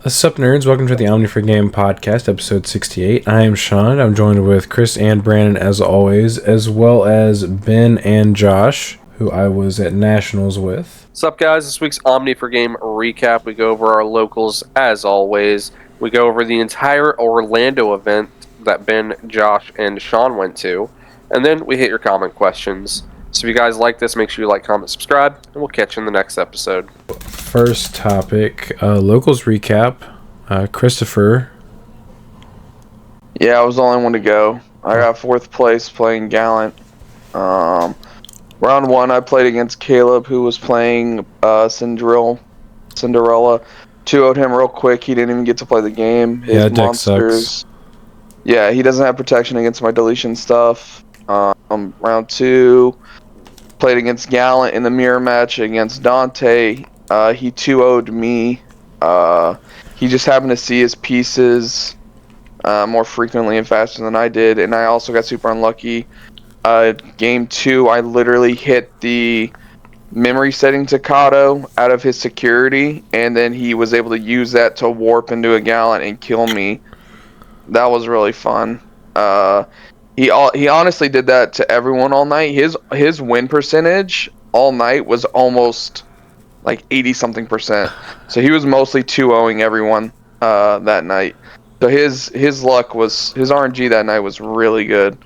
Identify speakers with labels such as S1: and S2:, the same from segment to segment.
S1: What's up, nerds? Welcome to the Omni4Game podcast, episode 68. I am Sean. I'm joined with Chris and Brandon, as always, as well as Ben and Josh, who I was at Nationals with.
S2: What's up, guys? This week's Omni4Game recap. We go over our locals, as always. We go over the entire Orlando event that Ben, Josh, and Sean went to. And then we hit your comment questions. So if you guys like this, make sure you like, comment, subscribe, and we'll catch you in the next episode.
S1: First topic, locals recap. Christopher.
S3: Yeah, I was the only one to go. I got fourth place playing Gallant. Round one, I played against Caleb, who was playing Cinderella. 2-0'd him real quick. He didn't even get to play the game.
S1: His deck sucks.
S3: Yeah, he doesn't have protection against my deletion stuff. Round two, played against Gallant in the mirror match against Dante. He 2-0'd me. He just happened to see his pieces more frequently and faster than I did, and I also got super unlucky. Game two, I literally hit the memory setting Takato out of his security, and then he was able to use that to warp into a Gallant and kill me. That was really fun. He honestly did that to everyone all night. His win percentage all night was almost like 80-something%. So he was mostly 2-0ing everyone that night. So his luck was, his RNG that night was really good.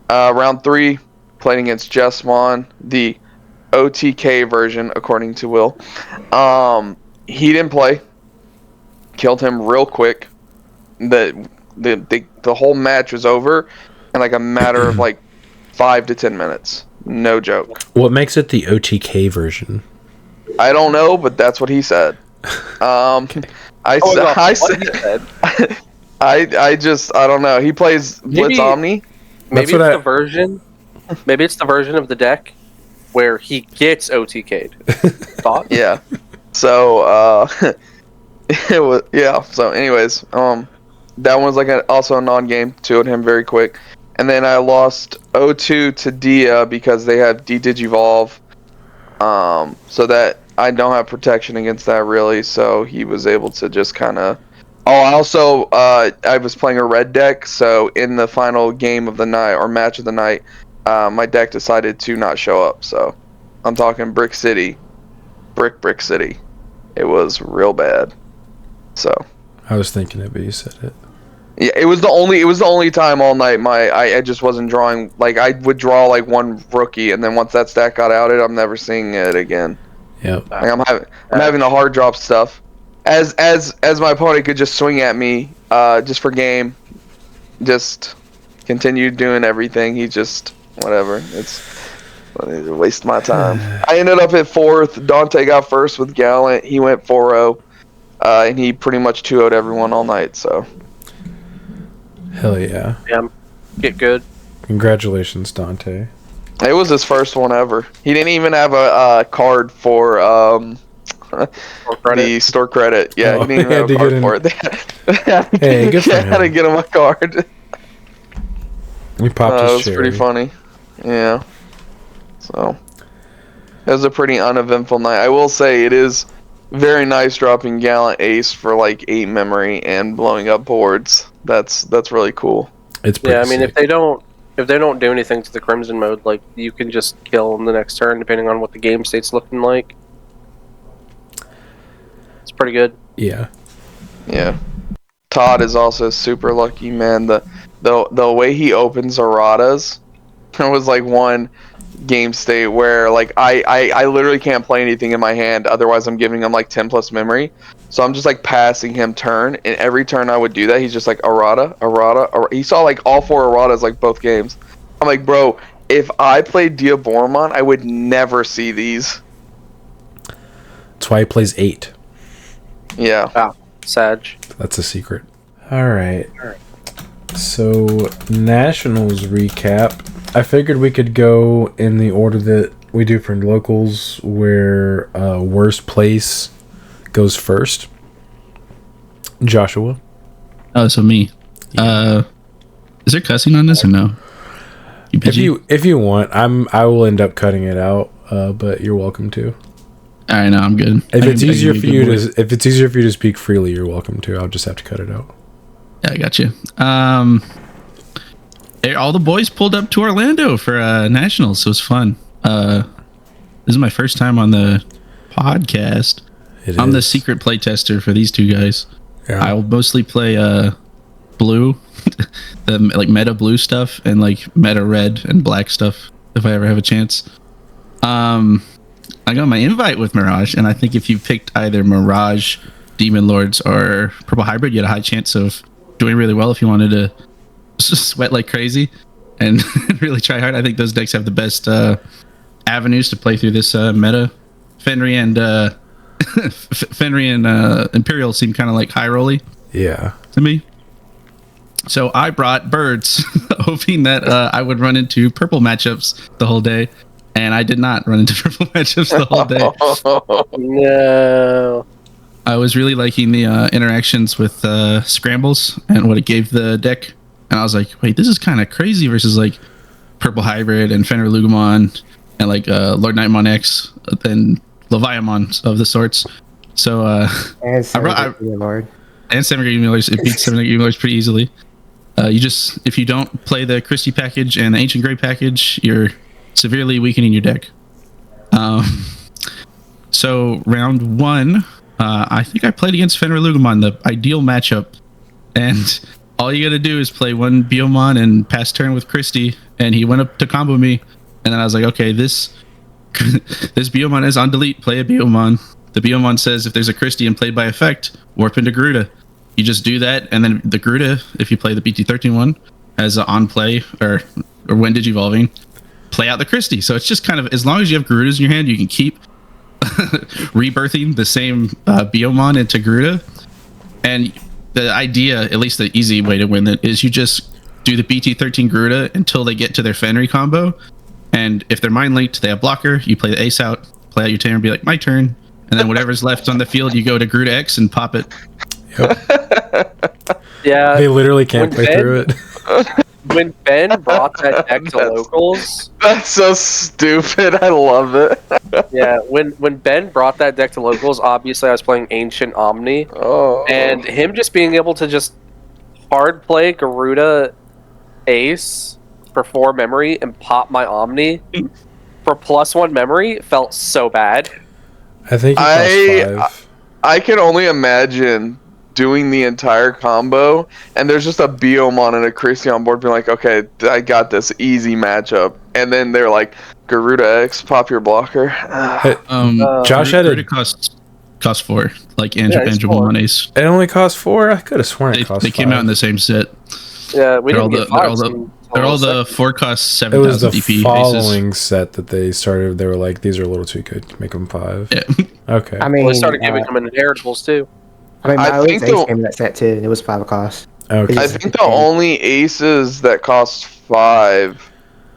S3: Round three, playing against Jessmon, the OTK version, according to Will. He didn't play. Killed him real quick. The whole match was over in like a matter of like 5 to 10 minutes. No joke.
S1: What makes it the OTK version? I
S3: don't know, but that's what he said. I don't know. He plays Blitz Omni.
S2: Maybe it's the version of the deck where he gets OTK'd. Thought?
S3: Yeah. So it was, yeah. So anyways, that one was like also a non-game. 2'd him very quick. And then I lost 0-2 to Dia because they have D-Digivolve. So that I don't have protection against that really, so he was able to just kind of... I was playing a red deck, so in the final game of the night, or match of the night, my deck decided to not show up, so I'm talking Brick City. Brick City. It was real bad. So...
S1: I was thinking it, but you said it.
S3: Yeah, it was the only time all night I just wasn't drawing. Like, I would draw like one rookie, and then once that stack got outed, I'm never seeing it again.
S1: Yep.
S3: Like, I'm having to hard drop stuff. As my opponent could just swing at me, just for game, just continue doing everything. He just whatever. It's a waste of my time. I ended up at fourth. Dante got first with Gallant. He went 4-0, and he pretty much 2-0'd everyone all night. So.
S1: Hell yeah.
S2: Yeah, get good.
S1: Congratulations, Dante.
S3: It was his first one ever. He didn't even have a card for the store credit. Yeah, he didn't even have a card for it.
S1: Hey, good for him.
S3: Had to get him a card.
S1: He popped his
S3: It was pretty funny. Yeah. So, it was a pretty uneventful night. I will say it is very nice dropping Gallant Ace for like 8 memory and blowing up boards. That's really cool.
S1: It's pretty
S2: I mean,
S1: sick.
S2: if they don't do anything to the Crimson mode, like, you can just kill in the next turn depending on what the game state's looking like. It's pretty good.
S1: Yeah.
S3: Yeah. Todd is also super lucky, man. The way he opens erratas, there was like one game state where like I literally can't play anything in my hand, otherwise I'm giving him like 10 plus memory. So I'm just like passing him turn, and every turn I would do that, he's just like errata. He saw like all 4 erratas like both games. I'm like, bro, if I played Diabormon, I would never see these.
S1: That's why he plays 8.
S3: Yeah.
S2: Wow. Sag.
S1: That's a secret. Alright. So, Nationals recap. I figured we could go in the order that we do for locals, where worst place goes first. Joshua.
S4: Oh, so me. Is there cussing on this or no?
S1: If you want, I will end up cutting it out, but you're welcome to.
S4: I know I'm good.
S1: If
S4: I
S1: it's
S4: can
S1: easier
S4: be a
S1: for
S4: good
S1: you
S4: boy.
S1: if it's easier for you to speak freely, you're welcome to. I'll just have to cut it out.
S4: Yeah, I got you. All the boys pulled up to Orlando for nationals. So it was fun. This is my first time on the podcast. I'm the secret playtester for these two guys.
S1: Yeah.
S4: I will mostly play blue, the like meta blue stuff, and like meta red and black stuff if I ever have a chance. I got my invite with Mirage, and I think if you picked either Mirage, Demon Lords, or Purple Hybrid, you had a high chance of doing really well if you wanted to sweat like crazy and really try hard. I think those decks have the best avenues to play through this meta. Fenry and Imperial seem kind of like high rolly
S1: Yeah.
S4: to me. So I brought birds, hoping that I would run into purple matchups the whole day, and I did not run into purple matchups the whole day.
S2: No.
S4: I was really liking the interactions with scrambles and what it gave the deck, and I was like, wait, this is kind of crazy versus like purple hybrid and Fenrir Lugumon and like Lord Nightmon X and Leviamon of the sorts. So
S5: And Lord.
S4: and 7 Green Millers, it beats 7 Green Millers pretty easily. You just, if you don't play the Christie package and the Ancient Grey package, you're severely weakening your deck. So round one, I think I played against Fenrir Lugumon, the ideal matchup, and all you gotta do is play one Biomon and pass turn with Christie, and he went up to combo me, and then I was like, okay, this Biomon is on delete, play a Biomon. The Biomon says if there's a Christie and played by effect, warp into Garuda. You just do that, and then the Garuda, if you play the BT13 one, as an on play or when Digivolving, play out the Christie. So it's just kind of, as long as you have Garudas in your hand, you can keep rebirthing the same Biomon into Garuda. And the idea, at least the easy way to win it, is you just do the BT13 Garuda until they get to their Fenry combo. And if they're mind linked, they have blocker, you play the ace out, play out your Tamer and be like, my turn. And then whatever's left on the field, you go to Garuda X and pop it.
S1: Yep.
S2: Yeah.
S1: They literally can't play through it.
S2: When Ben brought that deck to locals,
S3: That's so stupid. I love it.
S2: yeah, when Ben brought that deck to locals, obviously I was playing Ancient Omni,
S3: Oh.
S2: and him just being able to just hard play Garuda Ace for 4 memory and pop my Omni for +1 memory felt so bad.
S1: I think he cost 5.
S3: I can only imagine doing the entire combo, and there's just a Biomon and a Christie on board being like, okay, I got this easy matchup. And then they're like, Garuda X, pop your blocker.
S1: Josh had
S4: Garuda cost 4, like Andrew
S2: Yeah, it's
S4: Banjo
S2: 4.
S4: on Ace.
S1: It only cost 4? I could have sworn it cost 5.
S4: They came out in the same set.
S2: Yeah, we
S4: They're
S2: didn't get
S4: all the,
S2: 5.
S4: they're all the 4 cost
S1: It was
S4: 7,000
S1: the
S4: DP
S1: following
S4: aces.
S1: set that they started. They were like, these are a little too good. Make them 5.
S4: Yeah.
S1: Okay.
S5: I mean,
S2: Well, they started giving them inheritables too.
S5: my
S3: I
S5: Ace
S3: think the-
S5: came in that set too, and it was 5 cost.
S1: Okay.
S3: I think the only aces that cost 5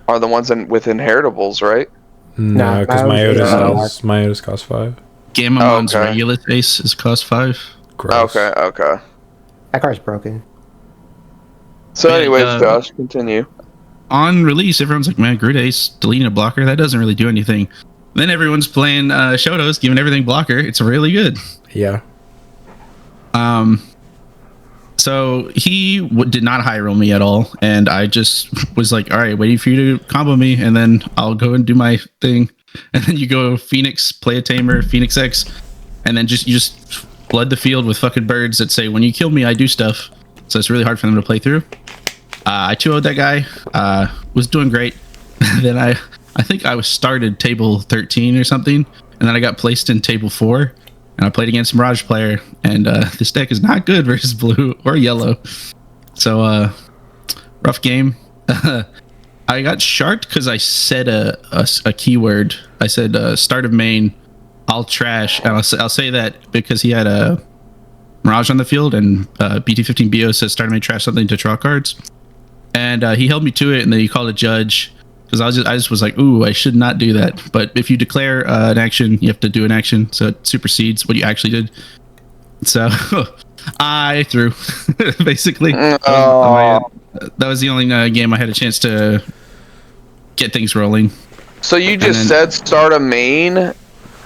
S3: are the ones with inheritables, right?
S1: No,
S5: Nah,
S1: because Myotis cost 5.
S4: Gamamon's
S3: Okay.
S4: Regulus Ace is cost 5.
S1: Gross.
S3: Okay.
S5: That card's broken.
S3: So,
S4: Yeah,
S3: anyways, Josh, continue.
S4: On release, everyone's like, man, Garuda Ace deleting a blocker, that doesn't really do anything. Then everyone's playing Shotos, giving everything blocker. It's really good.
S1: Yeah.
S4: So he did not high roll me at all, and I just was like, all right, waiting for you to combo me, and then I'll go and do my thing. And then you go Phoenix, play a Tamer, Phoenix X, and then you just flood the field with fucking birds that say, when you kill me, I do stuff. So it's really hard for them to play through. I 2-0'd that guy, was doing great. Then I think I was started table 13 or something, and then I got placed in table 4. And I played against Mirage player, and this deck is not good versus blue or yellow. So, rough game. I got sharked because I said a keyword. I said start of main, I'll trash. And I'll say that because he had a Mirage on the field, and BT15 BO says start of main trash something to draw cards. And he held me to it, and then he called a judge. Because I just was like, ooh, I should not do that. But if you declare an action, you have to do an action. So it supersedes what you actually did. So I threw, basically. That was the only game I had a chance to get things rolling.
S3: So you just said start a main,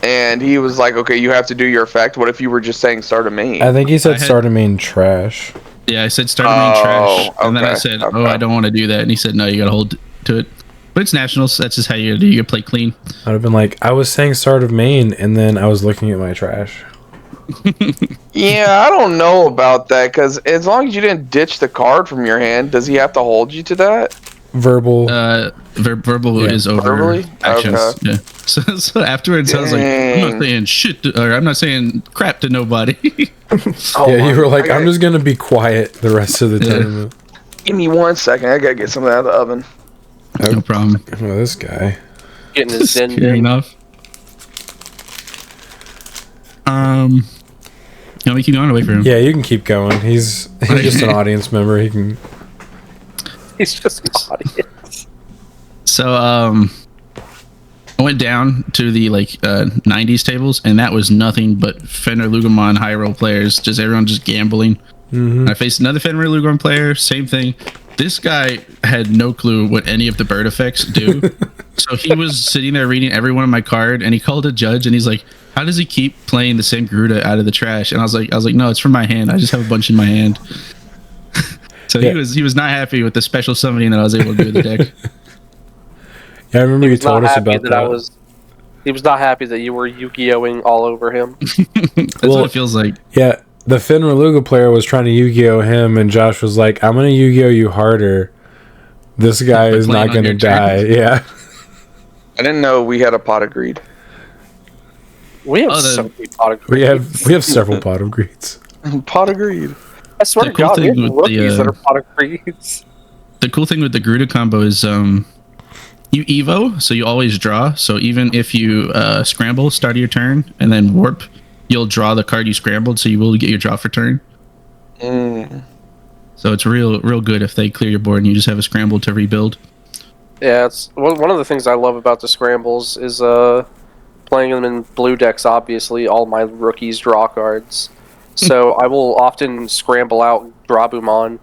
S3: And he was like, okay, you have to do your effect. What if you were just saying start a main?
S1: I think he said start a main trash.
S4: Yeah, I said start a main trash, and then I
S3: okay,
S4: said,
S3: okay.
S4: oh, I don't want to do that, and he said, no, you gotta hold to it. But it's nationals. That's just how you do. You play clean.
S1: I'd have been like, I was saying start of main, and then I was looking at my trash.
S3: Yeah, I don't know about that, because as long as you didn't ditch the card from your hand, does he have to hold you to that?
S1: Verbal.
S4: Verbal
S1: Yeah.
S4: is over
S3: Verbally?
S4: actions.
S3: Okay.
S4: Yeah. So afterwards, I was like, I'm not saying shit, or I'm not saying crap to nobody.
S1: Yeah, you were like, I'm just gonna be quiet the rest of the tournament.
S3: Give me 1 second. I gotta get something out of the oven.
S4: No problem.
S1: Oh, this guy.
S2: Getting his zen
S4: Scary
S2: in.
S4: enough. You want me to keep going or wait for him?
S1: Yeah, you can keep going. He's just an audience member. He can.
S2: He's just an audience.
S4: So I went down to the 90s tables, and that was nothing but Fenrir Lugamon high roll players. Just everyone just gambling.
S1: Mm-hmm.
S4: I faced another Fenrir Lugamon player. Same thing. This guy had no clue what any of the bird effects do. So he was sitting there reading every one of my card, and he called a judge, and he's like, "How does he keep playing the same Garuda out of the trash?" And I was like, "No, it's from my hand. I just have a bunch in my hand." So
S1: Yeah.
S4: he was not happy with the special summoning that I was able to do with the deck.
S1: Yeah, I remember you
S2: He was not
S1: told us
S2: happy
S1: about that.
S2: He was not happy that you were Yu-Gi-Oh-ing all over him.
S4: That's
S1: Well,
S4: what it feels like.
S1: Yeah, the Fenrir Luga player was trying to Yu-Gi-Oh him, and Josh was like, "I'm gonna Yu-Gi-Oh you harder. This guy
S4: By
S1: is
S4: playing
S1: not
S4: on
S1: gonna
S4: your
S1: die."
S4: turn.
S1: Yeah.
S3: I didn't know we had a pot of greed.
S2: We have
S4: Oh,
S2: so many pot of
S1: We
S2: greens.
S1: have several pot of greeds.
S3: Pot of greed.
S2: I swear
S4: The
S2: to
S4: cool
S2: God, we
S4: thing
S2: have
S4: with the,
S2: rookies that are pot of greens.
S4: The cool thing with the Garuda combo is you Evo, so you always draw. So even if you scramble, start of your turn, and then warp, you'll draw the card you scrambled, so you will get your draw for turn. So it's real good if they clear your board and you just have a scramble to rebuild.
S2: Yeah, it's one of the things I love about the scrambles is playing them in blue decks. Obviously, all my rookies draw cards, so I will often scramble out Drabumon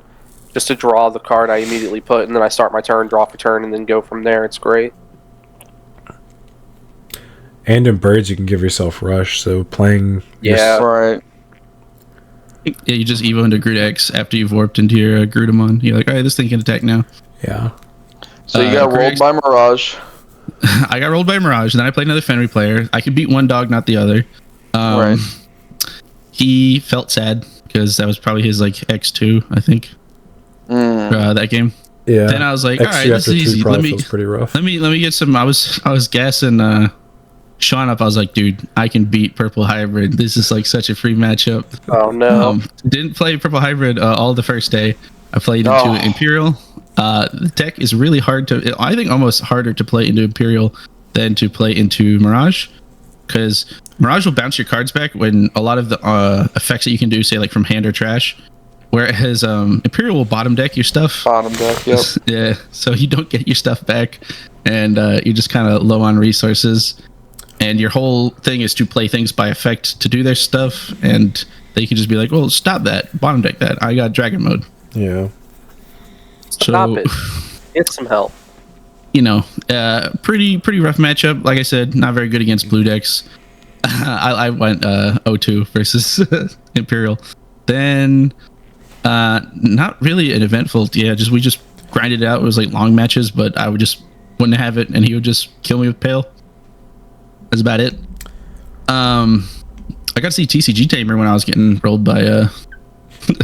S2: just to draw the card I immediately put, and then I start my turn, draw for turn, and then go from there. It's great.
S1: And in birds, you can give yourself rush. So playing.
S2: Yeah.
S3: Right.
S4: Yeah, you just Evo into Garuda X after you've warped into your Garudamon. You're like, all right, this thing can attack now.
S1: Yeah.
S3: So you got rolled
S4: Correct.
S3: by Mirage.
S4: I got rolled by Mirage, and then I played another Fenrir player. I could beat one dog, not the other.
S3: Right.
S4: He felt sad because that was probably his X2, I think. That game.
S1: Yeah.
S4: Then I was like, all right,
S1: XG
S4: this is
S1: after two
S4: easy.
S1: probably feels pretty rough.
S4: Let me get some. I was gassing Sean up. I was like, dude, I can beat Purple Hybrid. This is such a free matchup.
S2: Oh no.
S4: Didn't play Purple Hybrid all the first day. I played into Imperial. The deck is really hard to. I think almost harder to play into Imperial than to play into Mirage, because Mirage will bounce your cards back when a lot of the effects that you can do, say from hand or trash. Whereas Imperial will bottom deck your stuff.
S3: Bottom deck, yep.
S4: Yeah, so you don't get your stuff back, and you're just kind of low on resources. And your whole thing is to play things by effect to do their stuff, and they can just be like, well, stop that, bottom deck that. I got dragon mode.
S1: Yeah.
S2: Stop
S4: So,
S2: it. Get some help.
S4: pretty rough matchup. Like I said, not very good against blue decks. I went 0-2 versus Imperial. Then not really an eventful. Yeah, we just grinded it out. It was long matches, but I wouldn't have it, and he would just kill me with Pale. That's about it. I got to see TCG Tamer when I was getting rolled by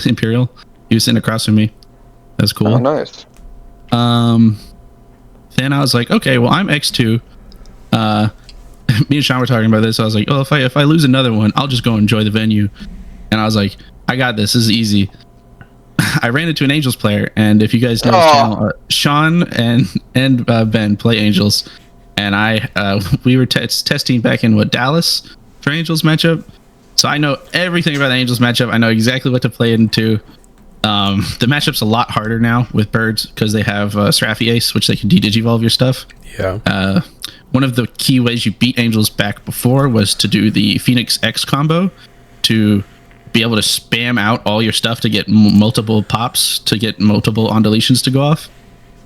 S4: Imperial. He was sitting across from me. That's cool.
S3: Oh, nice.
S4: Then I was like, okay, well, I'm X2. Me and Sean were talking about this. I was like, oh, if I lose another one, I'll just go enjoy the venue. And I was like, I got this. This is easy. I ran into an Angels player, and if you guys know his channel, Sean and Ben play Angels, and we were testing back in Dallas for Angels matchup. So I know everything about the Angels matchup. I know exactly what to play into. The matchup's a lot harder now with birds because they have Seraphi Ace, which they can de-digivolve your stuff.
S1: Yeah.
S4: One of the key ways you beat Angels back before was to do the Phoenix X combo to be able to spam out all your stuff to get multiple pops, to get multiple on deletions to go off.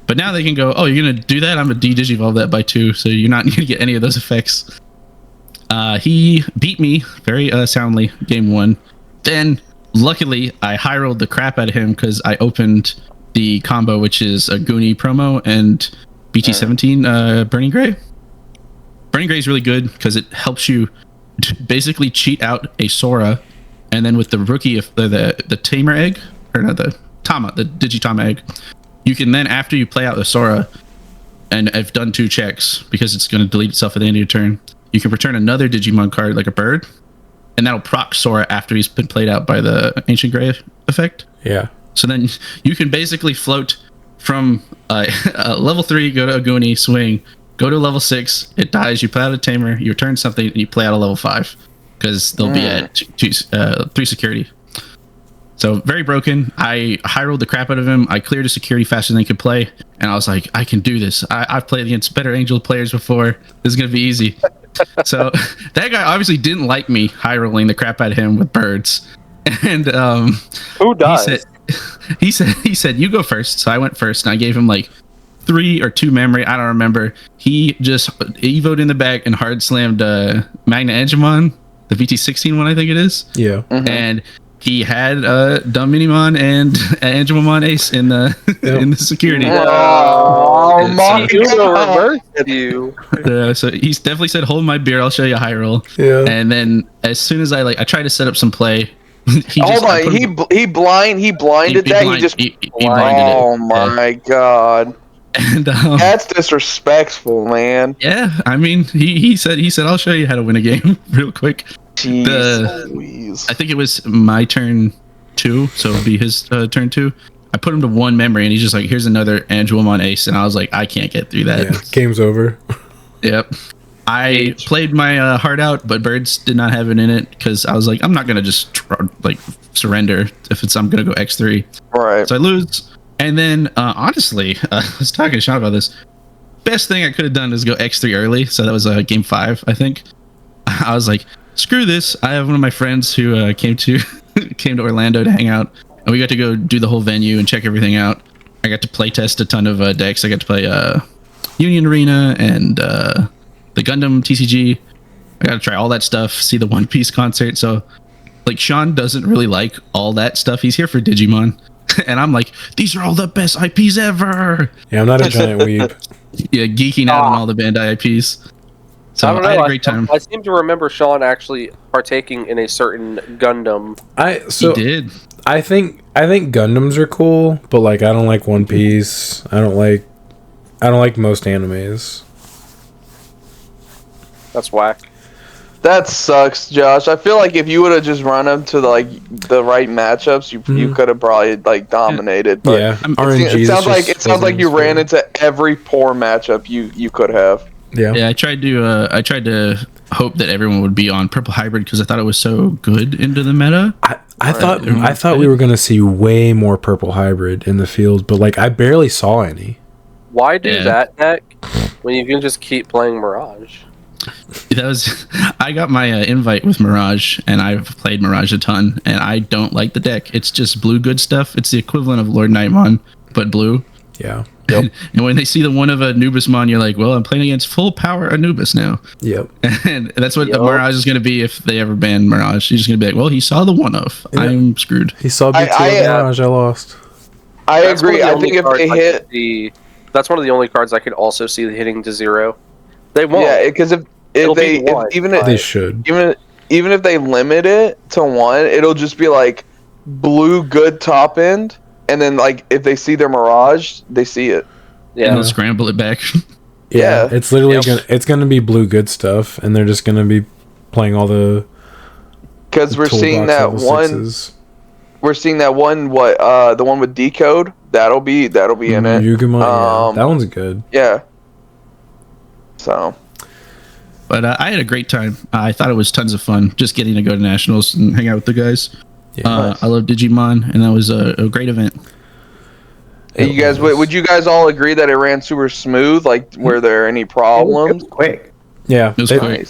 S4: But now they can go, oh, you're going to do that? I'm going to de-digivolve that by 2, so you're not going to get any of those effects. He beat me very soundly game 1. Then, luckily, I high rolled the crap out of him because I opened the combo, which is a Goonie promo and BT17 Burning Gray. Burning Gray is really good because it helps you basically cheat out a Sora, and then with the rookie of the Tamer egg, or no, the Digitama egg, you can then, after you play out the Sora, and I've done 2 checks because it's going to delete itself at the end of your turn, you can return another Digimon card like a bird, and that'll proc Sora after he's been played out by the Ancient Gray effect.
S1: Yeah.
S4: So then you can basically float from level 3, go to a Goonie, swing, go to level 6, it dies, you play out a Tamer, you return something, and you play out a level 5 because they'll be at 3 security. So very broken. I high rolled the crap out of him. I cleared a security faster than he could play, and I was like, I can do this. I've played against better Angel players before. This is gonna be easy. So that guy obviously didn't like me high rolling the crap out of him with birds. And
S2: who does?
S4: He said you go first. So I went first, and I gave him like 3 or 2 memory. I don't remember. He just evoed in the back and hard slammed Magna Angemon, the VT16 one, I think it is.
S1: Yeah.
S3: Mhm.
S4: And he had Dumb Minimon and Angemon Ace in the in the security.
S3: Oh my
S2: reverse you.
S4: So he's definitely said, "Hold my beer, I'll show you a high roll."
S1: Yeah.
S4: And then as soon as I tried to set up some play, he
S3: Hold on, he blinded that.
S4: He blinded
S3: Oh
S4: it.
S3: my god,
S4: And
S3: that's disrespectful, man.
S4: yeah, I mean, he said I'll show you how to win a game real quick.
S3: Jeez Louise.
S4: I think it was my turn 2, so it'll be his turn 2. I put him to 1 memory, and he's just like, "Here's another Angemon Ace," and I was like, "I can't get through that."
S1: Yeah. Game's over.
S4: Yep. I played my heart out, but birds did not have it in it because I was like, I'm not gonna just surrender if I'm gonna go X3.
S3: Right.
S4: So I lose, and then honestly, I was talking to Sean about this. Best thing I could have done is go X3 early. So that was game 5, I think. I was like, screw this. I have one of my friends who came to Orlando to hang out, and we got to go do the whole venue and check everything out. I got to play test a ton of decks. I got to play Union Arena and the Gundam TCG. I got to try all that stuff, see the One Piece concert. So, like, Sean doesn't really like all that stuff. He's here for Digimon. And I'm like, these are all the best IPs ever.
S1: Yeah, I'm not a giant weeb.
S4: Yeah, geeking out on all the Bandai IPs. So I had a great time.
S2: I seem to remember Sean actually partaking in a certain Gundam.
S4: He did.
S1: I think Gundams are cool, but like I don't like One Piece. I don't like most animes.
S2: That's whack.
S3: That sucks, Josh. I feel like if you would have just run him to the right matchups, you could have probably dominated. But
S1: yeah,
S3: it sounds like you ran into every poor matchup you could have.
S4: Yeah. I tried to hope that everyone would be on Purple Hybrid because I thought it was so good into the meta.
S1: I thought we were gonna see way more Purple Hybrid in the field, but like I barely saw any.
S2: Why do that deck when you can just keep playing Mirage?
S4: I got my invite with Mirage, and I've played Mirage a ton, and I don't like the deck. It's just blue good stuff. It's the equivalent of Lord Nightmon, but blue.
S1: Yeah.
S4: Yep. And when they see the one of Anubismon, you're like, well, I'm playing against full power Anubis now.
S1: Yep.
S4: And that's what Mirage is going to be if they ever ban Mirage. He's just going to be like, well, he saw the one of. Yep. I'm screwed.
S1: He saw BT Mirage. I lost.
S3: I agree. I think if they hit...
S2: That's one of the only cards I could also see hitting to 0. They won't.
S3: Yeah, because they
S1: should.
S3: Even if they limit it to 1, it'll just be like blue good top end, and then like if they see their Mirage, they see it.
S4: Yeah, and they'll scramble it back.
S1: Yeah, it's literally gonna be blue good stuff, and they're just gonna be playing all the.
S3: Because we're seeing that one. 6s. We're seeing that one. The one with decode. That'll be in it.
S1: Yugimon, that one's good.
S3: Yeah. So.
S4: But I had a great time. I thought it was tons of fun just getting to go to nationals and hang out with the guys. Yeah, nice. I love Digimon, and that was a great event.
S3: Hey, you guys, would you guys all agree that it ran super smooth? Like, were there any problems?
S5: It was quick.
S1: Yeah,
S4: it was quick.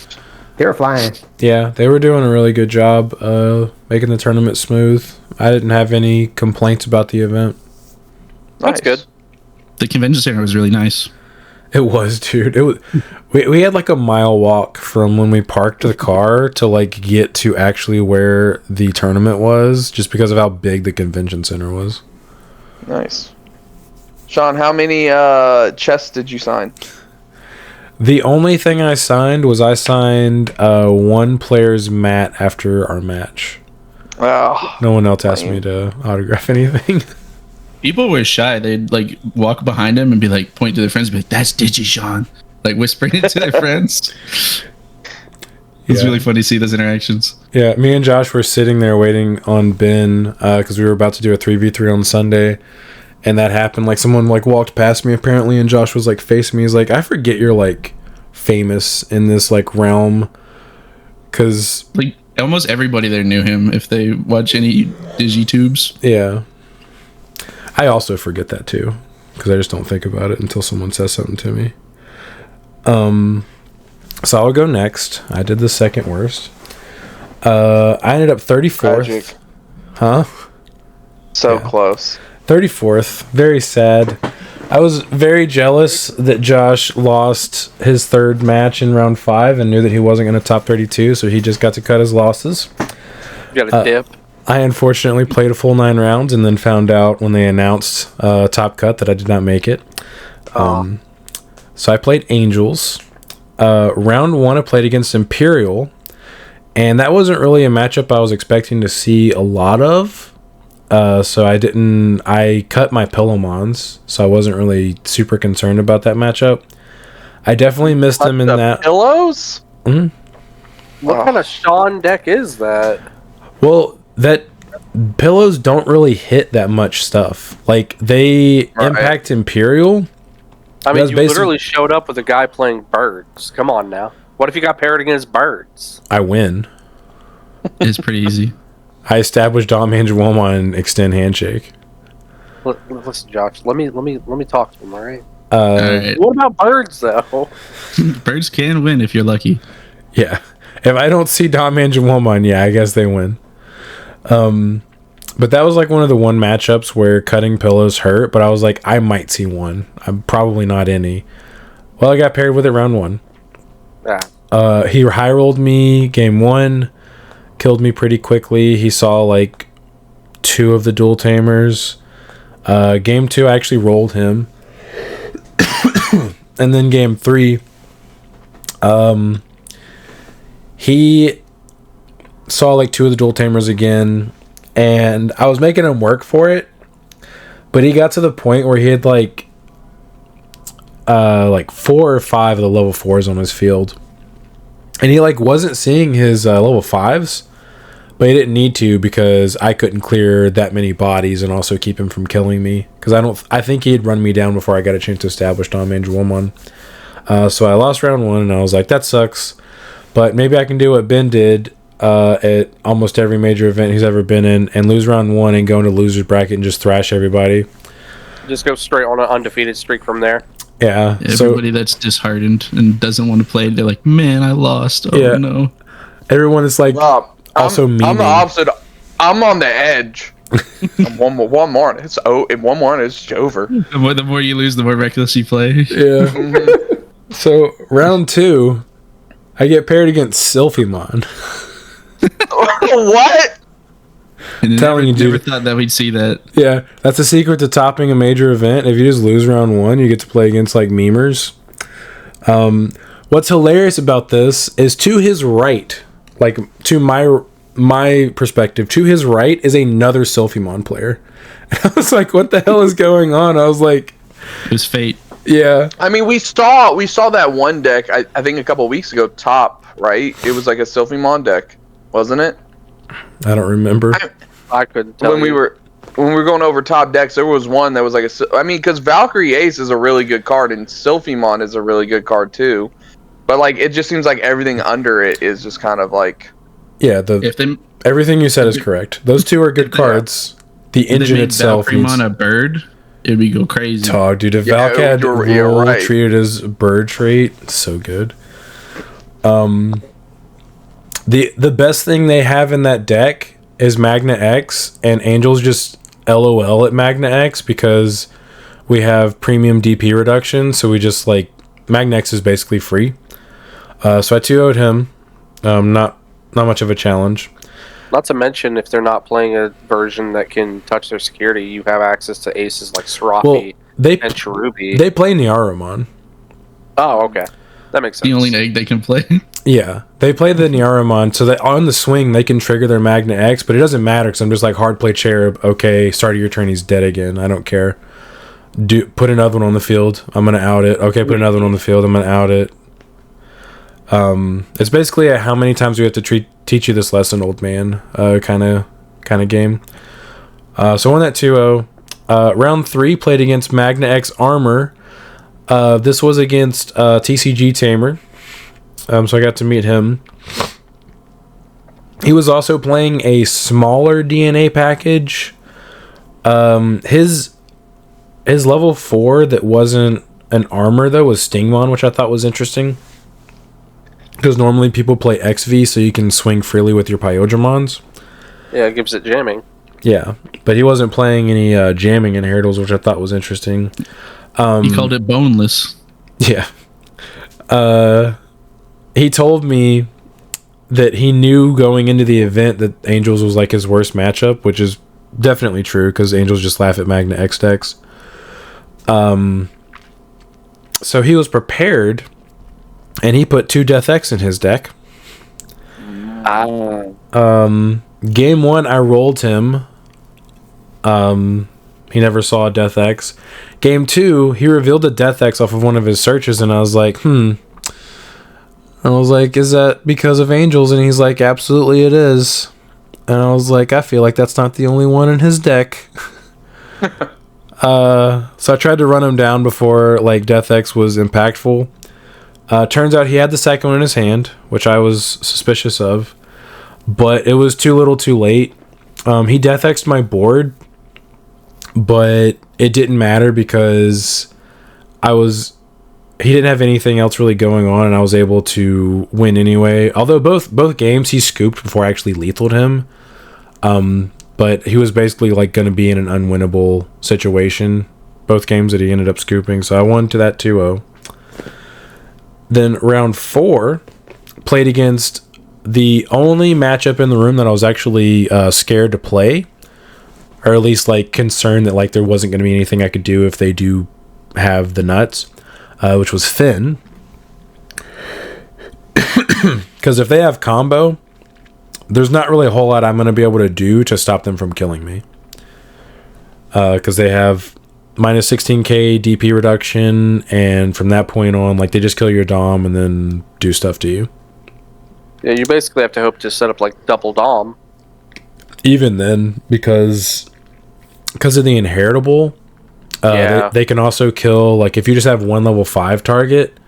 S5: They were flying.
S1: Yeah, they were doing a really good job making the tournament smooth. I didn't have any complaints about the event.
S2: That's good.
S4: The convention center was really nice.
S1: It was, dude. It was. We had like a mile walk from when we parked the car to like get to actually where the tournament was, just because of how big the convention center was.
S3: Nice. Sean, how many chests did you sign?
S1: The only thing I signed was one player's mat after our match.
S3: Oh,
S1: No one else asked me to autograph anything.
S4: People were shy. They'd like walk behind him and be like, point to their friends, and be like, "That's Digi-Sean," like whispering it to their friends. It's really funny to see those interactions.
S1: Yeah, me and Josh were sitting there waiting on Ben because we were about to do a 3v3 on Sunday, and that happened. Like someone like walked past me apparently, and Josh was like facing me. He's like, "I forget you're like famous in this like realm," because
S4: Like almost everybody there knew him if they watch any DigiTubes.
S1: yeah. I also forget that too, because I just don't think about it until someone says something to me. So I'll go next. I did the second worst. I ended up 34th.
S3: tragic.
S1: Huh?
S3: So
S1: Yeah.
S3: close.
S1: 34th. Very sad. I was very jealous that Josh lost his third match in round 5 and knew that he wasn't going to top 32, so he just got to cut his losses.
S2: You got a dip.
S1: I unfortunately played a full 9 rounds and then found out when they announced top cut that I did not make it. So I played Angels. Round 1 I played against Imperial, and that wasn't really a matchup I was expecting to see a lot of. So I cut my Pillowmons, so I wasn't really super concerned about that matchup. I definitely missed him in that.
S3: Pillows?
S1: Mhm.
S2: What kind of Sean deck is that?
S1: Well, that pillows don't really hit that much stuff. Like, they impact Imperial.
S2: I mean,
S1: That's
S2: you literally showed up with a guy playing birds. Come on now. What if you got paired against birds?
S1: I win.
S4: It's pretty easy.
S1: I established Dom Angelwoma and extend handshake.
S2: Listen, Josh. Let me talk to him. All right.
S4: All right.
S2: What about birds, though?
S4: Birds can win if you're lucky.
S1: Yeah. If I don't see Dom Angelwoma, yeah, I guess they win. But that was like one of the matchups where cutting pillows hurt, but I was like, I might see one. I'm probably not any. Well, I got paired with it round 1.
S2: Yeah.
S1: He high rolled me game 1, killed me pretty quickly. He saw like 2 of the dual tamers. Game 2, I actually rolled him. And then game 3, he saw like 2 of the dual tamers again, and I was making him work for it, but he got to the point where he had like 4 or 5 of the level 4s on his field, and he like wasn't seeing his level 5s, but he didn't need to because I couldn't clear that many bodies and also keep him from killing me, because I think he had run me down before I got a chance to establish Dom Angelwoma. So I lost round 1, and I was like, that sucks, but maybe I can do what Ben did at almost every major event he's ever been in, and lose round 1 and go into loser's bracket and just thrash everybody.
S2: Just go straight on an undefeated streak from there.
S1: Yeah.
S4: Everybody that's disheartened and doesn't want to play, they're like, man, I lost. Oh,
S1: Yeah.
S4: no.
S1: Everyone is like also memeing.
S3: I'm the opposite. I'm on the edge. one more, and it's over.
S4: The more you lose, the more reckless you play.
S1: Yeah. So round 2, I get paired against Sylphimon.
S3: What?
S4: And
S1: Telling you, dude.
S4: never thought that we'd see that.
S1: Yeah, that's the secret to topping a major event. If you just lose round 1, you get to play against like memers. What's hilarious about this is to his right, like to my perspective, to his right is another Sylphimon player. And I was like, what the hell is going on? I was like,
S4: It was fate.
S1: yeah.
S3: I mean, we saw that one deck. I think a couple of weeks ago. Top right. It was like a Sylphimon deck, wasn't it?
S1: I don't remember.
S2: I couldn't tell
S3: When we were going over top decks, there was one that was like because Valkyrie Ace is a really good card, and Sylphimon is a really good card too. But like, it just seems like everything under it is just kind of like.
S1: Yeah, everything you said is correct. Those 2 are good cards. The engine itself.
S4: Valkyriemon a bird, it'd be go crazy.
S1: Dog, dude. If
S3: Yeah,
S1: Valk had
S3: yeah,
S1: roll
S3: right.
S1: treated as bird trait, so good. The best thing they have in that deck is Magna X, and Angels just LOL at Magna X because we have premium DP reduction, so we just like Magnex is basically free. So I 2-0'd him. Not much of a challenge.
S2: Not to mention, if they're not playing a version that can touch their security, you have access to aces like Serafi and Cherubi.
S1: They play Nyaromon.
S2: Oh, okay. That makes sense.
S4: The only egg they can play.
S1: Yeah, they play the Nyaromon, so that on the swing they can trigger their Magna X, but it doesn't matter because I'm just like hard play Cherub. Okay, start of your turn, he's dead again. I don't care. Put another one on the field. I'm gonna out it. Okay, put another one on the field. I'm gonna out it. It's basically a how many times we have to teach you this lesson, old man, kind of game. So on that 2-0, round 3 played against Magna X Armor. This was against TCG Tamer. So I got to meet him. He was also playing a smaller DNA package. His level 4 that wasn't an armor though was Stingmon, which I thought was interesting. Because normally people play XV so you can swing freely with your Pyodramons.
S2: Yeah, it gives it jamming.
S1: Yeah, but he wasn't playing any jamming inheritals, which I thought was interesting.
S4: He called it boneless.
S1: Yeah. He told me that he knew going into the event that Angels was like his worst matchup, which is definitely true because Angels just laugh at Magna X decks. So he was prepared, and he put 2 Death X in his deck. Game 1, I rolled him. He never saw a Death X. Game 2, he revealed a Death X off of one of his searches, and I was like, I was like, is that because of Angels? And he's like, absolutely it is. And I was like, I feel like that's not the only one in his deck. So I tried to run him down before like Death X was impactful. Turns out he had the second one in his hand, which I was suspicious of. But it was too little too late. He Death X'd my board, but it didn't matter because he didn't have anything else really going on, and I was able to win anyway. Although both games he scooped before I actually lethaled him. But he was basically like going to be in an unwinnable situation. Both games that he ended up scooping, so I won to that 2-0. Then round 4, played against the only matchup in the room that I was actually scared to play, or at least like concerned that like there wasn't going to be anything I could do if they do have the nuts, which was Finn. Because if they have combo, there's not really a whole lot I'm going to be able to do to stop them from killing me. Because they have minus 16k DP reduction, and from that point on, like they just kill your Dom and then do stuff to you.
S2: Yeah, you basically have to hope to set up like double Dom.
S1: Even then, because of the inheritable, they can also kill, like if you just have one level 5 target,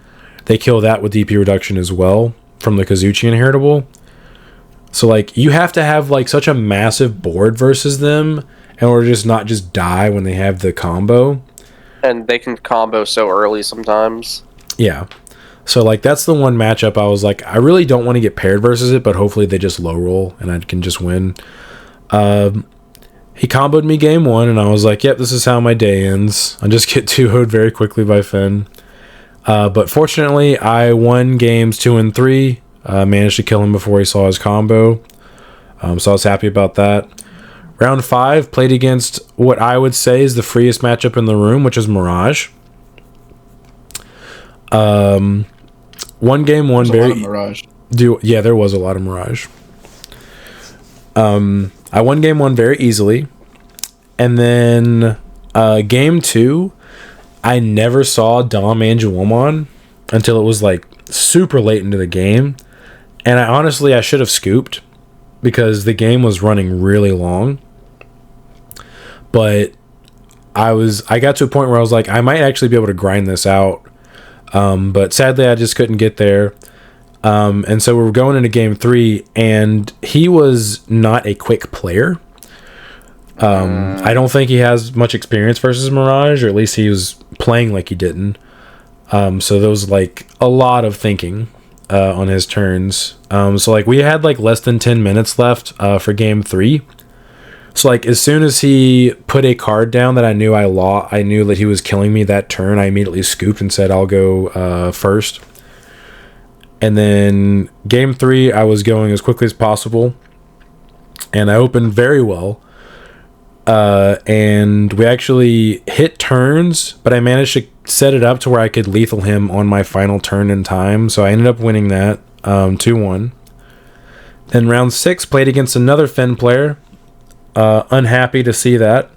S1: they kill that with DP reduction as well from the Kazuchi inheritable. So like you have to have like such a massive board versus them in order to just not just die when they have the combo.
S2: And they can combo so early sometimes.
S1: Yeah. So like that's the one matchup I was like, I really don't want to get paired versus it, but hopefully they just low roll and I can just win. He comboed me game 1 and I was like, yep, this is how my day ends. I just get 2-0'd very quickly by Finn. But fortunately I won games 2 and 3. Managed to kill him before he saw his combo. So I was happy about that. Round 5, played against what I would say is the freest matchup in the room, which is Mirage. Won game 1 very...
S4: Mirage.
S1: Yeah, there was a lot of Mirage. I won game 1 very easily. And then game 2, I never saw Dom Angelomon until it was like super late into the game. And I should have scooped because the game was running really long. But I got to a point where I was like, I might actually be able to grind this out. But sadly, I just couldn't get there. And so we were going into game 3, and he was not a quick player. I don't think he has much experience versus Mirage, or at least he was playing like he didn't. So there was like a lot of thinking on his turns. So like we had like less than 10 minutes left for game 3. So like as soon as he put a card down that I knew I knew that he was killing me that turn, I immediately scooped and said I'll go first. And then game 3, I was going as quickly as possible, and I opened very well. And we actually hit turns, but I managed to set it up to where I could lethal him on my final turn in time. So I ended up winning that 2-1. Then round 6, played against another Finn player. Unhappy to see that,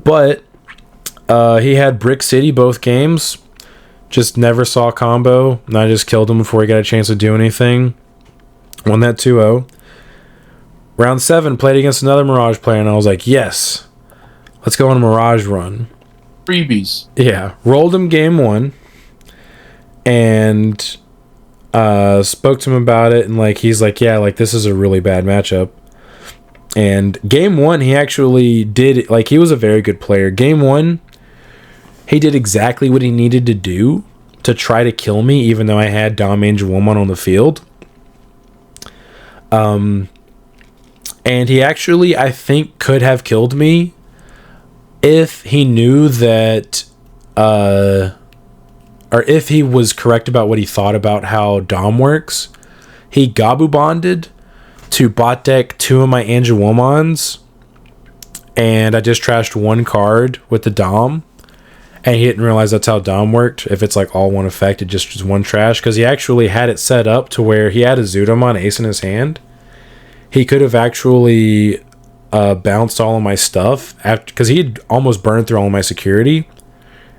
S1: but he had Brick City both games. Just never saw a combo, and I just killed him before he got a chance to do anything. Won that 2-0. Round 7, played against another Mirage player, and I was like, yes, let's go on a Mirage run.
S4: Freebies.
S1: Yeah, rolled him game 1, and spoke to him about it, and like he's like, yeah, like this is a really bad matchup. And game 1, he actually did, like, he was a very good player. Game 1, he did exactly what he needed to do to try to kill me, even though I had Dom Angel Woman on the field. And he actually, I think, could have killed me if he knew that, or if he was correct about what he thought about how Dom works. He Gabu bonded to bot deck 2 of my Angel Womans, and I just trashed 1 card with the Dom, and he didn't realize that's how Dom worked. If it's like all one effect, it just is 1 trash, because he actually had it set up to where he had a Zudomon ace in his hand. He could have actually bounced all of my stuff, because he had almost burned through all of my security,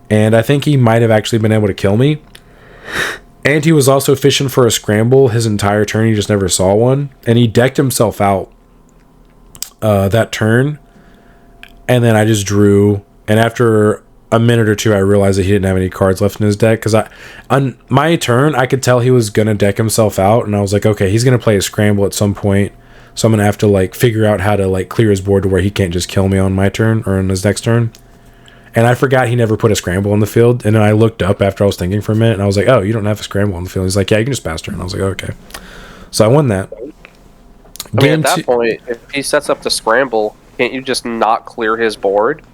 S1: and I think he might have actually been able to kill me. And he was also fishing for a scramble his entire turn. He just never saw one. And he decked himself out that turn. And then I just drew. And after a minute or two, I realized that he didn't have any cards left in his deck. Because on my turn, I could tell he was going to deck himself out. And I was like, okay, he's going to play a scramble at some point. So I'm going to have to like figure out how to like clear his board to where he can't just kill me on my turn or on his next turn. And I forgot he never put a scramble on the field. And then I looked up after I was thinking for a minute, and I was like, oh, you don't have a scramble on the field. He's like, yeah, you can just pass turn. And I was like, okay. So I won that.
S2: I mean, at that point, if he sets up the scramble, can't you just not clear his board?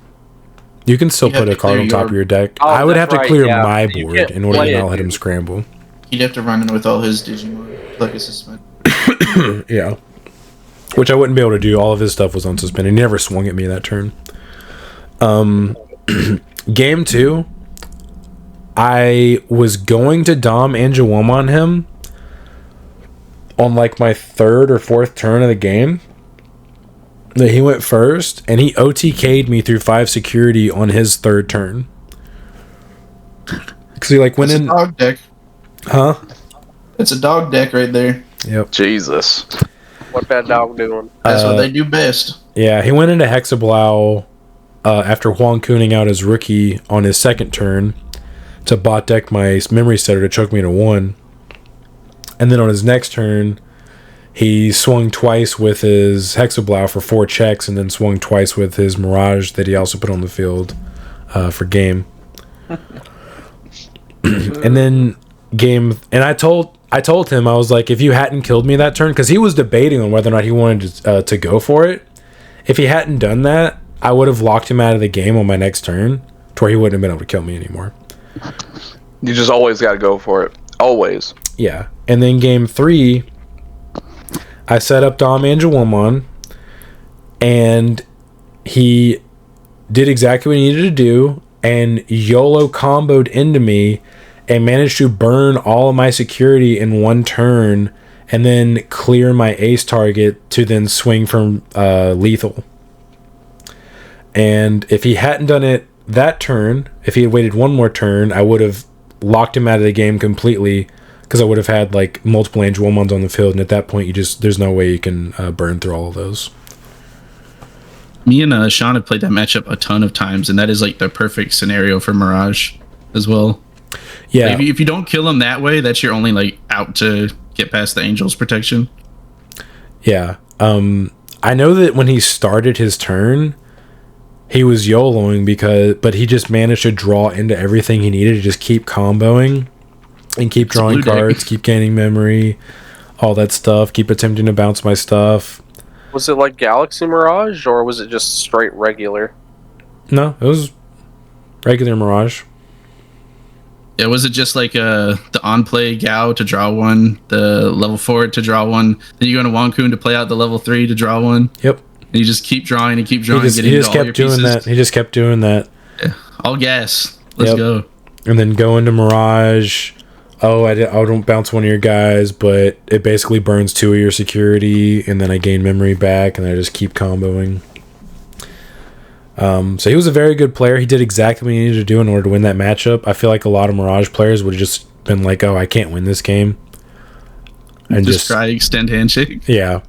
S1: You can still put a card on top of your deck.
S2: Oh,
S1: I would have to clear my
S2: You
S1: board
S2: can't
S1: in order
S2: play
S1: to
S2: it,
S1: not let him
S2: dude.
S1: scramble.
S4: He'd have to run in with all his Digimon, like a suspend.
S1: Yeah. Which I wouldn't be able to do. All of his stuff was unsuspended. He never swung at me that turn. Game 2, I was going to Dom Angel Woman on him on like my 3rd or 4th turn of the game. That he went first, and he OTK'd me through 5 security on his 3rd turn. Because he like went
S4: That's
S1: in.
S4: a dog deck.
S1: Huh?
S4: It's a dog deck right there.
S1: Yep.
S3: Jesus.
S2: What that dog doing?
S4: That's what they do best.
S1: Yeah, he went into Hexablau after Huang Kuning out his rookie on his 2nd turn to bot deck my memory setter to choke me to 1. And then on his next turn, he swung twice with his Hexablau for 4 checks, and then swung twice with his Mirage that he also put on the field for game. And then game, and I told him, I was like, if you hadn't killed me that turn, because he was debating on whether or not he wanted to go for it. If he hadn't done that, I would have locked him out of the game on my next turn, to where he wouldn't have been able to kill me anymore.
S3: You just always got to go for it. Always.
S1: Yeah. And then game 3, I set up Dom Angel Woman, and he did exactly what he needed to do, and YOLO comboed into me, and managed to burn all of my security in 1 turn, and then clear my ace target to then swing from lethal. And if he hadn't done it that turn, if he had waited 1 more turn, I would have locked him out of the game completely, because I would have had like multiple Angel Womans on the field, and at that point, there's no way you can burn through all of those.
S4: Me and Sean have played that matchup a ton of times, and that is like the perfect scenario for Mirage as well.
S1: Yeah.
S4: Like, if you don't kill him that way, that's your only like out to get past the Angel's protection.
S1: Yeah. I know that when he started his turn, he was YOLOing but he just managed to draw into everything he needed to just keep comboing and keep drawing cards, keep gaining memory, all that stuff, keep attempting to bounce my stuff.
S2: Was it like Galaxy Mirage, or was it just straight regular?
S1: No, it was regular Mirage.
S4: Yeah, was it just like the on-play Gao to draw one, the level 4 to draw one, then you go into Wankun to play out the level 3 to draw one?
S1: Yep.
S4: And you just keep drawing and keep drawing.
S1: He just kept doing that. He just kept doing that.
S4: Yeah. All gas. Let's go.
S1: And then go into Mirage. Oh, I don't bounce one of your guys, but it basically burns 2 of your security, and then I gain memory back, and I just keep comboing. So he was a very good player. He did exactly what he needed to do in order to win that matchup. I feel like a lot of Mirage players would have just been like, oh, I can't win this game. And
S4: just try extend handshake.
S1: Yeah.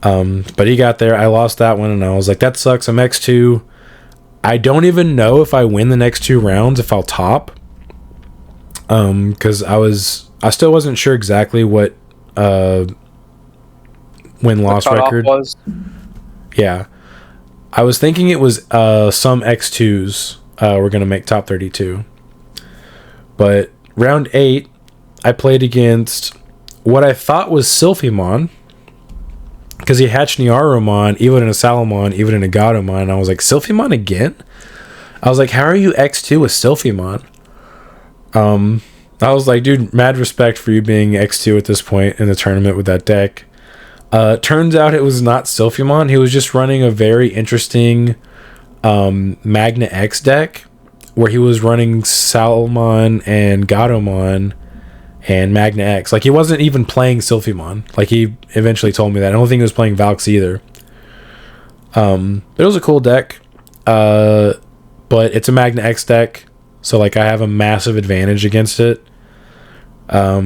S1: But he got there. I lost that one, and I was like, that sucks. I'm X2. I don't even know if I win the next 2 rounds, if I'll top. Because I still wasn't sure exactly what win-loss record
S2: was.
S1: Yeah. I was thinking it was some X2s were going to make top 32. But round 8, I played against what I thought was Sylphimon, because he hatched Niaromon, even in a Salamon, even in a Gatomon, and I was like, Sylphimon again? I was like, how are you X2 with Sylphimon? I was like, dude, mad respect for you being X2 at this point in the tournament with that deck. Turns out it was not Sylphimon. He was just running a very interesting Magna X deck where he was running Salmon and Gatomon and Magna X. Like, he wasn't even playing Sylphimon. Like, he eventually told me that. I don't think he was playing Valks either. But it was a cool deck. But it's a Magna X deck, so, like, I have a massive advantage against it. I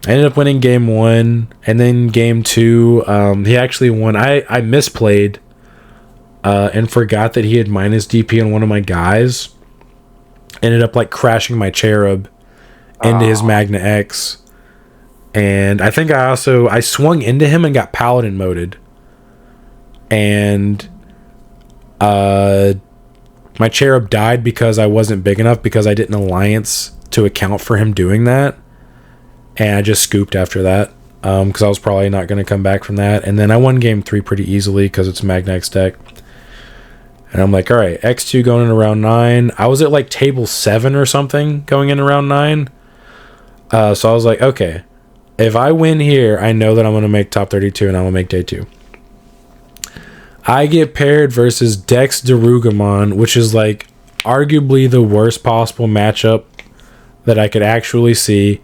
S1: ended up winning game 1, and then game 2, he actually won. I misplayed and forgot that he had minus DP on one of my guys. Ended up, like, crashing my Cherub into his Magna X. And I think I swung into him and got Paladin moded. And my Cherub died because I wasn't big enough, because I didn't alliance to account for him doing that. And I just scooped after that, because I was probably not going to come back from that. And then I won game 3 pretty easily because it's a Magna X deck. And I'm like, all right, X2 going into round 9. I was at like table 7 or something going into round 9. So I was like, okay, if I win here, I know that I'm going to make top 32 and I will make day 2. I get paired versus Dex Darugamon, which is like arguably the worst possible matchup that I could actually see.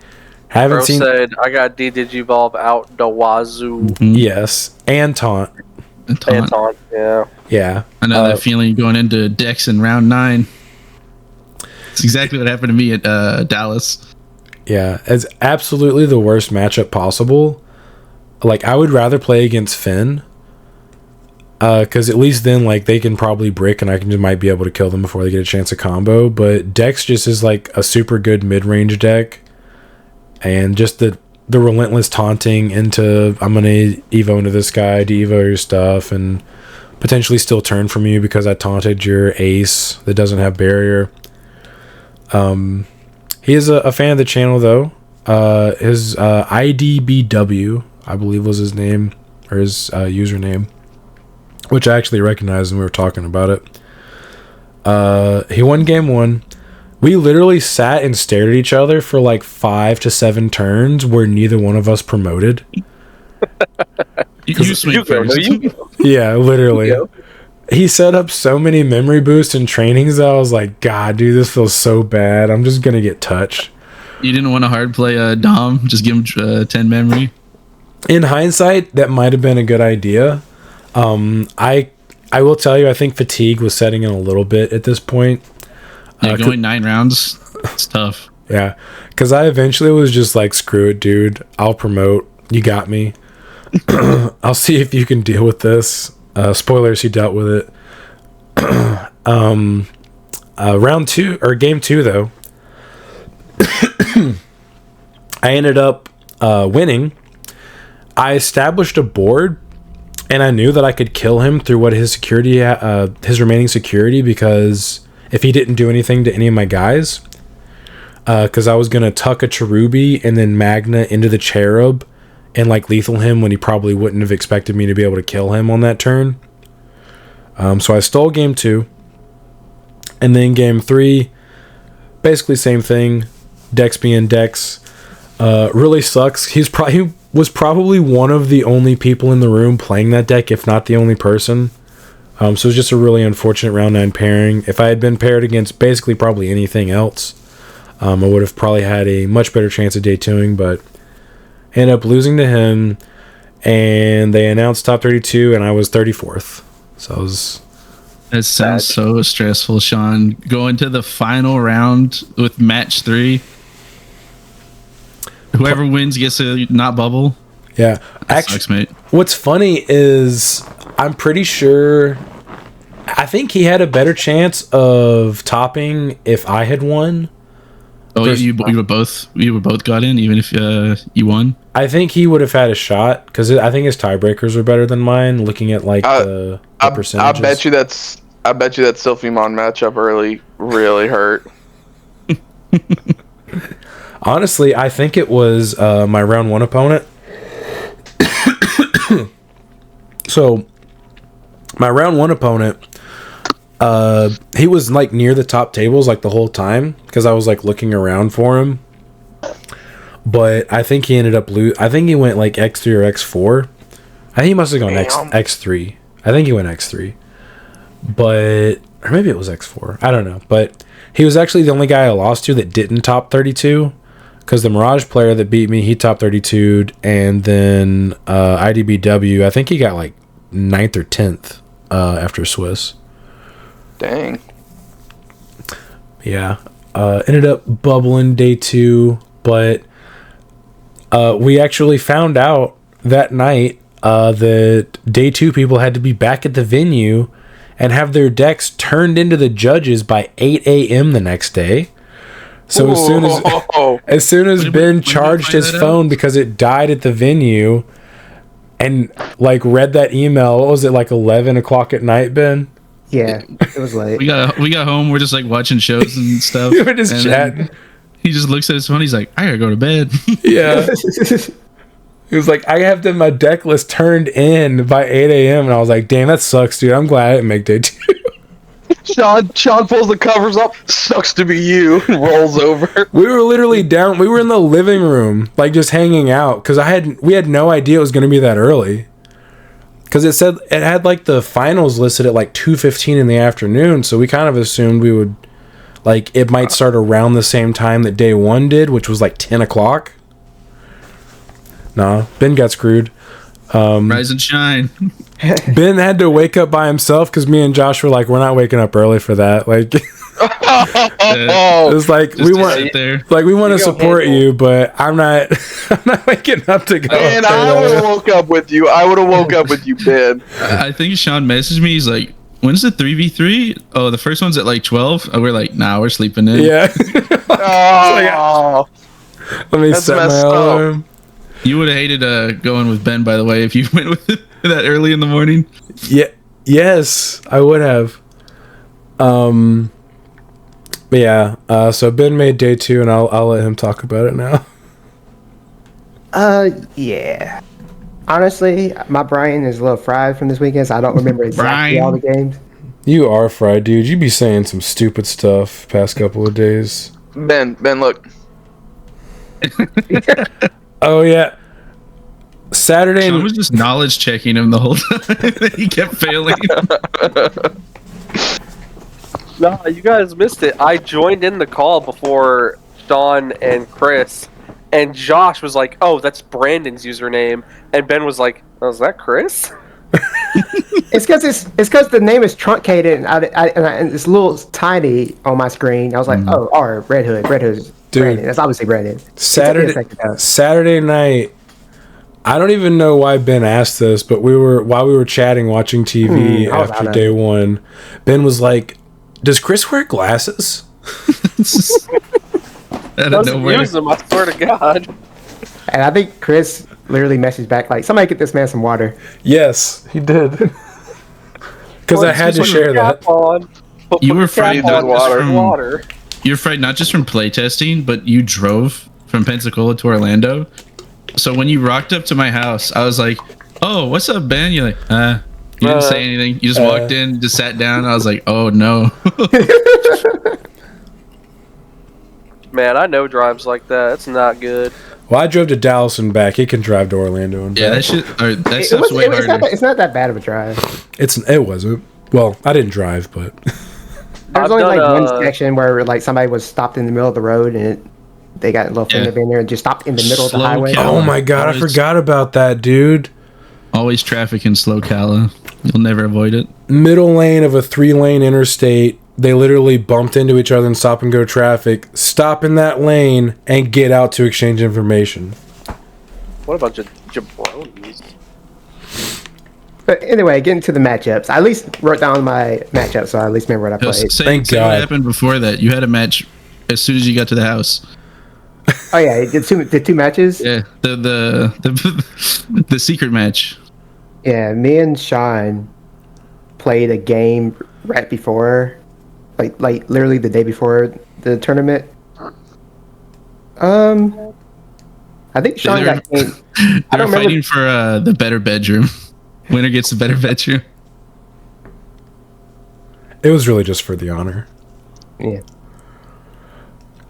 S1: Haven't
S2: Bro
S1: seen.
S2: Said I got Digivolve out the wazoo.
S1: Yes, and taunt.
S2: And taunt, yeah.
S1: Yeah.
S4: I know that feeling going into Dex in round 9. It's exactly what happened to me at Dallas.
S1: Yeah, it's absolutely the worst matchup possible. Like, I would rather play against Finn, because at least then, like, they can probably brick and I might be able to kill them before they get a chance to combo. But Dex just is like a super good mid-range deck, and just the relentless taunting into, I'm gonna Evo into this guy, de-Evo your stuff, and potentially still turn from you because I taunted your ace that doesn't have barrier. He is a fan of the channel, though. His IDBW, I believe, was his name, or his username, which I actually recognized when we were talking about it. He won game 1. We literally sat and stared at each other for like 5 to 7 turns where neither one of us promoted.
S4: You swing first.
S1: Yeah, literally. He set up so many memory boosts and trainings that I was like, God, dude, this feels so bad. I'm just going to get touched.
S4: You didn't want to hard play Dom? Just give him 10 memory?
S1: In hindsight, that might have been a good idea. I will tell you, I think fatigue was setting in a little bit at this point.
S4: Yeah, going 9 rounds, it's tough.
S1: Yeah, because I eventually was just like, screw it, dude. I'll promote. You got me. I'll see if you can deal with this. Spoilers, he dealt with it. Round 2, or game 2, though, I ended up winning. I established a board, and I knew that I could kill him through what his security, his remaining security, because if he didn't do anything to any of my guys, because I was gonna tuck a Cherubi and then Magna into the Cherub and like lethal him when he probably wouldn't have expected me to be able to kill him on that turn. So I stole game 2, and then game 3, basically same thing. Decks being decks. Really sucks. He was probably one of the only people in the room playing that deck, if not the only person. So it was just a really unfortunate round 9 pairing. If I had been paired against basically probably anything else, I would have probably had a much better chance of day 2ing, but ended up losing to him, and they announced top 32, and I was 34th. So it was...
S4: It sounds so stressful, Sean. Going to the final round with match 3. Whoever wins gets to not bubble.
S1: Yeah.
S4: Actually, sucks, mate.
S1: What's funny is I'm pretty sure... I think he had a better chance of topping if I had won.
S4: Oh, you were both got in, even if you won.
S1: I think he would have had a shot because I think his tiebreakers were better than mine. Looking at like the percentages,
S3: I bet you that Sylphimon matchup really hurt.
S1: Honestly, I think it was my round 1 opponent. So, my round 1 opponent, he was like near the top tables like the whole time because I was like looking around for him. But I think he ended up I think he went like X3 or X4. I think he must have gone X3. I think he went X3. But or maybe it was X4. I don't know. But he was actually the only guy I lost to that didn't top 32. Because the Mirage player that beat me, he top 32'd, and then IDBW, I think he got like 9th or 10th after Swiss.
S3: Dang.
S1: Yeah. Ended up bubbling day 2, but we actually found out that night that day 2 people had to be back at the venue and have their decks turned into the judges by 8 a.m. the next day. So as soon as Ben charged his phone because it died at the venue and like read that email, what was it, like 11 o'clock at night, Ben?
S5: Yeah, it was late.
S4: We got home, we're just like watching shows and stuff.
S1: We were just chatting.
S4: He just looks at his phone, he's like, I gotta go to bed.
S1: Yeah. He was like, I have my deck list turned in by 8 a.m. And I was like, damn, that sucks, dude. I'm glad I didn't make day 2.
S3: Sean pulls the covers up. Sucks to be you. Rolls over.
S1: We were literally down. We were in the living room, like just hanging out, because we had no idea it was going to be that early. Because it had like the finals listed at like 2:15 in the afternoon, so we kind of assumed we would, like, it might start around the same time that day 1 did, which was like 10 o'clock. Nah, Ben got screwed.
S4: Rise and shine.
S1: Ben had to wake up by himself because me and Josh were like, we're not waking up early for that. Like, it was like we want to support you, but I'm not waking up to go.
S3: Man, I would have woke up with you. Ben.
S4: I think Sean messaged me. He's like, when's the 3v3? Oh, the first one's at like 12. And we're like, nah, we're sleeping in.
S1: Yeah.
S3: Oh,
S1: let me set my alarm.
S4: You would have hated going with Ben, by the way, if you went with that early in the morning.
S1: Yeah, yes, I would have. But yeah, so Ben made day 2, and I'll let him talk about it now.
S5: Yeah. Honestly, my brain is a little fried from this weekend, so I don't remember exactly all the games.
S1: You are fried, dude. You be saying some stupid stuff past couple of days.
S3: Ben, look.
S1: Oh yeah, Saturday.
S4: I was just knowledge checking him the whole time. He kept failing.
S2: No, you guys missed it. I joined in the call before Sean and Chris, and Josh was like, "Oh, that's Brandon's username," and Ben was like, "Oh, is that Chris?"
S5: It's because the name is truncated and it's a little tiny on my screen. I was like, oh, Red Hood. Dude, Brandon. That's obviously Brandon.
S1: Saturday night. I don't even know why Ben asked this, but while we were chatting, watching TV after day 1, Ben was like, "Does Chris wear glasses?"
S2: Doesn't use them, I swear to God.
S5: And I think Chris literally messaged back like, "Somebody get this man some water."
S1: Yes, he did. Because I had to share that.
S4: You were afraid
S3: water.
S4: You're afraid not just from playtesting, but you drove from Pensacola to Orlando. So when you rocked up to my house, I was like, "Oh, what's up, Ben?" You're like, You didn't say anything. You just walked in, just sat down. I was like, "Oh no."
S2: Man, I know drives like that. It's not good.
S1: Well, I drove to Dallas and back. He can drive to Orlando and back.
S4: Yeah, that stuff's way harder.
S5: It's not that bad of a drive.
S1: It was. Well, I didn't drive, but
S5: There's only like one section where like somebody was stopped in the middle of the road and they got a little finger in there and just stopped in the middle of the highway.
S1: Oh my god, I forgot about that, dude.
S4: Always traffic in slow Cala. You'll never avoid it.
S1: Middle lane of a 3-lane interstate. They literally bumped into each other in stop and go traffic. Stop in that lane and get out to exchange information.
S2: What a bunch of jabronis.
S5: But anyway, getting to the matchups. I at least wrote down my matchup, so I at least remember what I played.
S1: Thank God.
S4: What happened before that? You had a match as soon as you got to the house.
S5: Oh yeah, the two matches.
S4: Yeah, the secret match.
S5: Yeah, me and Sean played a game right before, like literally the day before the tournament. I think Sean got game.
S4: They were fighting for the better bedroom. Winner gets the better bedroom.
S1: It was really just for the honor.
S5: Yeah.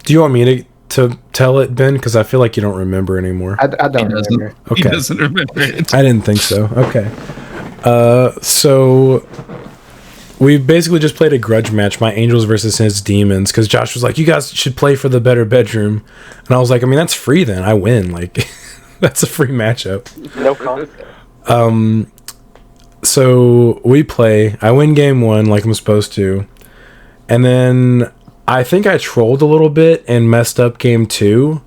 S1: Do you want me to tell it, Ben? Because I feel like you don't remember anymore.
S5: I don't remember.
S1: Okay.
S4: He doesn't remember it.
S1: I didn't think so. Okay. So we basically just played a grudge match, my angels versus his demons, because Josh was like, "You guys should play for the better bedroom," and I was like, "I mean, that's free. Then I win. Like, that's a free matchup."
S2: No comment.
S1: So we play. I win game 1 like I'm supposed to, and then I think I trolled a little bit and messed up game 2,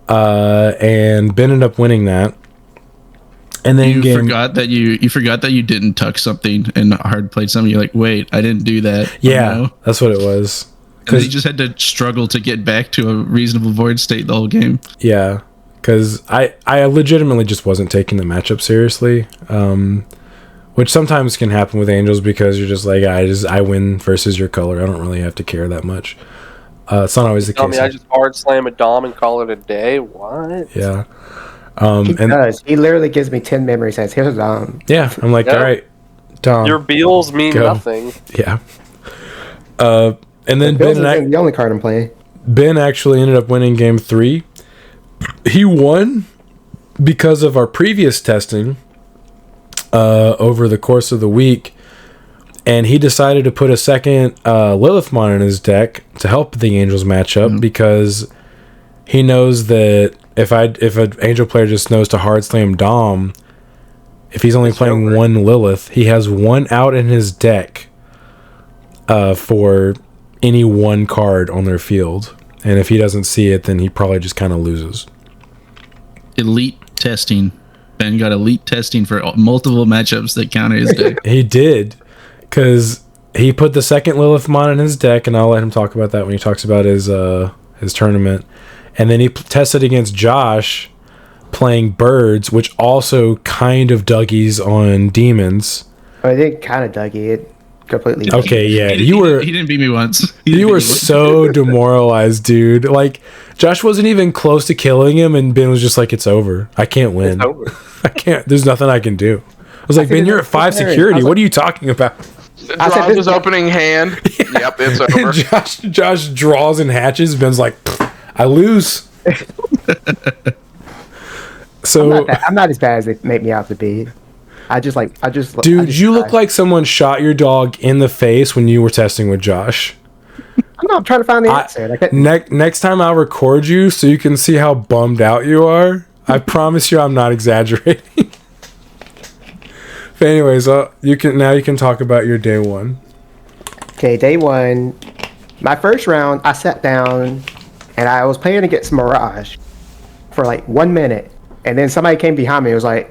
S1: and Ben ended up winning that. And then
S4: you forgot that you didn't tuck something and hard played something. You're like, wait, I didn't do that.
S1: Yeah,
S4: no.
S1: That's what it was.
S4: Because you just had to struggle to get back to a reasonable void state the whole game.
S1: Yeah, because I legitimately just wasn't taking the matchup seriously, which sometimes can happen with angels because you're just like, I win versus your color. I don't really have to care that much. It's not always the case.
S2: I just hard slam a dom and call it a day. What?
S1: Yeah.
S5: He does. He literally gives me 10 memory says, "Here's a dom."
S1: Yeah, I'm like, all right, dom.
S2: Your Beals mean nothing.
S1: Yeah. And then
S5: Ben isn't the only card I'm playing.
S1: Ben actually ended up winning game 3. He won because of our previous testing over the course of the week, and he decided to put a second Lilithmon in his deck to help the Angels matchup because he knows that if an Angel player just knows to hard slam Dom, if he's only playing one Lilith, he has one out in his deck for any one card on their field. And if he doesn't see it, then he probably just kind of loses.
S4: Elite testing. Ben got elite testing for multiple matchups that counter his deck.
S1: He did, because he put the second Lilithmon in his deck, and I'll let him talk about that when he talks about his tournament. And then he tested against Josh playing birds, which also kind of Dougies on demons.
S5: I did kind of Dougie it completely.
S1: Okay, yeah,
S4: He didn't beat me once.
S1: You were so demoralized, dude. Like, Josh wasn't even close to killing him, and Ben was just like, "It's over. I can't win.
S2: It's over.
S1: I can't. There's nothing I can do." I was like, "Ben, you're at 5 security. What are you talking about?"
S3: Draws his opening hand. Yeah. Yep, it's over.
S1: Josh draws and hatches. Ben's like, "I lose." So
S5: I'm not as bad as they make me out to be.
S1: Dude, you look like someone shot your dog in the face when you were testing with Josh.
S5: I'm trying to find the answer.
S1: Next time I'll record you so you can see how bummed out you are. I promise you I'm not exaggerating. But anyways, you can talk about your day 1.
S5: Okay, day 1. My first round, I sat down and I was playing against Mirage for like 1 minute. And then somebody came behind me and was like,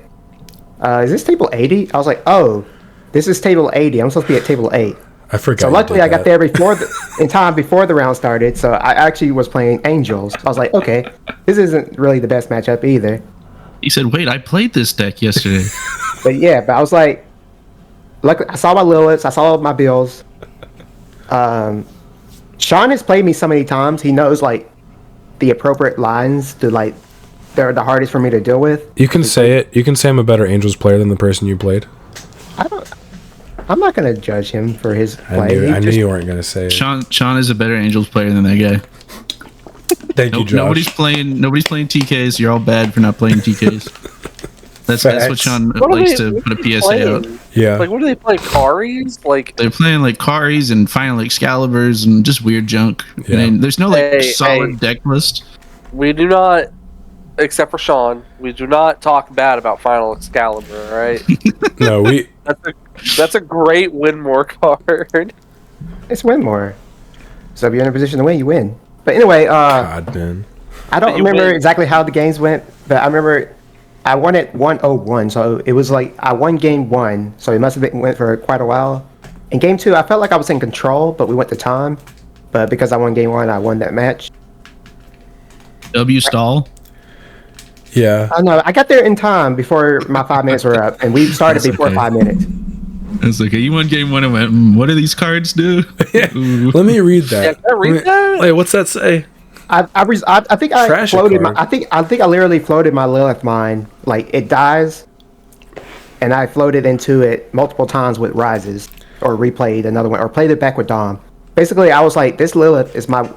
S5: is this table 80? I was like, oh, this is table 80. I'm supposed to be at table 8.
S1: I forgot.
S5: So luckily I got there in time before the round started. So I actually was playing Angels. I was like, okay, this isn't really the best matchup either.
S4: He said, wait, I played this deck yesterday.
S5: But I was like, luckily I saw my Liliths, I saw my Bills. Sean has played me so many times. He knows like the appropriate lines to like they're the hardest for me to deal with.
S1: You can say it. You can say I'm a better Angels player than the person you played.
S5: I'm not gonna judge him for his play.
S1: I knew you weren't gonna say it.
S4: Sean is a better Angels player than that guy.
S1: Thank you, Josh.
S4: Nobody's playing TKs. You're all bad for not playing TKs. That's what Sean likes to put a PSA out.
S1: Yeah.
S2: Like, what do they play? Karis? Like,
S4: they're playing like Karis and Final Excaliburs and just weird junk.
S1: Yeah.
S4: And there's no solid deck list.
S2: we do not, except for Sean, we do not talk bad about Final Excalibur, all right?
S1: No,
S2: That's a great Winmore card.
S5: It's win more. So if you're in a position to win, you win. But anyway,
S1: God, man.
S5: I don't
S2: But you
S5: remember
S2: win.
S5: exactly how the games went, but I remember I won at 101, so it was like I won game 1, so it must have went for quite a while. In game 2, I felt like I was in control, but we went to time. But because I won game 1, I won that match.
S4: W stall.
S1: Yeah.
S5: I know, I got there in time before my 5 minutes were up, and we started
S4: That's
S5: before
S4: okay.
S5: 5 minutes.
S4: It's like, you won game 1 and went, what do these cards do? Ooh.
S1: Let me read that.
S2: Yeah, can I read that?
S1: Wait, what's that say?
S5: I think I
S1: Trash
S5: floated
S1: card.
S5: I think I literally floated my Lilith mine. Like, it dies, and I floated into it multiple times with rises, or replayed another one, or played it back with Dom. Basically, I was like, this Lilith is my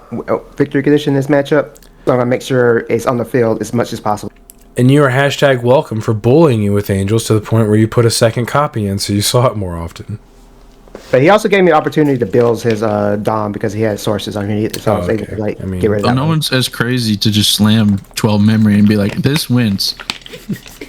S5: victory condition in this matchup, so I'm gonna make sure it's on the field as much as possible.
S1: And you were hashtag welcome for bullying you with Angels to the point where you put a second copy in so you saw it more often.
S5: But he also gave me the opportunity to build his Dom because he had sources underneath it, so I was able
S1: okay.
S5: to like
S1: I mean,
S5: get rid of
S4: But
S5: that.
S4: no
S5: one.
S4: one's as crazy to just slam 12 memory and be like, this wins.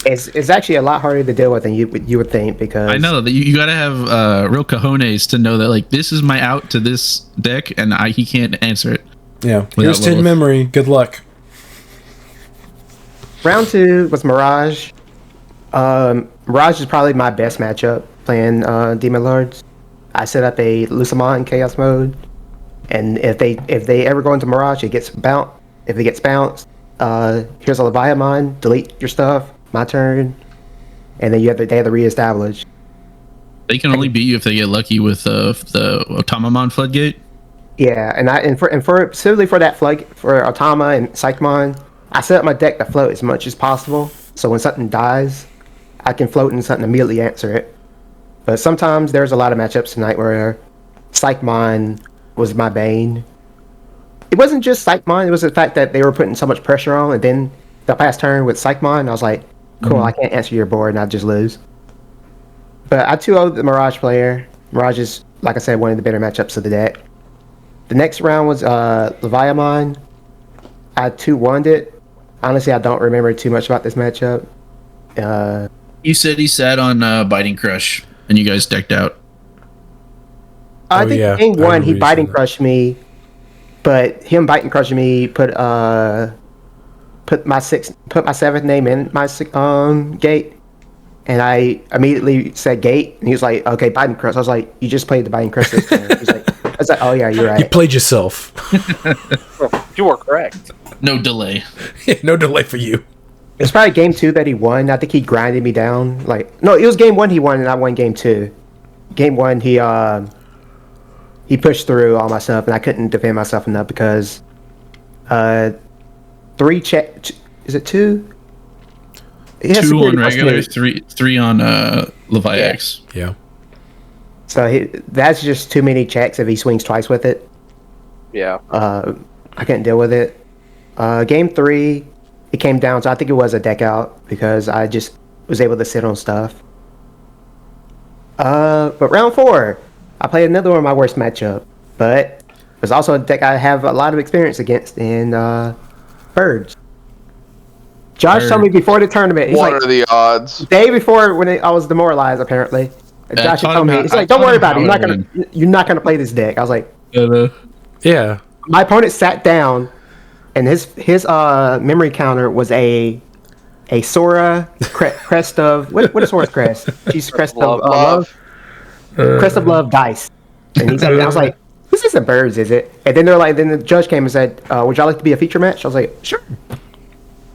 S5: It's actually a lot harder to deal with than you would think, because
S4: I know that you gotta have real cojones to know that, like, this is my out to this deck and he can't answer it.
S1: Yeah. Here's 10
S4: Lilith.
S1: memory. Good luck.
S5: Round 2 was Mirage. Mirage is probably my best matchup playing Demon Lords. I set up a Lucamon Chaos mode, and if they ever go into Mirage, it gets bounced. If it gets bounced, here's a Leviathan, delete your stuff, my turn, and then they have to reestablish.
S4: They can only beat you if they get lucky with the Automamon Floodgate.
S5: Yeah, and for specifically for that flood for Automa and Psychmon, I set up my deck to float as much as possible. So when something dies, I can float and something immediately answer it. But sometimes there's a lot of matchups tonight where Psychmon was my bane. It wasn't just Psychmon, it was the fact that they were putting so much pressure on, and then the past turn with Psychmon, I was like, cool, I can't answer your board, and I just lose. But I 2-0'd the Mirage player. Mirage is, like I said, one of the better matchups of the deck. The next round was Leviathan. I 2-1'd it. Honestly, I don't remember too much about this matchup.
S4: You said he sat on Biting Crush and you guys decked out.
S5: I
S1: Oh,
S5: think
S1: yeah.
S5: game
S1: I
S5: 1
S1: remember
S5: he
S1: you
S5: biting
S1: saying that.
S5: crushed me, but him biting crushing me put my 7th name in my gate, and I immediately said gate, and he was like, okay, biting crush. I was like, you just played the biting crush this turn. He was like, I was like, oh yeah, you're
S1: You
S5: right.
S1: played yourself.
S2: You are correct.
S4: No delay.
S1: No delay for you.
S5: It's probably game 2 that he won. I think he grinded me down. Like, no, it was game 1 he won, and I won game 2. Game 1 he pushed through all my stuff, and I couldn't defend myself enough because 3 check. Is it 2? He has
S4: 2
S5: security
S4: on
S5: plus
S4: regular,
S5: 2.
S4: three on Leviax.
S1: Yeah.
S5: So that's just too many checks if he swings twice with it.
S2: Yeah.
S5: I couldn't deal with it. Game 3, it came down to, I think it was a deck out because I just was able to sit on stuff. But round 4, I played another one of my worst matchup, but it was also a deck I have a lot of experience against in Birds. Josh told me before the tournament, he's
S3: What
S5: like,
S3: are the odds?
S5: day before when I was demoralized apparently.
S4: Yeah,
S5: Josh
S4: I
S5: had told me,
S4: taught him
S5: he's
S4: how-
S5: like,
S4: I
S5: don't
S4: taught
S5: worry
S4: him
S5: about it.
S4: how
S5: You're not gonna play this deck. I was like,
S1: Yeah.
S5: my opponent sat down, and his memory counter was a Sora crest of what is Sora's crest? She's crest of love. Crest of love dice. And he's like, I was like, this isn't Birds, is it? And then then the judge came and said, would y'all like to be a feature match? I was like, sure.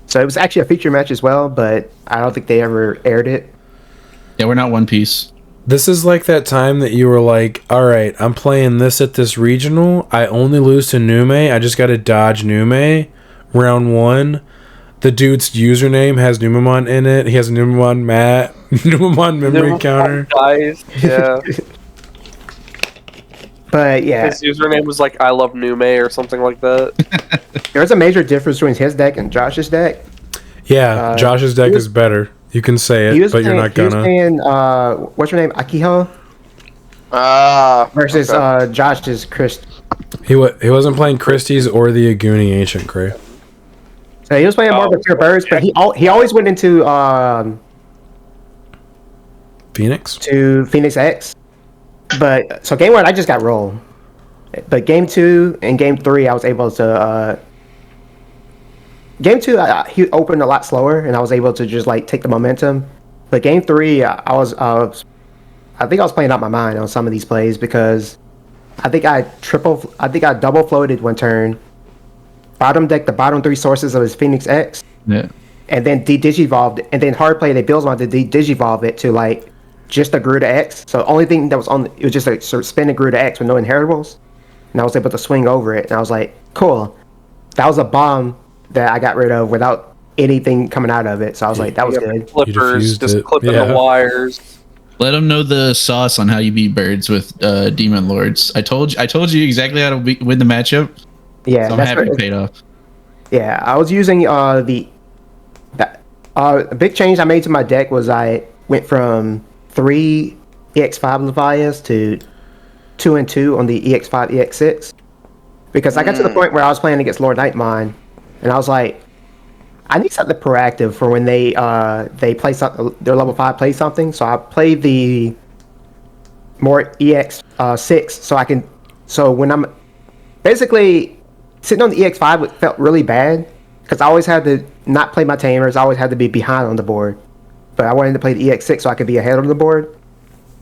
S5: So it was actually a feature match as well, but I don't think they ever aired it.
S4: Yeah, we're not One Piece.
S1: This is like that time that you were like, all right, I'm playing this at this regional. I only lose to Nume. I just got to dodge Nume. Round 1. the dude's username has Numemon in it. He has a Numemon Numemon memory counter.
S2: Dice, yeah.
S5: But yeah,
S2: His username was like I love Nume or something like that.
S5: there's a major difference between his deck and Josh's deck.
S1: Yeah, Josh's deck is better. You can say it, but you're not
S5: He was
S1: gonna.
S5: playing, what's your name? Akiho? Versus Josh's Chris.
S1: He wasn't playing Christie's or the Aguni Ancient Cray.
S5: So he was playing more of a pure birds, but he always went into
S1: Phoenix?
S5: to Phoenix X. But so game 1 I just got rolled. But game 2 and game 3 I was able to game 2 he opened a lot slower and I was able to just like take the momentum. But game 3 I think I was playing out my mind on some of these plays because I think I double floated one turn. Bottom deck the bottom 3 sources of his Phoenix X.
S4: Yeah.
S5: And then de-digivolved, and then hard play they builds on to de-digivolve it to like just a Garuda X. So the only thing that was on it was just like sort of spinning Garuda X with no inheritables. And I was able to swing over it, and I was like, cool. That was a bomb that I got rid of without anything coming out of it. So I was like, that was good.
S2: Flippers, just
S1: it.
S2: clipping
S1: Yeah.
S2: the wires.
S4: Let them know the sauce on how you beat birds with Demon Lords. I told you exactly how to win the matchup.
S5: Yeah,
S4: So I'm
S5: that's
S4: happy
S5: right.
S4: it paid off.
S5: Yeah, I was using the big change I made to my deck was I went from 3 EX5 Levias to 2 and 2 on the EX5 EX6 because I got to the point where I was playing against Lord Nightmine and I was like, I need something proactive for when they play something, their level 5 play something. So I played the more EX6 so when I'm basically sitting on the EX5 felt really bad because I always had to not play my tamers. I always had to be behind on the board. But I wanted to play the EX6 so I could be ahead on the board.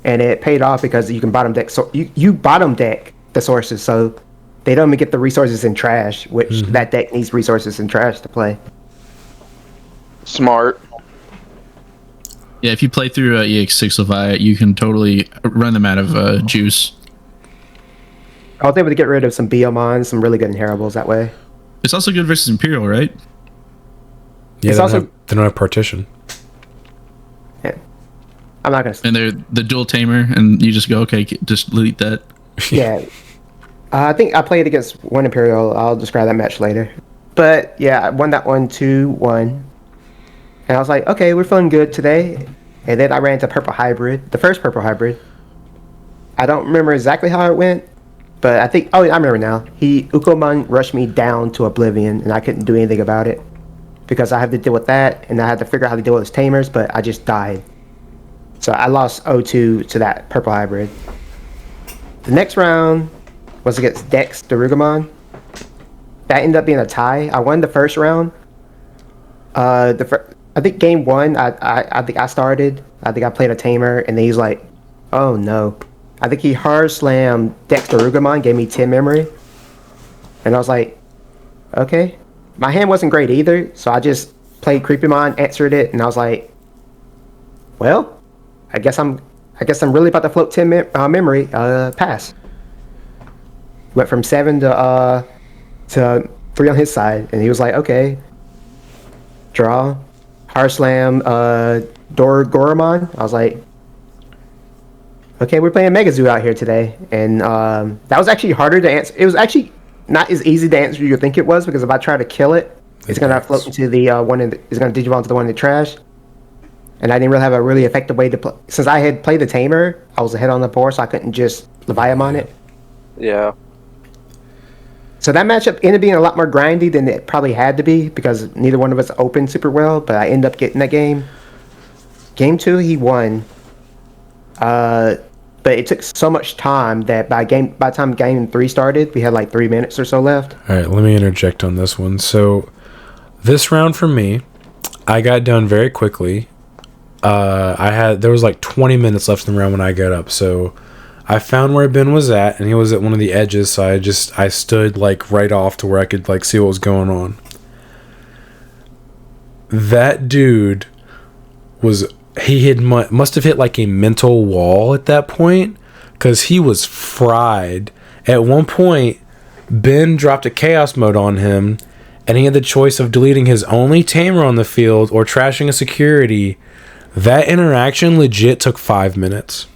S5: And it paid off because you can bottom deck. So you bottom deck the sources so they don't even get the resources in trash, which that deck needs resources in trash to play.
S3: Smart.
S4: Yeah, if you play through EX6 Levi, you can totally run them out of juice.
S5: I was able to get rid of some Biomons, some really good inheritables that way.
S4: It's also good versus Imperial, right?
S1: Yeah,
S5: It's also-
S1: they don't have partition.
S5: Yeah. I'm not going to...
S4: And they're the dual tamer, and you just go, okay, just delete that.
S5: Yeah. I think I played against one Imperial. I'll describe that match later. But yeah, I won that one 2-1. And I was like, okay, we're feeling good today. And then I ran into Purple Hybrid, the first Purple Hybrid. I don't remember exactly how it went, but I think, I remember now. Ukomon rushed me down to Oblivion, and I couldn't do anything about it. Because I had to deal with that, and I had to figure out how to deal with his tamers, but I just died. So I lost 0-2 to that Purple Hybrid. The next round was against Dex Darugamon. That ended up being a tie. I won the first round. I think game 1, I think I started. I think I played a tamer, and then he's like, oh no. I think he hard slammed Dex Darugamon, gave me 10 memory. And I was like, okay. My hand wasn't great either, so I just played Creepymon, answered it, and I was like, well, I guess I'm really about to float 10 memory. Pass. Went from 7 to 3 on his side, and he was like, okay. Draw. Hard slam Goramon. I was like, okay, we're playing Megazoo out here today. And that was actually harder to answer. It was actually not as easy to answer as you think it was, because if I try to kill it, it's going to float into the one it's going to Digimon to the one in the trash. And I didn't really have a really effective way to play. Since I had played the tamer, I was ahead on the board, so I couldn't just Leviathan it.
S2: Yeah.
S5: So that matchup ended up being a lot more grindy than it probably had to be, because neither one of us opened super well, but I ended up getting that game. Game 2, he won. But it took so much time that by the time game 3 started, we had like 3 minutes or so left.
S1: All right, let me interject on this one. So this round for me, I got done very quickly. There was like 20 minutes left in the round when I got up, so I found where Ben was at, and he was at one of the edges, so I stood like right off to where I could like see what was going on. That dude must have hit like a mental wall at that point, because he was fried. At one point, Ben dropped a chaos mode on him, and he had the choice of deleting his only tamer on the field or trashing a security, that interaction legit took 5 minutes.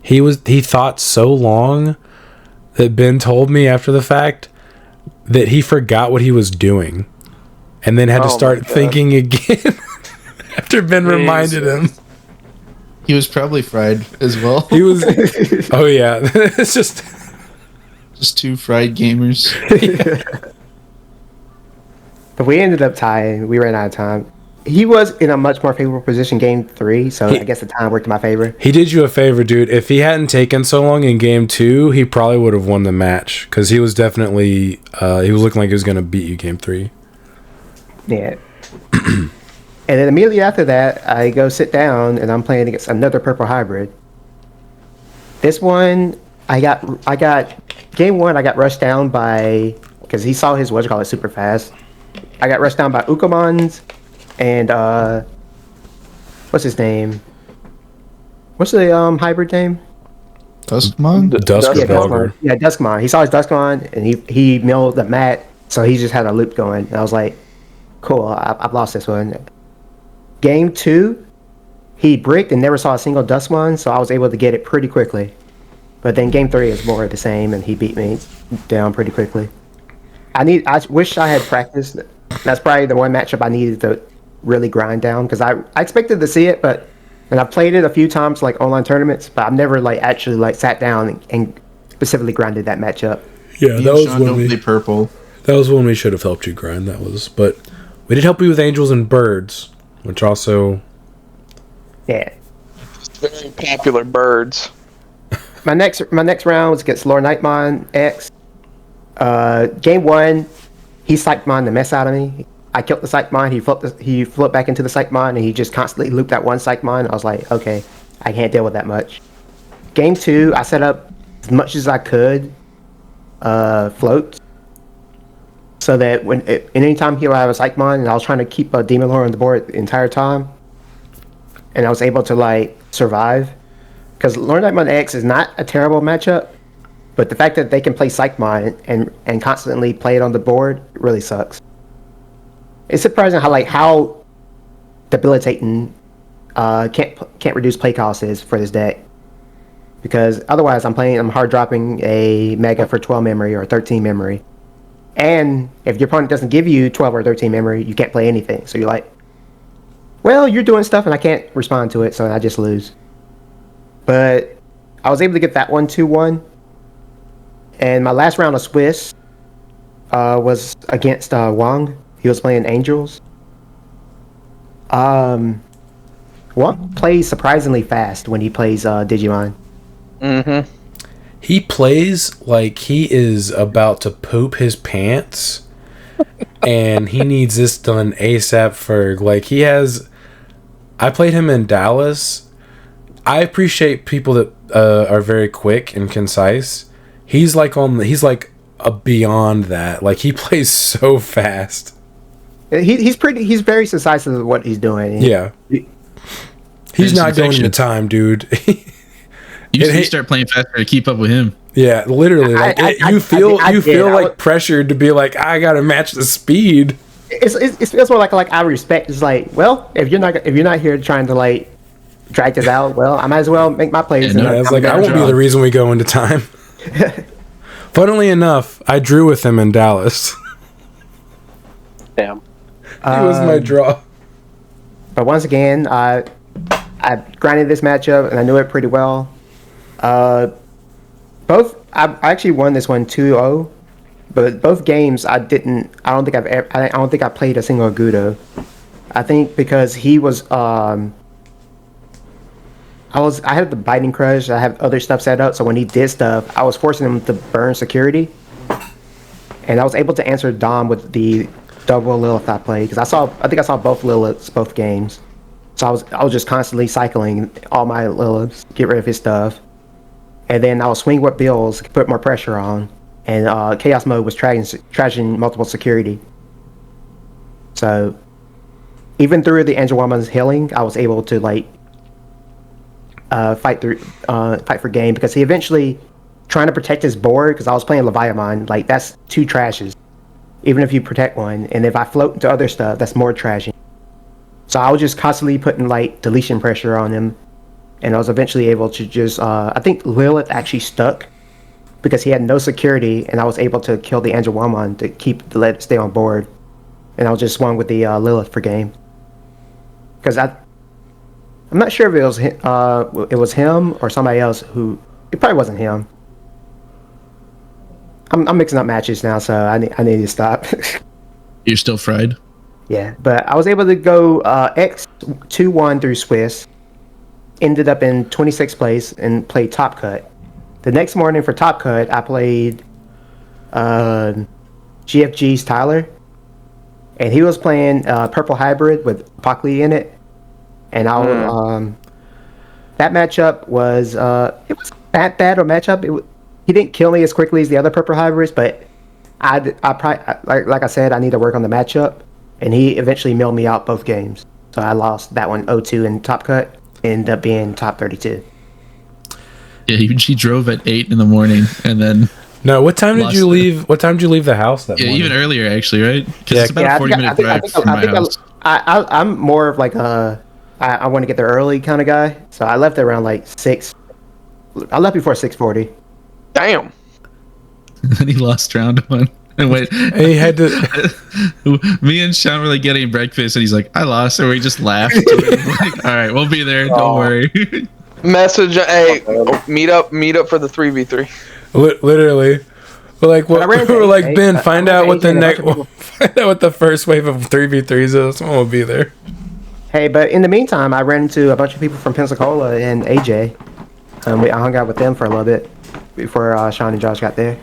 S1: He thought so long that Ben told me after the fact that he forgot what he was doing and then had to start thinking again after Ben reminded him.
S4: He was probably fried as well.
S1: He was. Oh yeah, it's just
S4: two fried gamers.
S5: But we ended up tying. We ran out of time. He was in a much more favorable position game 3, so I guess the time worked in my favor.
S1: He did you a favor, dude. If he hadn't taken so long in game 2, he probably would have won the match because he was definitely he was looking like he was gonna beat you game 3.
S5: Yeah. And then immediately after that, I go sit down and I'm playing against another purple hybrid. This one, I got game 1. I got rushed down by because he saw his super fast. I got rushed down by Ukamons and what's his name? What's the hybrid name?
S4: Duskmon?
S1: Duskmon.
S5: Yeah, Duskmon. He saw his Duskmon and he milled the mat, so he just had a loop going. And I was like, cool, I've lost this one. Game 2, he bricked and never saw a single Duskmon, so I was able to get it pretty quickly. But then game 3 is more of the same, and he beat me down pretty quickly. I wish I had practiced. That's probably the one matchup I needed to really grind down, because I expected to see it, and I've played it a few times, like online tournaments, but I've never actually sat down and specifically grinded that matchup.
S1: Yeah, that was when
S4: purple.
S1: That was when we should have helped you grind. But we did help you with Angels and Birds, which also.
S5: Yeah.
S3: Very popular birds.
S5: My next round was against Lord Nightmon X. Game 1, he Psychmon the mess out of me. I killed the Psychmon. He flipped back into the Psychmon, and he just constantly looped that one Psychmon. I was like, okay, I can't deal with that much. Game 2, I set up as much as I could float, so that anytime he would have a Psychmon, and I was trying to keep a Demon Lord on the board the entire time, and I was able to survive. Because Lord Nightmon X is not a terrible matchup, but the fact that they can play Psychmon and constantly play it on the board really sucks. It's surprising how debilitating can't reduce play cost is for this deck. Because otherwise I'm hard dropping a Mega for 12 memory or 13 memory. And if your opponent doesn't give you 12 or 13 memory, you can't play anything. So you're like, well, you're doing stuff and I can't respond to it, so I just lose. But I was able to get that one 2-1. And my last round of Swiss was against Wang. He was playing Angels. Wang plays surprisingly fast when he plays Digimon.
S3: Mm-hmm.
S1: He plays like he is about to poop his pants. And he needs this done ASAP Ferg. I played him in Dallas. I appreciate people that are very quick and concise. He's beyond that. He plays so fast.
S5: He's very decisive of what he's doing.
S1: Yeah. He's not going into time, dude.
S4: You start playing faster to keep up with him.
S1: Yeah, literally. You feel pressured to be I gotta match the speed.
S5: It feels more like I respect. It's well, if you're not here trying to drag this out, well, I might as well make my plays.
S1: Yeah, I won't be the reason we go into time. Funnily enough, I drew with him in Dallas.
S2: Damn.
S1: He was my draw.
S5: But once again, I grinded this matchup and I knew it pretty well. I actually won this one 2-0, but both games I don't think I played a single Agudo. I think because he was I had the biting crush. I have other stuff set up, so when he did stuff, I was forcing him to burn security, and I was able to answer Dom with the double Lilith I played because I think I saw both Liliths both games, so I was just constantly cycling all my Liliths, get rid of his stuff, and then I was swing with Bills, put more pressure on, and Chaos Mode was trashing multiple security. So even through the Angel Woman's healing, I was able to fight for game because he eventually trying to protect his board because I was playing Leviathan. Like that's 2 trashes, even if you protect one. And if I float into other stuff, that's more trashing. So I was just constantly putting like deletion pressure on him, and I was eventually able to just. I think Lilith actually stuck because he had no security, and I was able to kill the Angelwoman to let it stay on board. And I was just swung with the Lilith for game. Because I'm not sure if it was him or somebody else who. It probably wasn't him. I'm mixing up matches now, so I need to stop.
S4: You're still fried.
S5: Yeah, but I was able to go X2-1 through Swiss. Ended up in 26th place and played Top Cut. The next morning for Top Cut, I played GFG's Tyler, and he was playing Purple Hybrid with Apocalypse in it. And that matchup was it was that bad a matchup. He didn't kill me as quickly as the other Purple Hybrids, but I probably like I said, I need to work on the matchup, and he eventually milled me out both games. So I lost that one 0-2 in Top Cut, ended up being top 32.
S4: Yeah, he drove at 8 in the morning, and then
S1: No, what time did you leave? What time did you leave the house that morning?
S4: Even earlier actually, right? Because it's about a 40-minute drive from my house.
S5: I'm more of like I want to get there early kind of guy, so I left around like 6. I left before 6:40.
S3: Damn.
S4: And he lost round 1. And wait,
S1: And he had to.
S4: me and Sean were like getting breakfast, and he's like, "I lost," and we just laughed. Like, all right, we'll be there. Don't worry.
S3: Message, hey, meet up for the 3v3.
S1: Literally. We're like, what? We're like,
S5: eight.
S1: Ben, find out what the first wave of 3v3s is. Someone will be there.
S5: Hey, but in the meantime, I ran into a bunch of people from Pensacola and AJ. I hung out with them for a little bit before Sean and Josh got there.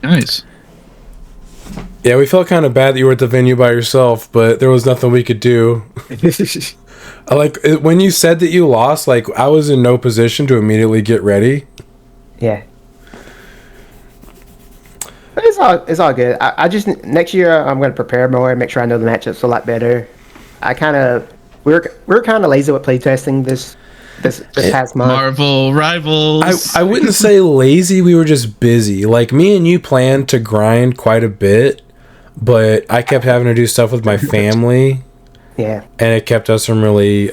S4: Nice.
S1: Yeah, we felt kind of bad that you were at the venue by yourself, but there was nothing we could do. Like, when you said that you lost, like, I was in no position to immediately get ready.
S5: Yeah. But it's all good. I just, next year, I'm going to prepare more and make sure I know the matchups a lot better. We're kind of lazy with playtesting this past month.
S4: Marvel Rivals.
S1: I wouldn't say lazy, we were just busy. Like, me and you planned to grind quite a bit, but I kept having to do stuff with my family.
S5: Yeah.
S1: And it kept us from really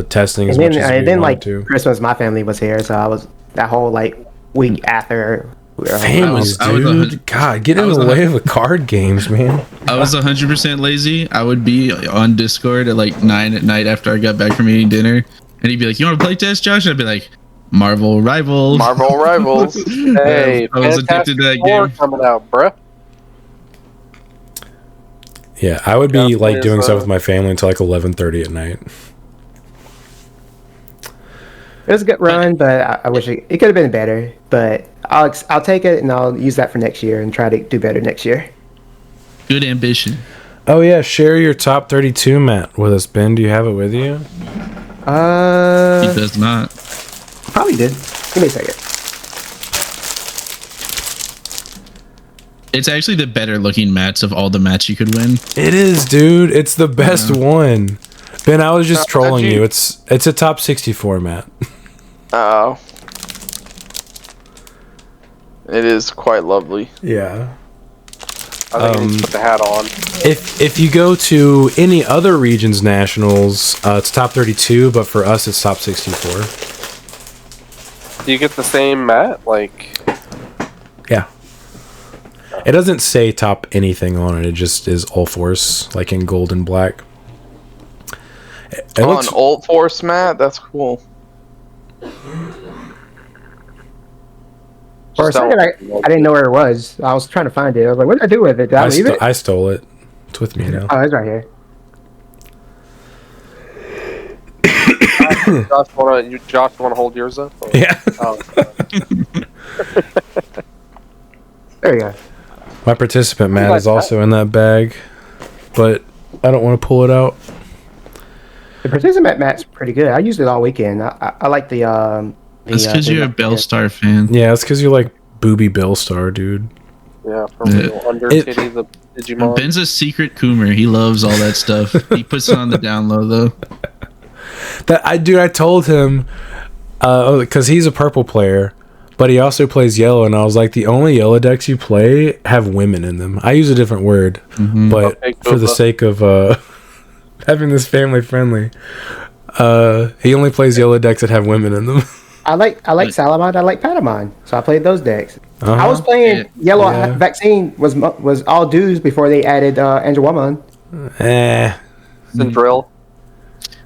S1: testing as much as we wanted to.
S5: Christmas, my family was here, so I was that whole like week after.
S1: Families, dude. God, get in the way of the card games, man.
S4: I was 100% lazy. I would be on Discord at like 9 at night after I got back from eating dinner, and he'd be like, "You want to play test, Josh?" And I'd be like, "Marvel Rivals."
S3: Marvel Rivals.
S2: Hey,
S4: I was addicted to that game.
S2: Coming out, bruh.
S1: Yeah, I would be like doing stuff with my family until like 11:30 at night.
S5: It was a good run, but I wish it could have been better. But I'll take it and I'll use that for next year and try to do better next year.
S4: Good ambition.
S1: Oh yeah, share your top 32, Matt, with us. Ben, do you have it with you?
S4: He does not.
S5: Probably did. Give me a second.
S4: It's actually the better looking mats of all the mats you could win.
S1: It is, dude. It's the best one. Ben, I was just trolling you. It's a top 64, Matt.
S3: Oh. It is quite lovely.
S1: Yeah.
S2: I think I need to put the hat on.
S1: If you go to any other region's nationals, it's top 32, but for us, it's top 64.
S2: Do you get the same mat? Like,
S1: Yeah. It doesn't say top anything on it. It just is all force, like in gold and black. It looks
S3: An Old Force mat? That's cool.
S5: For a second, I didn't know where it was. I was trying to find it. I was like, what did I do with it? Did I leave it?
S1: I stole it. It's with me now.
S5: Oh, it's right here.
S2: Josh, wanna hold yours up? Or?
S1: Yeah.
S2: Oh.
S5: There you go.
S1: My participant mat is also in that bag, but I don't want to pull it out.
S5: The participant mat's pretty good. I used it all weekend. I like the.
S4: That's because you're a Bellstar fan.
S1: Yeah, it's because you're like booby Bellstar, dude.
S2: Yeah, from the under titty, the Digimon.
S4: Ben's a secret coomer. He loves all that stuff. He puts it on the down low though.
S1: I told him because he's a purple player, but he also plays yellow, and I was like, the only yellow decks you play have women in them. I use a different word, but
S2: Okay,
S1: for the sake of having this family friendly, he only plays yellow decks that have women in them.
S5: I like Salamand. I like Patamon. So I played those decks.
S1: Uh-huh.
S5: I was playing Yellow Vaccine was all dudes before they added Angel Woman.
S2: Drill.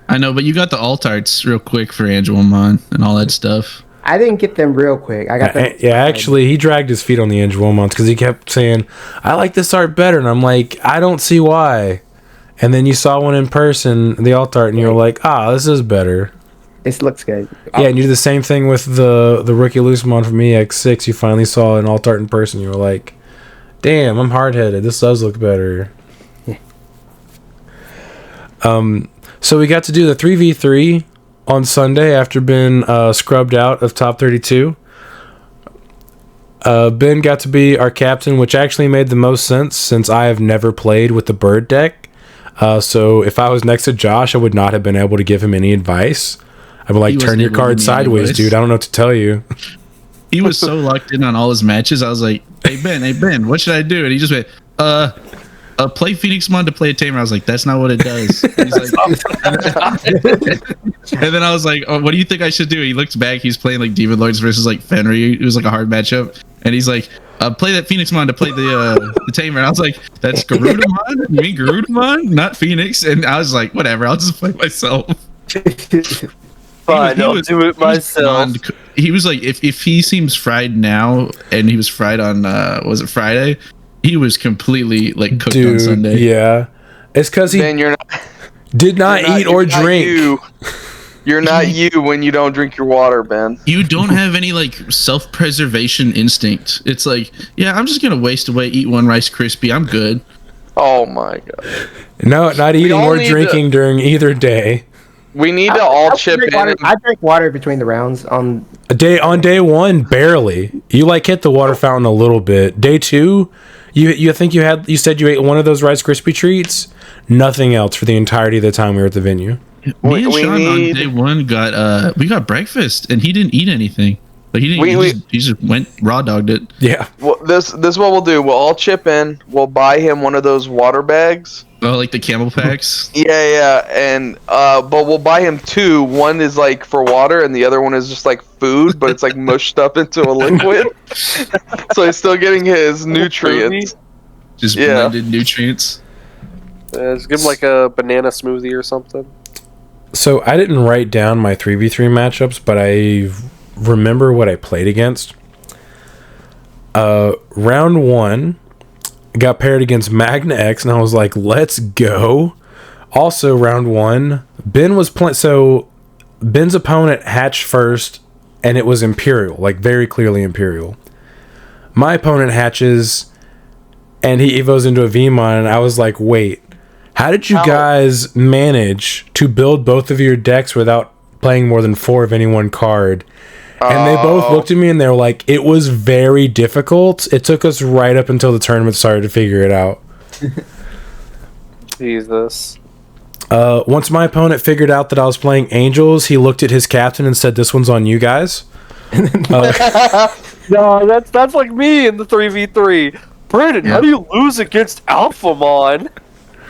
S4: I know, but you got the alt arts real quick for Angelmon and all that stuff.
S5: I didn't get them real quick. I got them.
S1: Yeah, actually, he dragged his feet on the Angelmons because he kept saying, I like this art better. And I'm like, I don't see why. And then you saw one in person, the alt art, and you were like, this is better.
S5: This looks good.
S1: Yeah, and you did the same thing with the Rookie Lucemon from EX6. You finally saw an alt art in person. You were like, damn, I'm hard-headed. This does look better. So we got to do the 3v3 on Sunday after being scrubbed out of top 32. Ben got to be our captain, which actually made the most sense since I have never played with the bird deck. So if I was next to Josh, I would not have been able to give him any advice. I'd be like, turn your card sideways, dude. I don't know what to tell you.
S4: He was so locked in on all his matches. I was like, hey, Ben, what should I do? And he just went, play Phoenixmon to play a tamer. I was like, that's not what it does. He's like, and then I was like, what do you think I should do? He looked back. He's playing like Demon Lords versus like Fenrir. It was like a hard matchup. And he's like, play that Phoenixmon to play the tamer. And I was like, that's Garudamon? You mean Garudamon? Not Phoenix? And I was like, whatever. I'll just play myself.
S2: Fine, I'll do it myself.
S4: He was like, if he seems fried now, and he was fried on, was it Friday? He was completely like cooked on Sunday.
S1: Yeah, it's because he did not eat or drink.
S3: You're not you when you don't drink your water, Ben.
S4: You don't have any like self-preservation instinct. It's like, yeah, I'm just gonna waste away, eat one Rice Krispie. I'm good.
S3: Oh my god.
S1: No, not eating or drinking during either day.
S3: We need to all chip in.
S5: I drink water between the rounds on
S1: day one, barely. You like hit the water fountain a little bit. Day two, you think you said you ate one of those Rice Krispie treats. Nothing else for the entirety of the time we were at the venue.
S4: Me and Sean on day one got breakfast and he didn't eat anything. Like he didn't. He just went raw dogged it.
S1: Yeah.
S3: Well, this is what we'll do. We'll all chip in. We'll buy him one of those water bags.
S4: Oh, like the camel packs?
S3: Yeah, and but we'll buy him two. One is like for water, and the other one is just like food, but it's like mushed up into a liquid. So he's still getting his nutrients.
S4: Just blended nutrients.
S2: Just give him like a banana smoothie or something.
S1: So I didn't write down my 3v3 matchups, but I remember what I played against. Round one, got paired against Magna X, and I was like, let's go. Also, round one, Ben was playing. So Ben's opponent hatched first, and it was Imperial, like very clearly Imperial. My opponent hatches, and he evos into a VMon, and I was like, wait, how did you guys manage to build both of your decks without playing more than 4 of any one card? And they both looked at me and they were like, it was very difficult. It took us right up until the tournament started to figure it out.
S2: Jesus.
S1: Once my opponent figured out that I was playing Angels, he looked at his captain and said, this one's on you guys.
S2: No, that's like me in the 3v3. Brandon, how do you lose against Alphamon?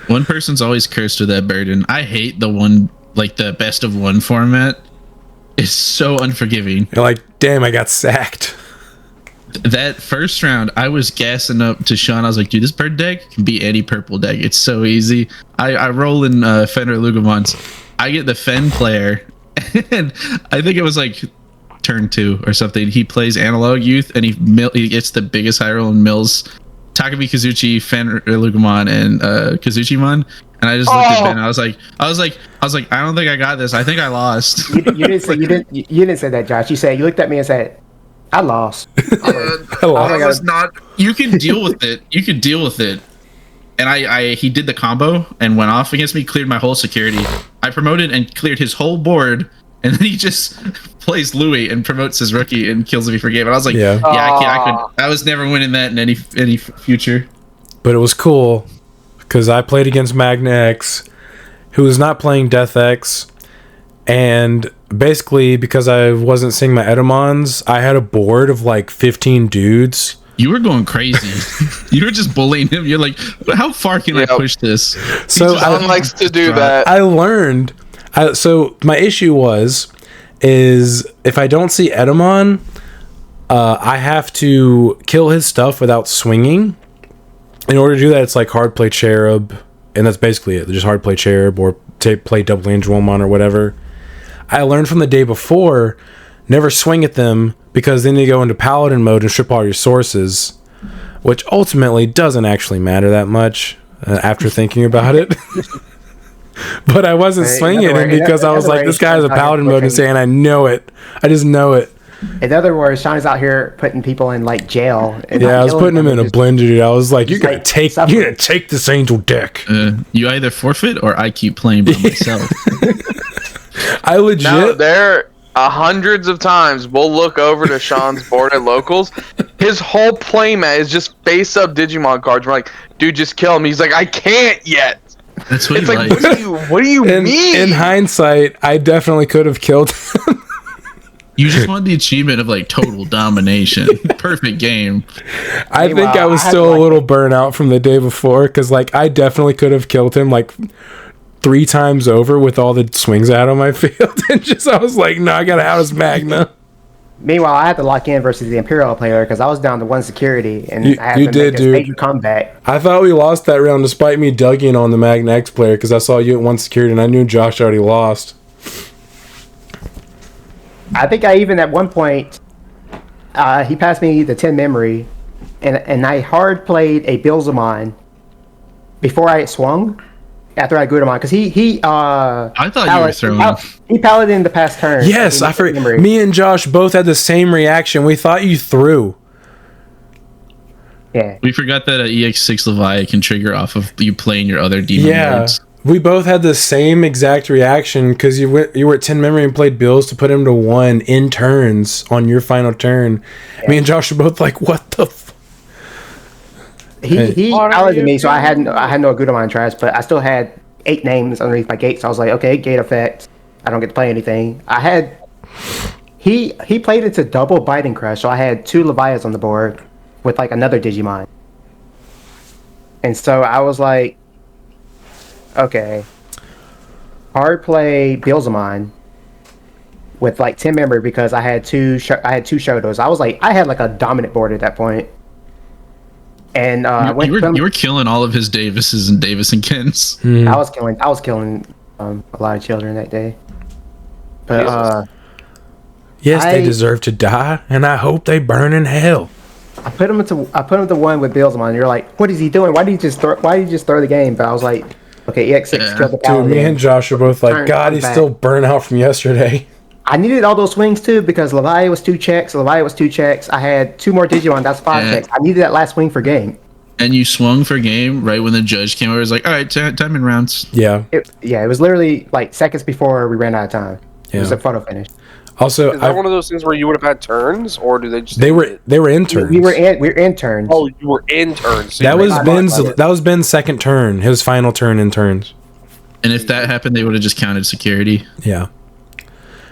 S4: One person's always cursed with that burden. I hate the one, like the best of one format. It's so unforgiving.
S1: You're like, damn, I got sacked.
S4: That first round, I was gassing up to Sean. I was like, dude, this bird deck can beat any purple deck. It's so easy. I roll in Fenrir Lugamons. I get the Fen player, and I think it was like turn 2 or something. He plays Analog Youth, and he gets the biggest high roll and mills Takumi Kazuchi, Fenrir Lugamon, and Kazuchimon. And I just looked at Ben. I was like, I don't think I got this. I think I lost.
S5: You didn't say that, Josh. You looked at me and said, I lost.
S4: I was not. You can deal with it. You can deal with it. And he did the combo and went off against me, cleared my whole security. I promoted and cleared his whole board, and then he just plays Louis and promotes his rookie and kills me for game. And I was like, I was never winning that in any future.
S1: But it was cool because I played against Magna X, who was not playing Death X, and basically, because I wasn't seeing my Edamons, I had a board of like 15 dudes.
S4: You were going crazy. You were just bullying him. You're like, how far can I push this?
S1: So
S3: John likes to do that.
S1: I learned. So my issue is if I don't see Edamon, I have to kill his stuff without swinging. In order to do that, it's like hard play Cherub, and that's basically it. Just hard play Cherub or play double Angelomon or whatever. I learned from the day before, never swing at them, because then you go into Paladin mode and strip all your sources, which ultimately doesn't actually matter that much after thinking about it. But I wasn't swinging him because I was like, this guy has a Paladin mode and saying, I know it. I just know it.
S5: In other words, Sean's out here putting people in like jail.
S1: Yeah, I was putting him in a blender, dude. I was like, you're gonna take this angel deck.
S4: You either forfeit or I keep playing by myself.
S1: I legit.
S3: Now, there hundreds of times we'll look over to Sean's board at locals. His whole playmat is just face up Digimon cards. We're like, dude, just kill him. He's like, I can't yet.
S4: That's what
S3: It's
S4: he
S3: like,
S4: likes.
S3: what do you mean?
S1: In hindsight, I definitely could have killed him.
S4: You just want the achievement of like total domination. Perfect game.
S1: I think I was still a little burnt out from the day before, because like I definitely could have killed him like 3 times over with all the swings I had on my field, and just I was like, no, I gotta have his Magna.
S5: Meanwhile, I had to lock in versus the Imperial player because I was down to 1 security, and I had to make this major comeback.
S1: I thought we lost that round despite me dugging on the Magna X player, because I saw you at 1 security and I knew Josh already lost.
S5: I think I even at one point, he passed me the 10 memory, and I hard played a Bilzamon before I swung. After I Gudamon, because
S4: I thought you were throwing.
S5: He paladin the past turn.
S1: Yes, I forgot. Me and Josh both had the same reaction. We thought you threw.
S5: Yeah.
S4: We forgot that EX6 Levi can trigger off of you playing your other demon modes.
S1: We both had the same exact reaction because you were at 10 memory and played Bills to put him to 1 in turns on your final turn. Yeah. Me and Josh were both like, "What the?"
S5: He paladined me, so I had no Gudamon trash, but I still had 8 names underneath my gate. So I was like, okay, gate effect. I don't get to play anything. He played into double Biting Crush, so I had 2 Levias on the board with like another Digimon. And so I was like, okay, hard play Bilzamon with like 10 memory because I had two Shotos. I was like, I had like a dominant board at that point. And
S4: you were killing all of his Davises and Davis and Kens.
S5: I was killing a lot of children that day. But
S1: yes, they deserve to die, and I hope they burn in hell.
S5: I put him to 1 with Bilzamon. You're like, what is he doing? Why did you just throw the game? But I was like, okay, EX6 killed the Paladin.
S1: Dude, me and Josh are both like, God, he's still burnt out from yesterday.
S5: I needed all those swings too because Levi was 2 checks. I had 2 more Digimon. That's 5 checks. I needed that last swing for game.
S4: And you swung for game right when the judge came over. It was like, all right, time in rounds.
S1: Yeah.
S5: It was literally like seconds before we ran out of time.
S1: Yeah.
S5: It was a photo finish.
S2: Also, is that one of those things where you would have had turns, or do they just?
S1: They were in turns.
S5: We were in turns.
S2: Oh, you were in turns. So
S1: that was Ben's second turn, his final turn in turns.
S4: And if that happened, they would have just counted security. Yeah.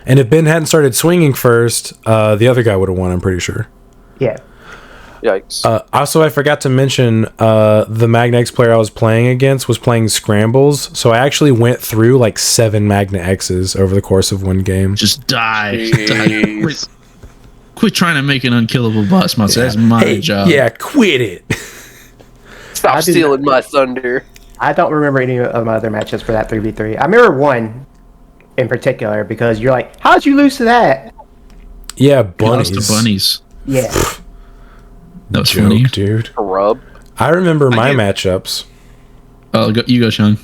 S1: And if Ben hadn't started swinging first, the other guy would have won. I'm pretty sure.
S5: Yeah.
S2: Yikes.
S1: Also, I forgot to mention the Magna X player I was playing against was playing scrambles, so I actually went through like 7 Magna X's over the course of 1 game.
S4: Just die. Quit trying to make an unkillable boss monster. Yeah. That's my job.
S1: Yeah, quit it.
S2: Stop stealing my thunder.
S5: I don't remember any of my other matches for that 3v3. I remember one in particular because you're like, how'd you lose to that?
S1: Yeah, bunnies.
S4: You lost to bunnies.
S5: Yeah.
S4: That was funny,
S1: dude.
S2: Rub.
S1: I remember my matchups.
S4: Oh, you go, Sean.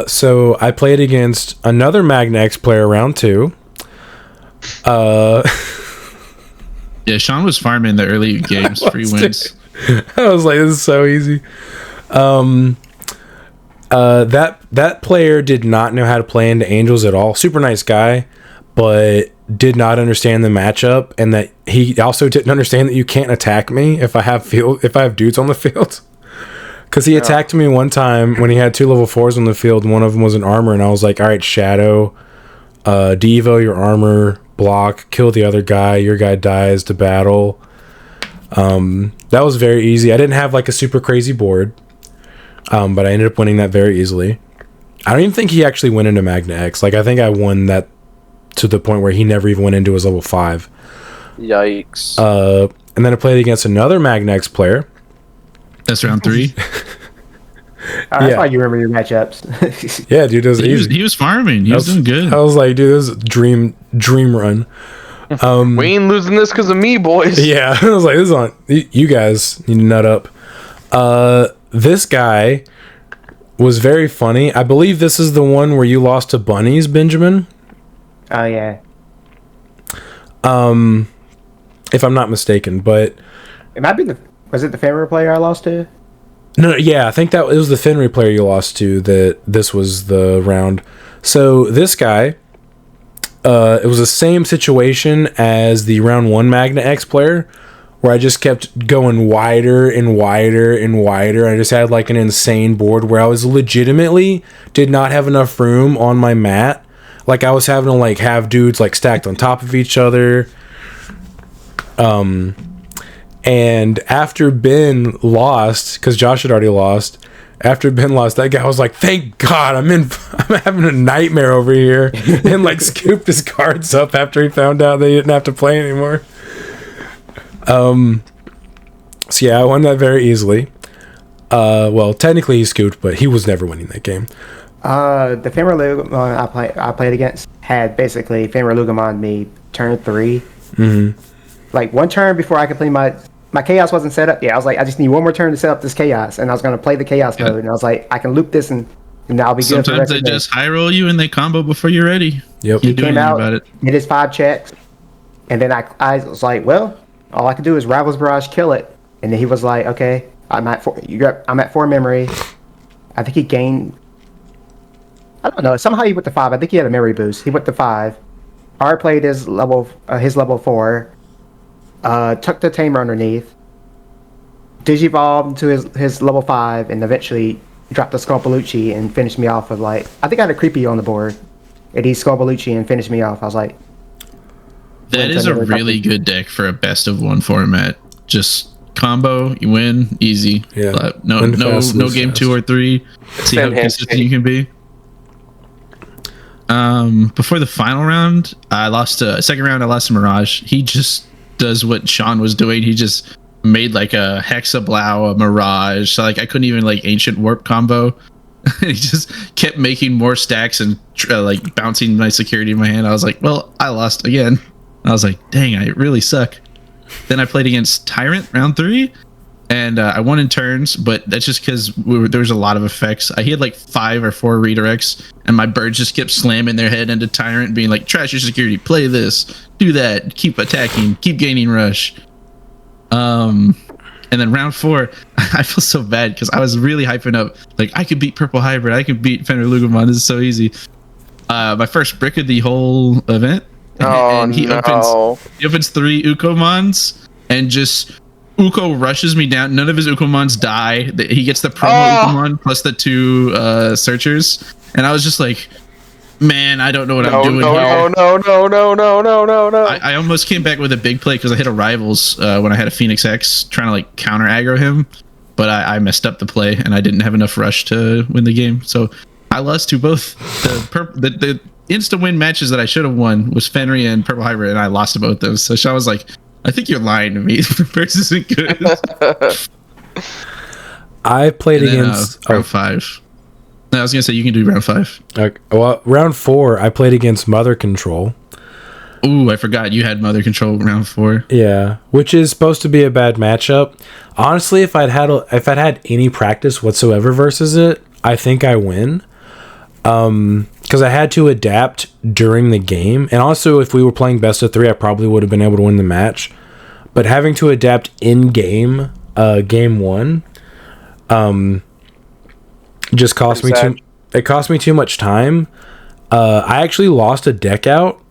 S1: So I played against another Magna X player round 2.
S4: Yeah, Sean was farming the early games, free wins.
S1: I was like, this is so easy. That player did not know how to play into angels at all. Super nice guy, but did not understand the matchup, and that he also didn't understand that you can't attack me if I have dudes on the field. Because he attacked me one time when he had 2 level 4s on the field. One of them was an armor, and I was like, all right, Shadow, de-evo your armor, block, kill the other guy, your guy dies to battle. That was very easy. I didn't have like a super crazy board, but I ended up winning that very easily. I don't even think he actually went into Magna X. Like, I think I won that to the point where he never even went into his level 5.
S2: Yikes.
S1: And then I played against another Magna X player.
S4: That's round 3.
S5: That's why you remember your matchups.
S1: Yeah, dude, it was easy.
S4: He was farming. He was doing good.
S1: I was like, dude, this is a dream run.
S3: We ain't losing this because of me, boys.
S1: Yeah, I was like, this is on. You guys need to nut up. This guy was very funny. I believe this is the one where you lost to bunnies, Benjamin.
S5: Oh yeah.
S1: If I'm not mistaken, but
S5: It might be was it the Fenrir player I lost to?
S1: no, yeah, I think that it was the Fenrir player you lost to. That this was the round. So this guy, it was the same situation as the round 1 Magna X player, where I just kept going wider and wider and wider. I just had like an insane board where I was legitimately did not have enough room on my mat. Like, I was having to like have dudes like stacked on top of each other. And after Ben lost, because Josh had already lost, after Ben lost, that guy was like, thank God, I'm having a nightmare over here. And like scooped his cards up after he found out they didn't have to play anymore. So yeah, I won that very easily. Well, technically he scooped, but he was never winning that game.
S5: The Fenrir Lugumon I played against had basically Fenrir Lugumon me turn 3.
S1: Mm-hmm.
S5: Like, one turn before I could play my chaos wasn't set up yet. I was like, I just need one more turn to set up this chaos, and I was going to play the chaos mode, and I was like, I can loop this and I'll be good.
S4: Sometimes they just high roll you and they combo before you're ready.
S1: Yep.
S5: He came out, did his 5 checks, and then I was like, well, all I can do is Rival's Barrage, kill it. And then he was like, okay, I'm at 4 memory. I think he gained, I don't know, somehow he went to 5. I think he had a memory boost. He went to 5. R played his level 4. Took the Tamer underneath. Digivolved into his level 5, and eventually dropped the Scorpalucci and finished me off with like, I think I had a creepy on the board. And he Scorpalucci and finished me off. I was like,
S4: that is a really good deck for a best of 1 format. Just combo, you win, easy.
S1: Yeah.
S4: No game 2 or 3. See how consistent you can be. Before the final round, I lost second round. I lost to Mirage. He just does what Sean was doing. He just made like a Hexablow, a Mirage. So like I couldn't even like Ancient Warp combo. He just kept making more stacks and like bouncing my security in my hand. I was like, well, I lost again. I was like, dang, I really suck. Then I played against Tyrant round 3, and I won in turns, but that's just because there was a lot of effects. I had like 5 or 4 redirects, and my birds just kept slamming their head into Tyrant, being like, trash your security, play this, do that, keep attacking, keep gaining rush. And then round 4, I feel so bad because I was really hyping up, like, I could beat Purple Hybrid, I could beat Fenrir Lugumon, this is so easy. My first brick of the whole event, and he opens 3 Ukomons, and just Uko rushes me down. None of his Ukomons die. He gets the promo Ukomon plus the 2 searchers, and I was just like, man, I don't know what I'm doing here.
S3: No.
S4: I almost came back with a big play because I hit a Rivals when I had a Phoenix X trying to like counter aggro him, but I messed up the play and I didn't have enough rush to win the game. So I lost to both the instant win matches that I should have won was Fenrir and Purple Hybrid, and I lost to both those. So Sean was like, I think you're lying to me. The purse isn't good.
S1: I played against
S4: round 5. No, I was gonna say you can do round 5.
S1: Okay, well, round 4, I played against Mother Control.
S4: Ooh, I forgot you had Mother Control round 4.
S1: Yeah, which is supposed to be a bad matchup. Honestly, if I'd had any practice whatsoever versus it, I think I win. Because I had to adapt during the game, and also if we were playing best of 3, I probably would have been able to win the match. But having to adapt in game, game 1, just cost me it cost me too much time. I actually lost a deck out.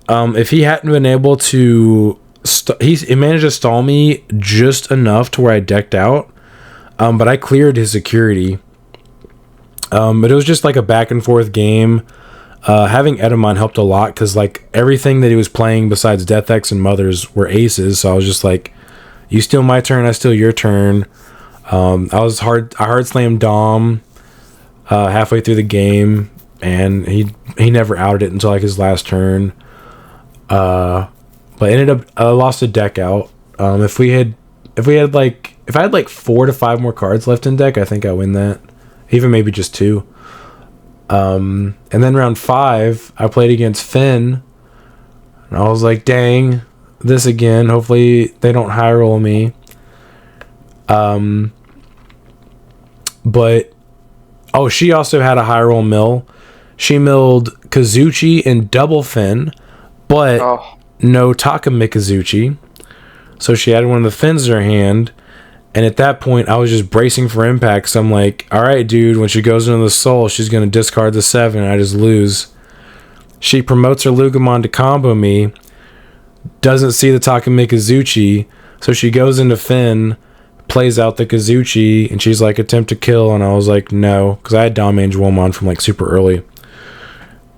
S1: If he hadn't been able to he managed to stall me just enough to where I decked out, but I cleared his security. But it was just like a back and forth game. Having Edamon helped a lot because like everything that he was playing besides Death X and Mothers were aces. So I was just like, you steal my turn, I steal your turn. I hard slammed Dom halfway through the game, and he never outed it until like his last turn. But ended up lost a deck out. If I had like 4 to 5 more cards left in deck, I think I win that. Even maybe just 2. And then round 5, I played against Finn, and I was like, dang, this again. Hopefully they don't high roll me. But she also had a high roll mill. She milled Kazuchi and double Finn, but no Taka Mikazuchi. So she had one of the Finns in her hand, and at that point I was just bracing for impact. So I'm like, all right, dude, when she goes into the soul, she's going to discard the 7, and I just lose. She promotes her Lugumon to combo me, doesn't see the Taka Mikazuchi, so she goes into Finn, plays out the Kazuchi, and she's like, attempt to kill, and I was like, no, because I had Domain Jewelmon from like super early.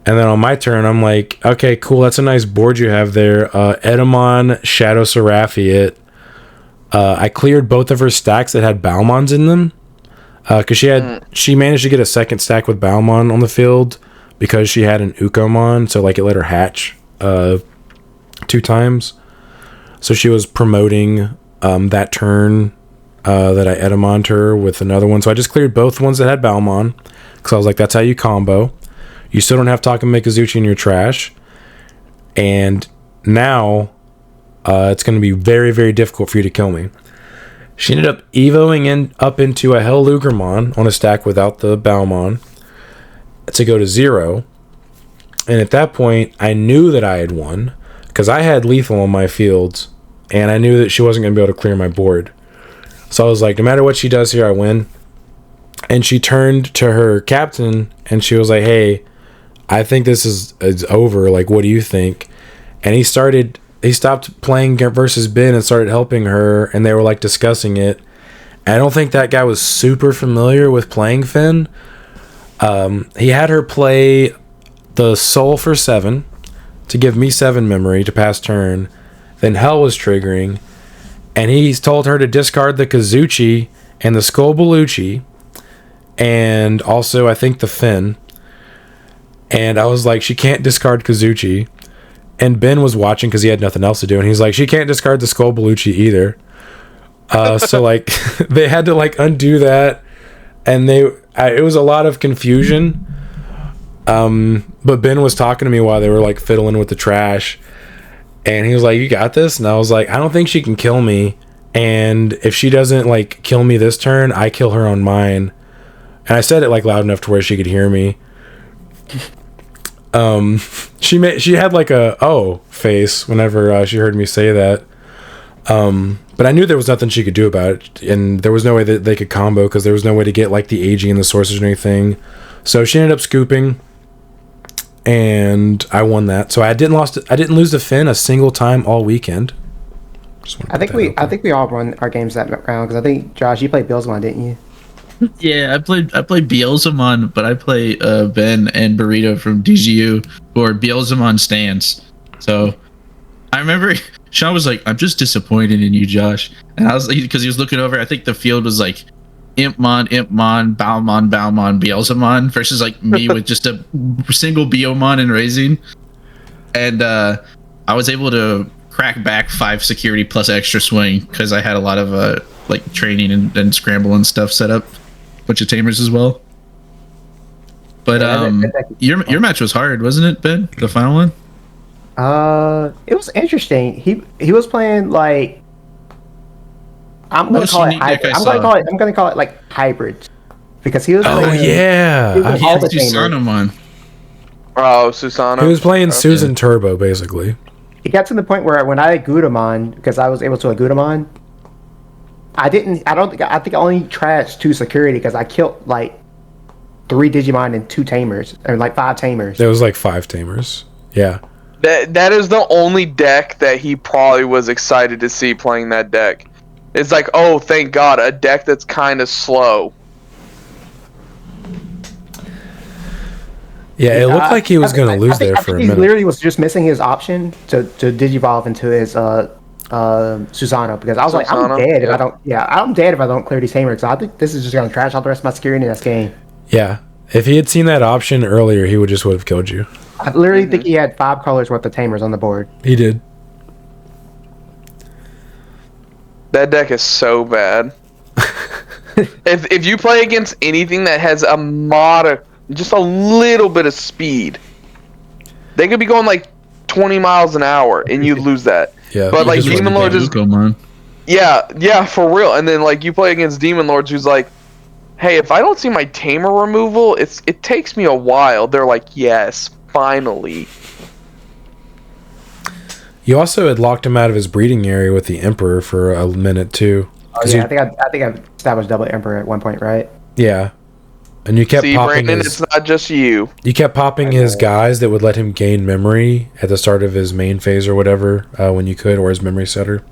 S1: And then on my turn, I'm like, okay, cool, that's a nice board you have there. Edamon, Shadow Seraphiate. I cleared both of her stacks that had Balmons in them, because she managed to get a second stack with Balmon on the field because she had an Ukomon, so like it let her hatch 2 times. So she was promoting that turn that I Edamoned her with another one. So I just cleared both ones that had Balmon, because I was like, that's how you combo. You still don't have Taka Mikazuchi in your trash. And now it's going to be very, very difficult for you to kill me. She ended up evoing up into a Hell Lugermon on a stack without the Balmon to go to 0. And at that point, I knew that I had won, because I had lethal on my fields, and I knew that she wasn't going to be able to clear my board. So I was like, no matter what she does here, I win. And she turned to her captain, and she was like, hey, I think this is over. Like, what do you think? And he stopped playing versus Ben and started helping her, and they were like discussing it. And I don't think that guy was super familiar with playing Finn. He had her play the Soul for 7 to give me 7 memory to pass turn. Then Hell was triggering, and he told her to discard the Kazuchi and the Skull Belushi, and also I think the Finn. And I was like, she can't discard Kazuchi. And Ben was watching because he had nothing else to do, and he's like, she can't discard the Skull Belushi either. So like they had to like undo that, and it was a lot of confusion. But Ben was talking to me while they were like fiddling with the trash, and he was like, you got this? And I was like, I don't think she can kill me, and if she doesn't like kill me this turn, I kill her on mine. And I said it like loud enough to where she could hear me. She had like a face whenever she heard me say that. But I knew there was nothing she could do about it, and there was no way that they could combo because there was no way to get like the aging and the sources or anything. So she ended up scooping, and I won that. So I didn't lose to Finn a single time all weekend.
S5: I think we all won our games that round, because I think, Josh, you played Billsmon, didn't you?
S4: Yeah, I played Beelzemon, but I play Ben and Burrito from DGU, who are Beelzemon stans. So I remember Sean was like, I'm just disappointed in you, Josh. And I was like, because he was looking over, I think the field was like Impmon, Balmon, Beelzemon versus like me with just a single Beomon and Raising. And I was able to crack back 5 security plus extra swing because I had a lot of like training and scramble and stuff set up. Bunch of tamers as well. But your match was hard, wasn't it, Ben? The final one?
S5: It was interesting. He was playing like, I'm gonna call it like hybrids, because he was playing,
S1: all the
S4: Susanamon.
S3: Susano.
S1: He was playing Susan Turbo basically.
S5: It got to the point where when I had Gudamon, because I was able to Gudamon, I think I only trashed 2 security because I killed like 3 Digimon and 2 tamers, or like 5 tamers.
S1: There was like 5 tamers. Yeah.
S3: That is the only deck that he probably was excited to see playing that deck. It's like, oh, thank God, a deck that's kind of slow.
S1: Yeah, it looked like he was going to lose there for a
S5: He
S1: minute.
S5: literally was just missing his option to digivolve into his Susano, because I was like, I'm
S3: Susano,
S5: dead if
S3: yeah.
S5: I don't. Yeah, I'm dead if I don't clear these tamers. So I think this is just going to trash out the rest of my security in this game.
S1: Yeah. If he had seen that option earlier, he would have killed you.
S5: I literally think he had 5 colors worth of tamers on the board.
S1: He did.
S3: That deck is so bad. if you play against anything that has a just a little bit of speed, they could be going like 20 miles an hour and you lose that.
S1: Yeah.
S3: But like Demon Lord just yeah, for real. And then like you play against Demon Lords who's like, hey, if I don't see my tamer removal, it takes me a while. They're like, yes, finally.
S1: You also had locked him out of his breeding area with the Emperor for a minute too.
S5: Oh yeah, I think I established double Emperor at one point, right?
S1: Yeah. And you kept
S3: See,
S1: popping
S3: Brandon, it's not just you.
S1: You kept popping his guys that would let him gain memory at the start of his main phase or whatever, when you could, or his memory setter.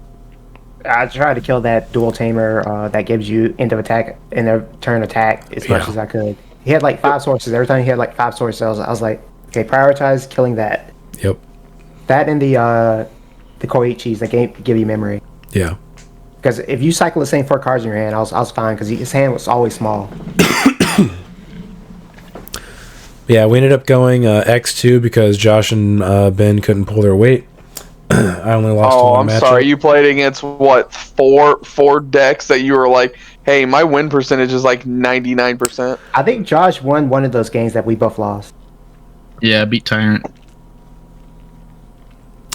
S5: I tried to kill that dual tamer that gives you end of attack, end of turn attack as much as I could. He had like 5 sources. Every time he had like 5 sources, I was like, okay, prioritize killing that.
S1: Yep.
S5: That and the Koichis that give you memory.
S1: Yeah.
S5: Because if you cycle the same 4 cards in your hand, I was fine because his hand was always small.
S1: Yeah, we ended up going X2 because Josh and Ben couldn't pull their weight. I only lost
S3: Oh,
S1: one
S3: I'm
S1: matchup.
S3: sorry. You played against what, four decks that you were like, hey, my win percentage is like 99%.
S5: I think Josh won one of those games that we both lost.
S4: Yeah, I beat Tyrant.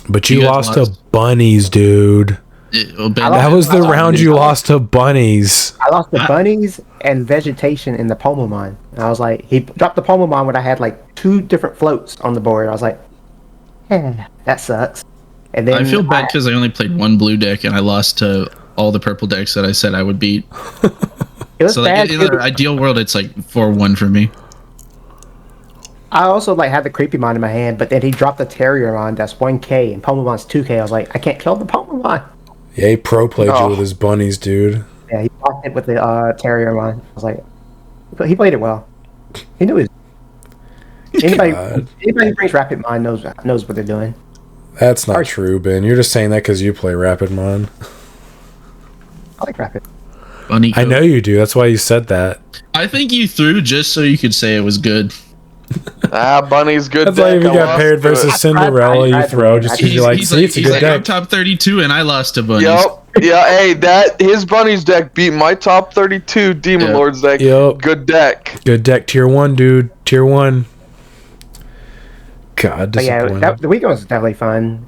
S1: But you
S4: You
S1: lost
S4: guys
S1: to bunnies, dude. That was the round you lost to bunnies.
S5: I lost the bunnies and vegetation in the Pomamon. And I was like, he dropped the Pomamon when I had like 2 different floats on the board. I was like, that sucks. And then
S4: I feel bad because I only played one blue deck and I lost to all the purple decks that I said I would beat.
S5: It was
S4: So
S5: bad.
S4: like, in the ideal world, it's like 4-1 for me.
S5: I also like had the Creepymon in my hand, but then he dropped the Terriermon that's 1k and Pomamon's 2k. I was like, I can't kill the Pomamon.
S1: Yeah, he pro played you with his bunnies, dude.
S5: Yeah, he blocked it with the Terriermon. I was like, he played it well. He knew his. Anybody who brings Rapid Mind knows what they're doing.
S1: That's not true, Ben. You're just saying that because you play Rapidmon.
S5: I like Rapid.
S4: Bunny
S1: I know you do. That's why you said that.
S4: I think you threw just so you could say it was good.
S3: Bunny's good.
S1: That's why
S3: deck.
S1: you
S3: I
S1: got
S3: lost
S1: paired
S3: to it.
S1: versus Cinderella. You throw just because you're like, see, it's a good
S4: I'm
S1: deck.
S4: top 32 and I lost to bunnies.
S3: Yep. Yeah. Hey, his Bunny's deck beat my top 32 Demon Lords deck.
S1: Yep.
S3: Good deck.
S1: Good deck, tier 1, dude. Tier 1. God,
S5: But yeah,
S1: disappointing.
S5: the weekend was definitely fun.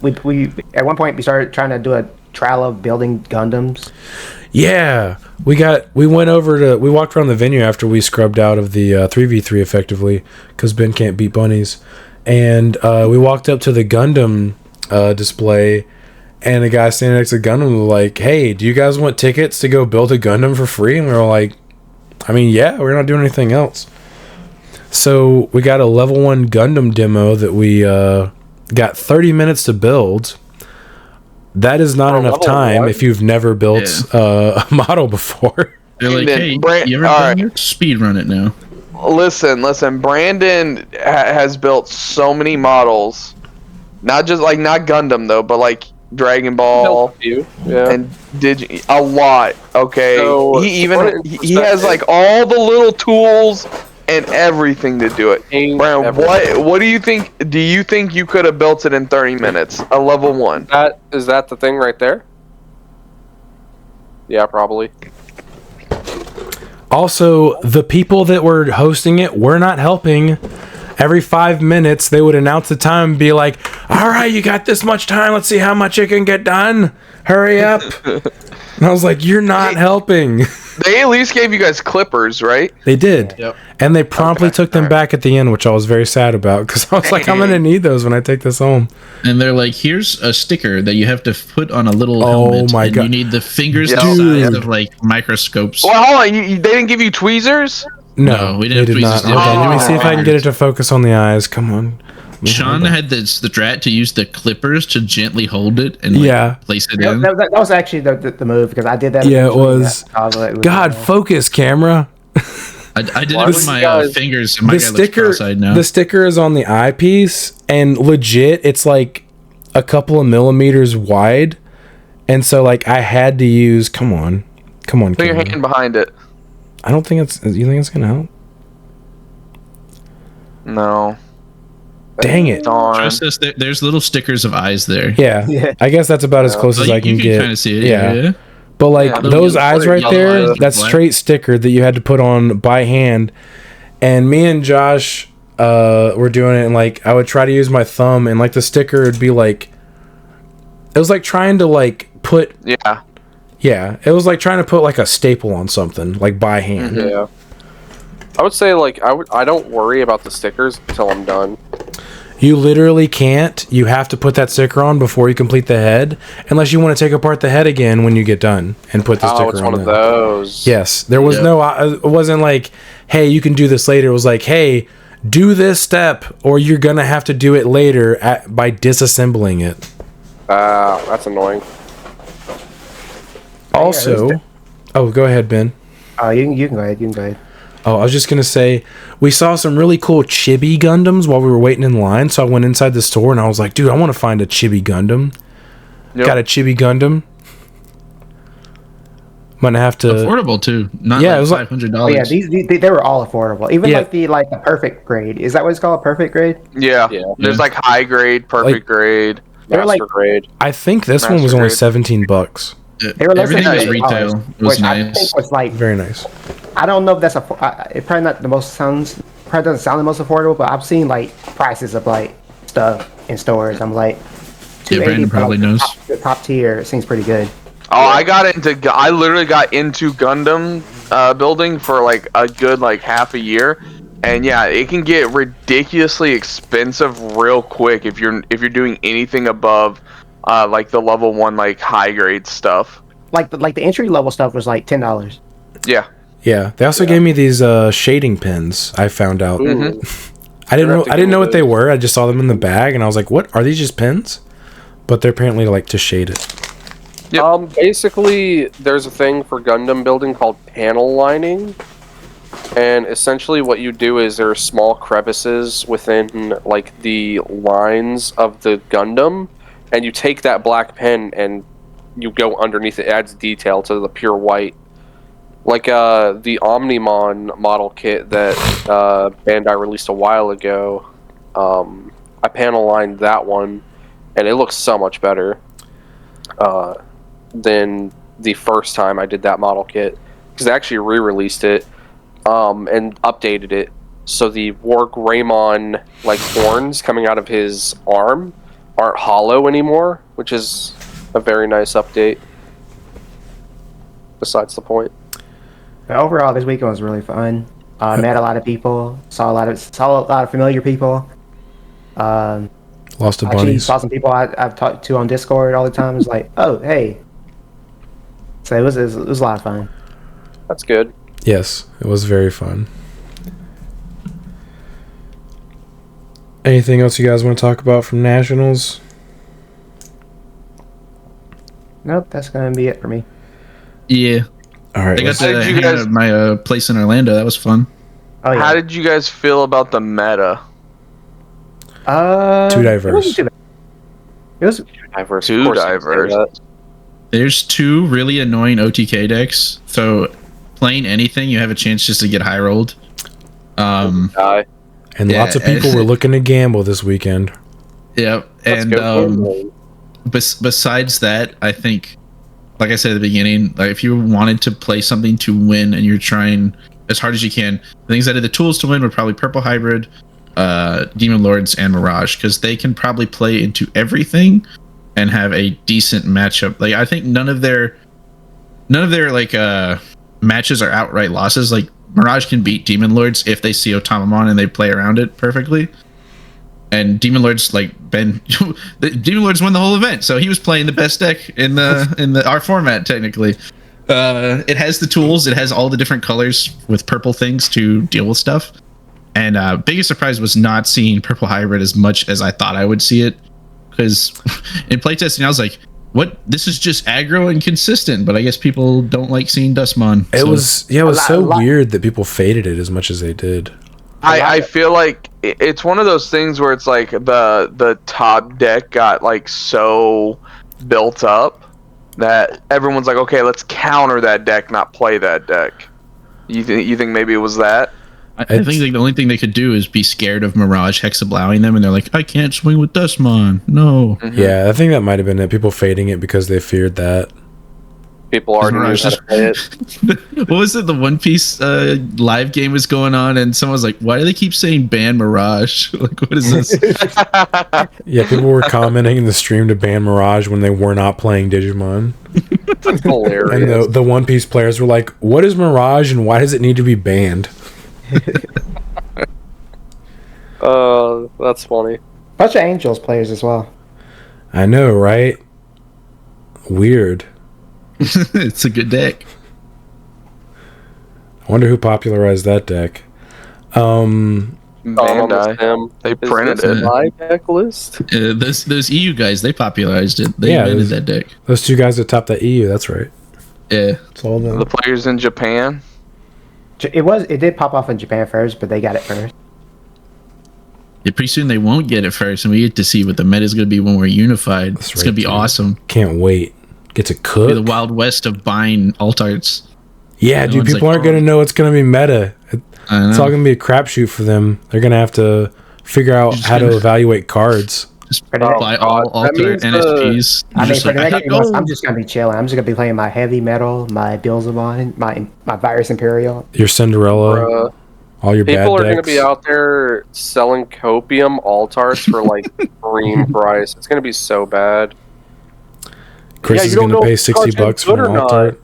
S5: We at one point we started trying to do a trial of building Gundams.
S1: Yeah, we walked around the venue after we scrubbed out of the 3v3 effectively because Ben can't beat bunnies, and we walked up to the Gundam display, and a guy standing next to the Gundam was like, "Hey, do you guys want tickets to go build a Gundam for free?" And we were like, "I mean, yeah, we're not doing anything else." So we got a level 1 Gundam demo that we got 30 minutes to build. That is not enough time if you've never built a model before.
S4: They're like,
S3: Then
S4: hey, you ever
S3: Alright.
S4: done it? Speed run it now.
S3: Listen. Brandon has built so many models, not Gundam though, but like Dragon Ball
S2: Built a few, yeah.
S3: and a lot. Okay,
S2: So,
S3: he
S2: to put it in
S3: he has
S2: perspective-
S3: like all the little tools and everything to do it. Brandon, what do you think? Do you think you could have built it in 30 minutes? A level 1.
S2: Is that the thing right there? Yeah, probably.
S1: Also, the people that were hosting it were not helping. Every 5 minutes, they would announce the time and be like, "All right, you got this much time. Let's see how much you can get done. Hurry up." And I was like, "You're not helping."
S3: They at least gave you guys clippers, right?
S1: They did.
S2: Yep.
S1: And they promptly took them back at the end, which I was very sad about because I was like, I'm going to need those when I take this home.
S4: And they're like, here's a sticker that you have to put on a little helmet.
S1: My
S4: and
S1: God.
S4: you need the fingers the
S1: Dude.
S4: size of like microscopes.
S3: Well, hold on. They didn't give you tweezers?
S4: No, we didn't
S1: they did
S4: have
S1: not.
S4: tweezers.
S1: Hold on, let me
S3: Oh.
S1: see if I can get it to focus on the eyes. Come on.
S4: Sean had the strat to use the clippers to gently hold it and place it in.
S5: That was actually the move because I did that.
S1: Yeah, it was.
S5: It was
S1: God, focus, camera.
S4: I did
S2: Why
S4: it
S2: would
S4: with
S2: you
S4: my
S2: guys-
S4: fingers. And my
S1: The
S4: guy looks
S1: sticker,
S4: cross-eyed now.
S1: the sticker is on the eyepiece, and legit, it's like a couple of millimeters wide, and so like I had to use. Come on,
S3: Put your
S1: Cameron.
S3: hand behind it.
S1: I don't think it's. You think it's gonna help?
S3: No.
S1: Dang it!
S3: Darn.
S4: Just says there's little stickers of eyes there.
S1: Yeah,
S5: Yeah.
S1: I guess that's about as close
S4: So
S1: as I can get.
S4: kind of see it.
S1: Yeah.
S4: Yeah.
S1: But like
S3: Yeah.
S1: those
S4: Little
S1: eyes right
S4: yellow
S1: there,
S4: eyes,
S1: that's
S4: black.
S1: straight sticker that you had to put on by hand. And me and Josh were doing it, and like I would try to use my thumb, and like the sticker would be like, it was like trying to like put,
S3: Yeah.
S1: it was like trying to put like a staple on something like by hand.
S2: Yeah. I would say like I don't worry about the stickers until I'm done.
S1: You literally can't. You have to put that sticker on before you complete the head, unless you want to take apart the head again when you get done and put the sticker
S2: Oh, it's
S1: on.
S2: one of
S1: there.
S2: those.
S1: Yes, there was
S4: Yep.
S1: no. It wasn't like, hey, you can do this later. It was like, hey, do this step, or you're gonna have to do it later by disassembling it.
S2: That's annoying.
S1: Also, oh, go ahead, Ben.
S5: Oh, you can go ahead. You can go ahead.
S1: Oh, I was just gonna say, we saw some really cool chibi Gundams while we were waiting in line. So I went inside the store and I was like, dude, I want to find a chibi Gundam.
S3: Yep.
S1: Got a chibi Gundam. I'm gonna have to.
S4: Affordable too. Not
S1: Yeah,
S4: like
S1: it was like-
S4: $500.
S5: Oh yeah, these they were all affordable. Even
S1: Yeah.
S5: like the perfect grade. Is that what it's called? Perfect grade?
S3: Yeah.
S2: Yeah.
S3: There's
S4: Yeah.
S3: like high grade, perfect
S1: Like-
S3: grade.
S5: They're
S2: Master
S5: like-
S2: grade.
S1: I think this one was
S3: Master
S1: only
S3: grade.
S1: $17.
S5: They were less
S4: Everything
S5: than
S4: was
S5: $8,
S4: retail. It was
S5: which I
S4: nice.
S5: think was like,
S1: Very nice.
S5: I don't know if that's it probably not the most sounds, probably doesn't sound the most affordable, but I've seen like prices of like stuff in stores. I'm like,
S4: Yeah, Brandon
S5: for,
S4: probably
S5: like,
S4: knows.
S5: The top tier. It seems pretty good.
S3: Oh, I literally got into Gundam building for like a good like half a year, and yeah, it can get ridiculously expensive real quick if you're doing anything above like the level 1 like high grade stuff.
S5: Like the entry level stuff was like $10.
S3: Yeah.
S1: Yeah, they also gave me these shading pens. I found out.
S2: Ooh.
S1: I didn't
S2: You're
S1: know.
S2: have to
S1: I
S2: give
S1: didn't
S2: me
S1: know what they
S2: those.
S1: were. I just saw them in the bag, and I was like, "What are these? Just pens?" But they're apparently like to shade it.
S3: Yep.
S2: Basically, there's a thing for Gundam building called panel lining, and essentially what you do is there are small crevices within like the lines of the Gundam, and you take that black pen and you go underneath it. It adds detail to the pure white. Like the Omnimon model kit that Bandai released a while ago, I panel lined that one, and it looks so much better than the first time I did that model kit, because I actually re-released it and updated it so the War Greymon like horns coming out of his arm aren't hollow anymore, which is a very nice update. Besides the point.
S5: But overall, this weekend was really fun. Met a lot of people. Saw a lot of familiar people.
S1: Lost a
S5: Actually,
S1: bunnies.
S5: saw some people I've talked to on Discord all the time. It's like, oh, hey. So it was a lot of fun.
S2: That's good.
S1: Yes, it was very fun. Anything else you guys want to talk about from Nationals?
S5: Nope, that's gonna be it for me.
S4: Yeah.
S1: All right.
S4: I got
S1: let's-
S3: How
S4: to
S3: did you
S4: hang out
S3: guys-
S4: at my place in Orlando. That was fun.
S5: Oh yeah.
S3: How did you guys feel about the meta?
S1: Too
S5: It
S1: diverse.
S5: wasn't too bad. It was
S2: Diverse.
S3: Too
S2: Of course you can say
S3: diverse.
S2: that.
S4: There's 2 really annoying OTK decks. So playing anything, you have a chance just to get high rolled.
S2: Die.
S1: and
S4: yeah,
S1: lots of people were looking to gamble this weekend.
S4: Yep.
S2: Let's
S4: And
S2: go.
S4: besides that, I think, like I said at the beginning, like if you wanted to play something to win and you're trying as hard as you can, the things that are the tools to win were probably Purple Hybrid, Demon Lords, and Mirage, because they can probably play into everything and have a decent matchup. Like I think none of their like matches are outright losses. Like Mirage can beat Demon Lords if they see Otamamon and they play around it perfectly. And Demon Lords the Demon Lords won the whole event, so he was playing the best deck in our format technically. It has the tools, it has all the different colors with purple things to deal with stuff. And biggest surprise was not seeing Purple Hybrid as much as I thought I would see it, because in playtesting I was like, what? This is just aggro and consistent, but I guess people don't like seeing Dustmon.
S1: It was
S5: a lot-
S1: weird that people faded it as much as they did.
S3: I feel like it's one of those things where it's like the top deck got like so built up that everyone's like, okay, let's counter that deck, not play that deck. You think maybe it was that?
S4: I think like the only thing they could do is be scared of Mirage hexablowing them, and they're like, I can't swing with Dustmon. No.
S3: Mm-hmm.
S1: Yeah, I think that might have been it. People fading it because they feared that.
S2: People already knew how to play it.
S4: What was it? The One Piece live game was going on, and someone was like, "Why do they keep saying ban Mirage? Like, what is this?"
S1: Yeah, people were commenting in the stream to ban Mirage when they were not playing Digimon.
S2: That's hilarious.
S1: And the One Piece players were like, what is Mirage and why does it need to be banned?
S2: That's funny.
S5: Bunch of Angels players as well.
S1: I know, right? Weird.
S4: It's a good deck.
S1: I wonder who popularized that deck.
S3: Bandai. They printed it.
S2: My deck list.
S4: Those EU guys, they popularized it. They invented that deck.
S1: Those two guys that topped that EU, that's right.
S4: Yeah.
S1: It's all them.
S3: The players in Japan.
S5: It did pop off in Japan first, but they got it first.
S4: Yeah, pretty soon they won't get it first, and we get to see what the meta is going to be when we're unified.
S1: That's
S4: it's going to be
S1: dude.
S4: awesome.
S1: Can't wait. Get to
S4: It'll be the
S1: cook.
S4: Wild West of buying alt arts.
S1: Yeah, dude,
S4: Everyone's
S1: people
S4: like,
S1: aren't going to know it's going to be meta.
S4: I
S1: It's
S4: know.
S1: all going to be a crapshoot for them. They're going to have to figure out how to evaluate cards.
S4: Just
S5: For the next-
S4: buy all
S2: God, that
S4: alter
S2: means,
S4: NFTs.
S5: I mean,
S4: Just
S5: for the
S4: like,
S5: next
S4: I
S5: few months,
S4: go.
S5: I'm just gonna be chilling. I'm just gonna be playing my heavy metal, my Bilzamon, my Virus Imperial.
S1: Your Cinderella,
S2: Bruh.
S1: all your bad
S2: People are
S1: decks.
S2: going to be out there selling copium altarts for like dream price. It's going to be so bad.
S1: Chris
S2: Yeah,
S1: is
S2: you don't
S1: going to
S2: know
S1: pay
S2: if
S1: $60
S2: cards are
S1: for
S2: good
S1: an
S2: or
S1: altar.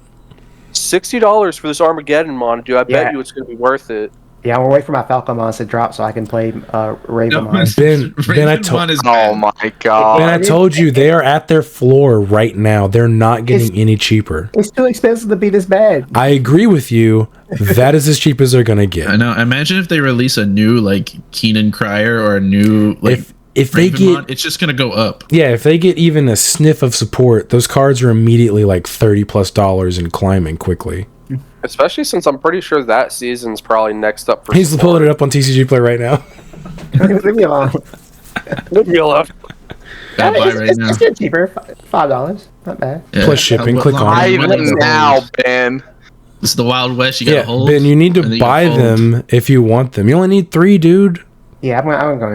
S2: $60 for this Armageddon mon, dude. I bet
S5: Yeah.
S2: you it's going to be worth it.
S5: Yeah, I'm gonna wait for my Falcomons to drop so I can play Ravamon.
S1: Ben, I told-
S4: Ravenmon is
S3: Oh my god.
S1: Ben, I told you, they are at their floor right now. They're not getting any cheaper.
S5: It's too expensive to be this bad.
S1: I agree with you. That is as cheap as they're going to get.
S4: I know. Imagine if they release a new like Keenan Crier or a new like
S1: If they
S4: Ravenmon,
S1: get,
S4: it's just gonna go up.
S1: yeah, if they get even a sniff of support, those cards are immediately like $30+ and climbing quickly.
S2: Especially since I'm pretty sure that season's probably next up for
S1: He's
S2: support.
S1: pulling it up on TCG Play right now.
S5: Leave me alone.
S2: Leave me alone.
S4: Gotta buy right now.
S5: It's getting cheaper. $5. Not bad.
S4: Yeah.
S1: Plus shipping, click on
S3: Buy
S1: it.
S3: them now, Ben.
S4: This is the Wild West. You gotta
S1: Yeah,
S4: hold.
S1: Ben, you need
S4: and
S1: to
S4: then you
S1: buy
S4: gotta fold.
S1: them if you want them. You only need 3, dude.
S5: Yeah, I'm gonna go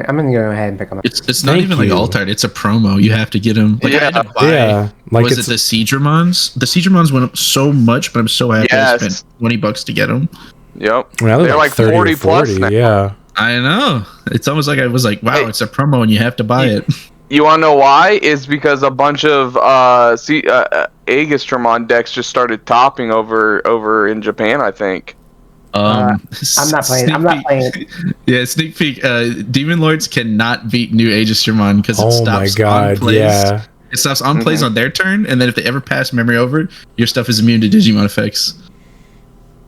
S5: ahead and pick them up.
S4: It's not
S1: Thank
S4: even like
S1: you.
S4: altered. It's a promo. You have to get them. Like I had to buy.
S1: Yeah, like
S4: was it
S1: it's
S4: the Seedramons? The Seedramons went up so much, but I'm so happy I
S3: Yes.
S4: spent $20 to get them.
S3: Yep.
S1: well,
S3: They're like
S1: 30 or
S3: 40 plus now.
S1: Yeah.
S4: I know. It's almost like I was like, wow,
S3: Hey.
S4: it's a promo and you have to buy it.
S3: You want to know why? It's because a bunch of Aegistramon decks just started topping over in Japan, I think.
S5: I'm not playing. I'm not playing.
S4: Yeah, sneak peek. Demon Lords cannot beat New Aegistramon because it
S1: Oh
S4: stops
S1: my god,
S4: on plays.
S1: yeah.
S4: It stops on plays on their turn, and then if they ever pass memory over, your stuff is immune to Digimon effects.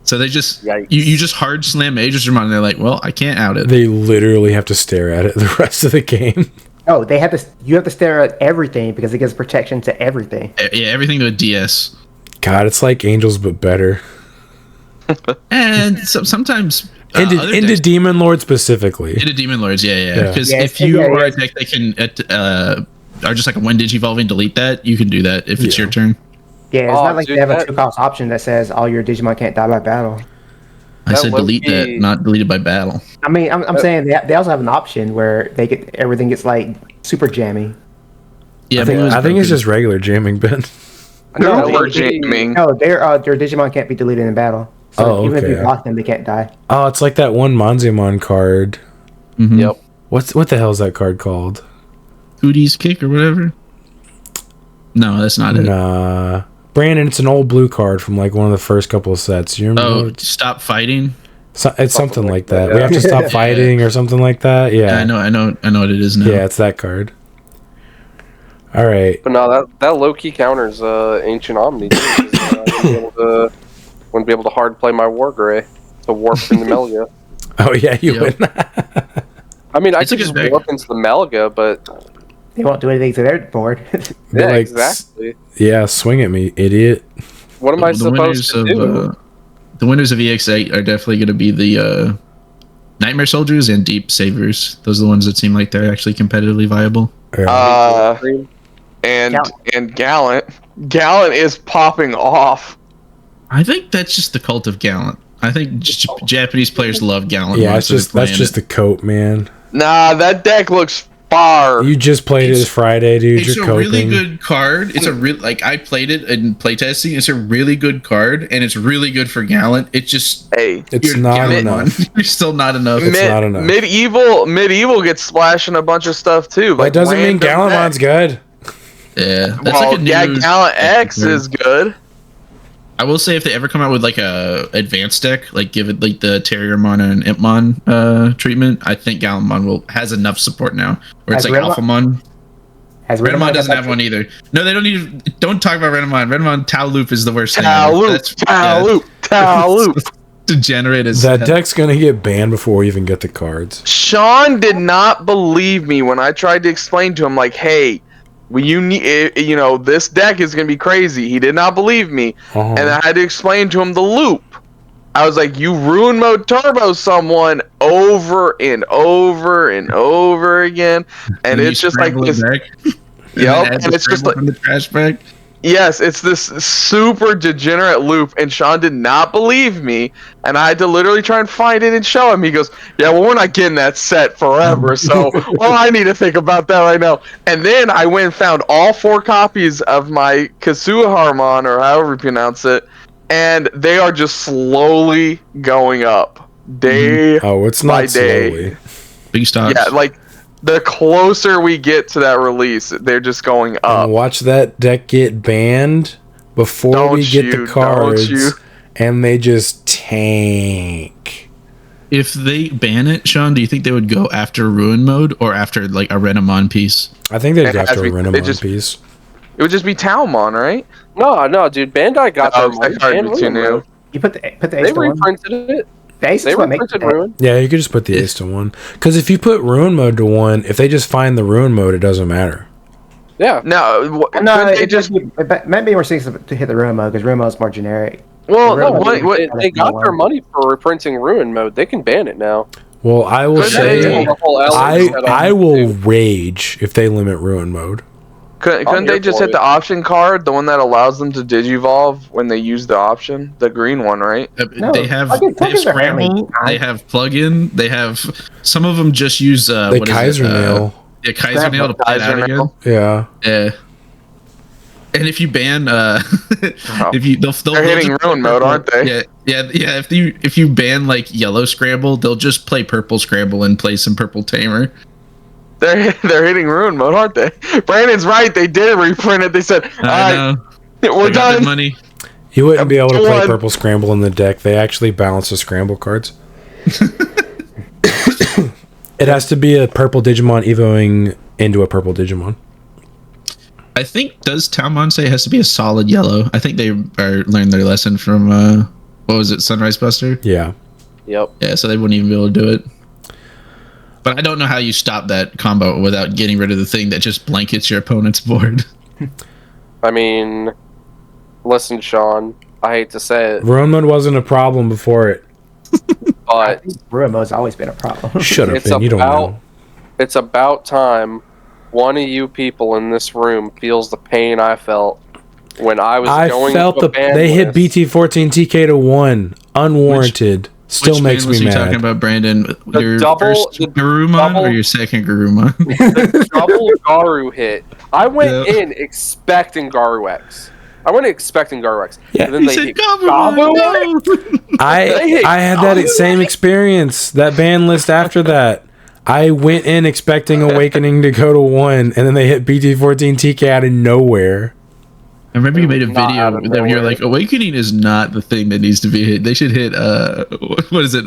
S4: So they just
S2: Yikes.
S4: you just hard slam Aegistramon, and they're like, well, I can't out it.
S1: They literally have to stare at it the rest of the game.
S5: No, they have to. You have to stare at everything because it gives protection to everything.
S4: Yeah, everything to a DS.
S1: God, it's like Angels but better.
S4: And sometimes
S1: Into
S4: other decks-
S1: Demon Lord specifically.
S4: into Demon Lords, yeah.
S1: Yeah.
S4: Because
S5: Yeah,
S4: if you
S5: yeah,
S4: are
S5: yeah.
S4: a deck that can are just like a one Digivolving, delete that, you can do that if it's
S1: Yeah.
S4: your turn.
S5: Yeah, it's
S2: Oh,
S5: not like
S2: dude,
S5: they have a
S2: that-
S5: 2-cost option that says all your Digimon can't die by battle.
S4: I
S2: That
S4: said
S2: would
S4: delete
S2: be-
S4: that, not deleted by battle.
S5: I mean, I'm saying they also have an option where everything gets like super jammy.
S4: Yeah,
S1: I think,
S4: but it was
S1: I think it's
S4: broken.
S1: just regular jamming, Ben.
S5: No,
S3: We're
S5: they-
S3: jamming.
S5: No, their Digimon can't be deleted in battle. So
S1: Oh,
S5: even if you
S1: okay.
S5: block them, they can't die.
S1: Oh, it's like that one Manzimon card.
S4: Mhm.
S2: Yep.
S1: What the hell is that card called?
S4: Hootie's kick or whatever. No, that's not it.
S1: Nah. Brandon, it's an old blue card from like one of the first couple of sets. You remember?
S4: Oh,
S1: what-
S4: stop fighting.
S1: It's something like that.
S2: yeah.
S1: We have to stop fighting or something like that. Yeah.
S4: I know what it is now.
S1: Yeah, it's that card. All right.
S2: But no, that low key counters Ancient Omni. Too, 'cause, wouldn't be able to hard play my War Gray to warp into Melga.
S1: Oh yeah, you
S4: Yep.
S1: win.
S2: I mean, I
S4: It's a
S2: could
S4: good
S2: just
S4: deck.
S2: warp into the Melga, but
S5: They won't do anything to their board.
S1: Be
S2: Yeah,
S1: like,
S2: exactly.
S1: Yeah, swing at me, idiot.
S2: What am I supposed to do?
S4: The winners of EX8 are definitely going to be the Nightmare Soldiers and Deep Savers. Those are the ones that seem like they're actually competitively viable.
S1: Yeah.
S3: And Gallant. Gallant is popping off.
S4: I think that's just the cult of Gallant. I think Japanese players love Gallant.
S1: Yeah, that's just the coat, man.
S3: Nah, that deck looks far.
S1: You just played it Friday, dude.
S4: It's
S1: You're
S4: a
S1: coping.
S4: really good card. It's a real like I played it in playtesting. It's a really good card, and it's really good for Gallant. It's just
S1: it's not enough.
S4: You're still not enough.
S1: It's not enough.
S3: Medieval gets splashing a bunch of stuff too.
S1: That doesn't mean Gallimon's good.
S4: Yeah, that's
S3: Gallant X is good.
S4: I will say if they ever come out with like a advanced deck, like give it like the Terriermon and Impmon treatment, I think Gallantmon has enough support now. Where it's like Alphamon. Renamon doesn't have one either. No, they don't need. Don't talk about Renamon. Renamon Tau Loop is the worst thing.
S3: Tau Loop.
S4: Degenerate as
S1: that deck's gonna get banned before we even get the cards.
S3: Sean did not believe me when I tried to explain to him, like, hey, this deck is gonna be crazy. He did not believe me, and I had to explain to him the loop. I was like, you ruin mode turbo someone over and over and over again, and it's just like this. Yep, and it's just like
S4: the trash bag.
S3: Yes, it's this super degenerate loop, and Sean did not believe me, and I had to literally try and find it and show him. He goes, yeah, well, we're not getting that set forever, so, well, I need to think about that right now. And then I went and found all 4 copies of my Kasuharmon, or however you pronounce it, and they are just slowly going up, day
S1: it's not
S3: by day.
S1: Slowly.
S4: Big stocks.
S3: Yeah, like, the closer we get to that release, they're just going up.
S1: And watch that deck get banned before we get the cards, and they just tank.
S4: If they ban it, Sean, do you think they would go after Ruin Mode or after like a Renamon piece?
S1: I think they'd go after a Renamon piece.
S3: It would just be Taumon, right?
S2: No, dude. Bandai got their money.
S5: You put the ace
S2: They
S5: to one.
S2: reprinted it.
S5: The ace
S2: They
S5: is what makes
S2: reprinted
S5: it.
S2: Ruin.
S1: Yeah, you could just put the ace to 1. Because if you put Ruin Mode to 1, if they just find the Ruin Mode, it doesn't matter.
S2: Yeah.
S5: No, it just maybe more sense to hit the Ruin Mode because Ruin Mode is more generic.
S3: Well,
S2: They got their money for reprinting Ruin Mode. They can ban it now.
S1: Well, I will say, I will
S2: too.
S1: rage if they limit Ruin Mode.
S3: Couldn't they just hit the option card, the one that allows them to digivolve when they use the option, the green one, right?
S5: No,
S4: they have
S5: plugins are
S4: Scramble, they have plugin, they have some of them just use
S1: the Kaiser Nail.
S4: Yeah, Kaiser Nail to play it out again.
S1: Yeah.
S4: Yeah. And if you ban, if you they're
S3: hitting Ruin Mode, aren't they?
S4: Yeah. If you ban like Yellow Scramble, they'll just play Purple Scramble and play some Purple Tamer.
S3: They're hitting Ruin Mode, aren't they? Brandon's right. They did reprint it. They said,
S4: I know.
S3: We're done.
S4: Money.
S1: You wouldn't be able to play Purple Scramble in the deck. They actually balance the Scramble cards. It has to be a Purple Digimon evoing into a Purple Digimon.
S4: I think, does Taumon say it has to be a solid yellow? I think they learned their lesson from, what was it, Sunrise Buster?
S1: Yeah.
S2: Yep.
S4: Yeah, so they wouldn't even be able to do it. But I don't know how you stop that combo without getting rid of the thing that just blankets your opponent's board.
S2: I mean, listen, Sean, I hate to say it,
S1: Ruin Mode wasn't a problem before it.
S2: but
S5: Ruin Mode's always been a problem.
S1: Shut up, Ben. You don't know.
S2: It's about time one of you people in this room feels the pain I felt when I was going to a ban
S1: they hit
S2: list.
S1: BT14 TK to 1 unwarranted. Still makes me mad.
S4: You talking about, Brandon? Your first Garurumon or your second Garurumon?
S2: The double Garu hit. I went in expecting Garu X.
S1: Yeah,
S2: and then they hit Gabu.
S1: I had that same experience. That ban list after that. I went in expecting Awakening to go to 1, and then they hit BT14 TK out of nowhere.
S4: I remember you made a video that you're like, Awakening is not the thing that needs to be hit. They should hit, what is it?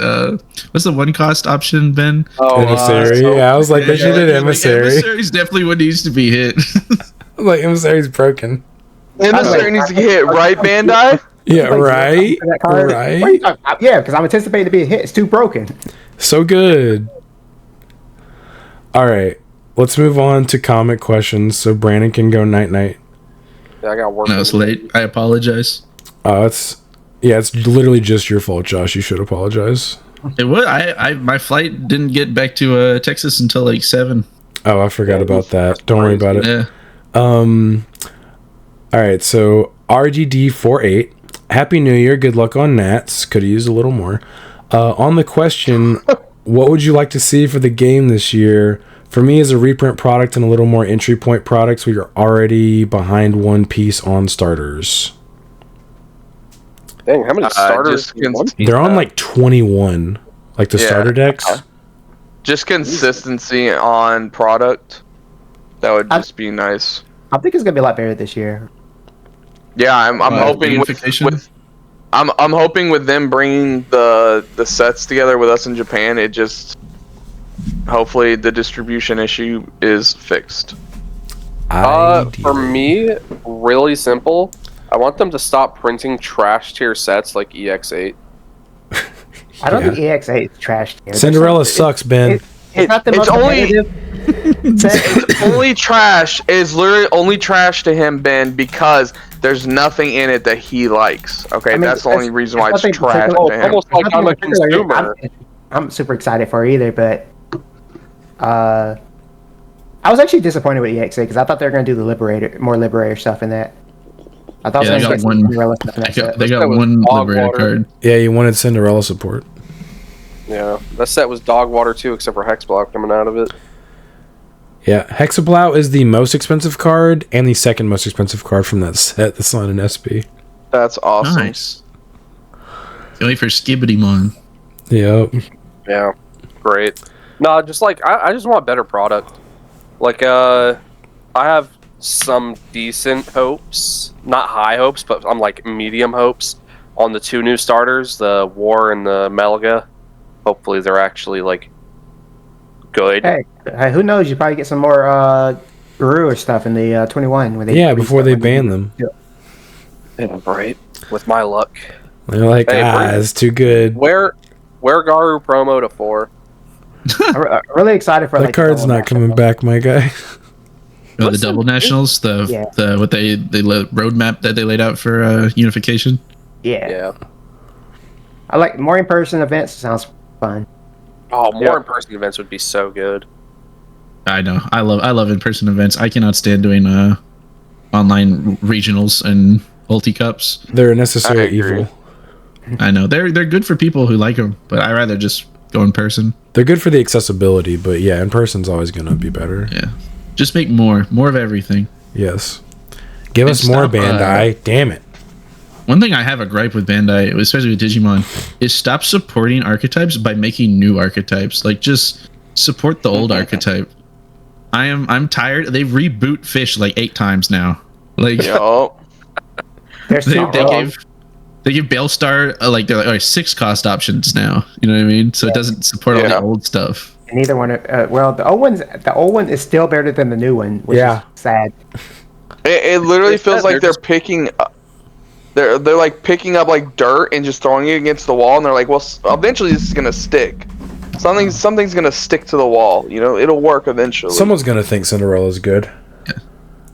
S4: What's the 1 cost option, Ben?
S1: Emissary. I was like, they should hit Emissary.
S4: Emissary's definitely what needs to be hit.
S1: I'm like, Emissary's broken.
S3: Emissary needs to get hit, right, Bandai?
S1: Yeah, right. Right.
S5: Yeah, because I'm anticipating to be a hit. It's too broken.
S1: So good. All right. let's move on to comic questions so Brandon can go night-night.
S2: Yeah, I got work.
S4: No, it's late. I apologize.
S1: It's literally just your fault, Josh. You should apologize.
S4: It would. My flight didn't get back to Texas until like 7.
S1: Oh, I forgot about that. Don't worry about it.
S4: Yeah.
S1: All right, so RGD48. Happy New Year. Good luck on Nats. Could have used a little more. On the question, what would you like to see for the game this year? For me, as a reprint product and a little more entry point products, we are already behind One Piece on starters.
S2: Dang, how many starters?
S1: They're on like 21, like the starter decks.
S3: Just consistency on product. That would just be nice.
S5: I think it's gonna be a lot better this year.
S3: Yeah, I'm hoping with I'm hoping with them bringing the sets together with us in Japan, it just hopefully the distribution issue is fixed.
S2: For me, really simple. I want them to stop printing trash tier sets like EX8.
S5: I don't think EX8 is trash tier.
S1: Cinderella sucks, Ben.
S5: It's not the most competitive.
S3: It's only trash. It's literally only trash to him, Ben, because there's nothing in it that he likes. Okay, that's the only reason why it's trash to him.
S2: Almost like I'm a consumer.
S5: I'm super excited for it either, but I was actually disappointed with EX8 because I thought they were going to do the more Liberator stuff in that. I thought
S4: they got one. They got one Liberator card.
S1: Yeah, you wanted Cinderella support.
S2: Yeah, that set was dog water too, except for Hexblock coming out of it.
S1: Yeah, Hexablow is the most expensive card and the second most expensive card from that set that's on an SP.
S3: That's awesome.
S4: Nice. Only for Skibbity-Mon.
S1: Yep.
S2: Yeah, great. No, just like I just want a better product. Like I have some decent hopes, not high hopes, but I'm like medium hopes on the 2 new starters, the War and the Melga. Hopefully they're actually like good.
S5: Hey, who knows? You probably get some more Guru or stuff in the 21 when
S1: before they ban them.
S2: Yeah, right. With my luck,
S1: they're like, it's too good.
S2: Where Garu promo to 4?
S5: I'm really excited for
S1: that card's not coming back, my guy.
S4: Oh, the double nationals, the roadmap that they laid out for unification.
S2: Yeah.
S5: I like more in-person events. Sounds fun.
S2: Oh, more in-person events would be so good.
S4: I know. I love in-person events. I cannot stand doing online regionals and multi cups.
S1: They're a necessary evil.
S4: I know. They're good for people who like them, but I rather just go in person.
S1: They're good for the accessibility, but yeah, in person's always gonna be better.
S4: Yeah. Just make more of everything.
S1: Yes. Give us more, Bandai. Damn it.
S4: One thing I have a gripe with Bandai, especially with Digimon, is stop supporting archetypes by making new archetypes. Like, just support the old archetype. I'm tired. They reboot Fish like 8 times now. Like, they give Bailstar like 6 cost options now. You know what I mean? So it doesn't support all the old stuff.
S5: And either one. The old one is still better than the new one, which is sad.
S3: It literally feels like they're picking. They're like picking up like dirt and just throwing it against the wall, and they're like, well, eventually this is gonna stick. Something's gonna stick to the wall. You know, it'll work eventually.
S1: Someone's gonna think Cinderella's good.
S2: That's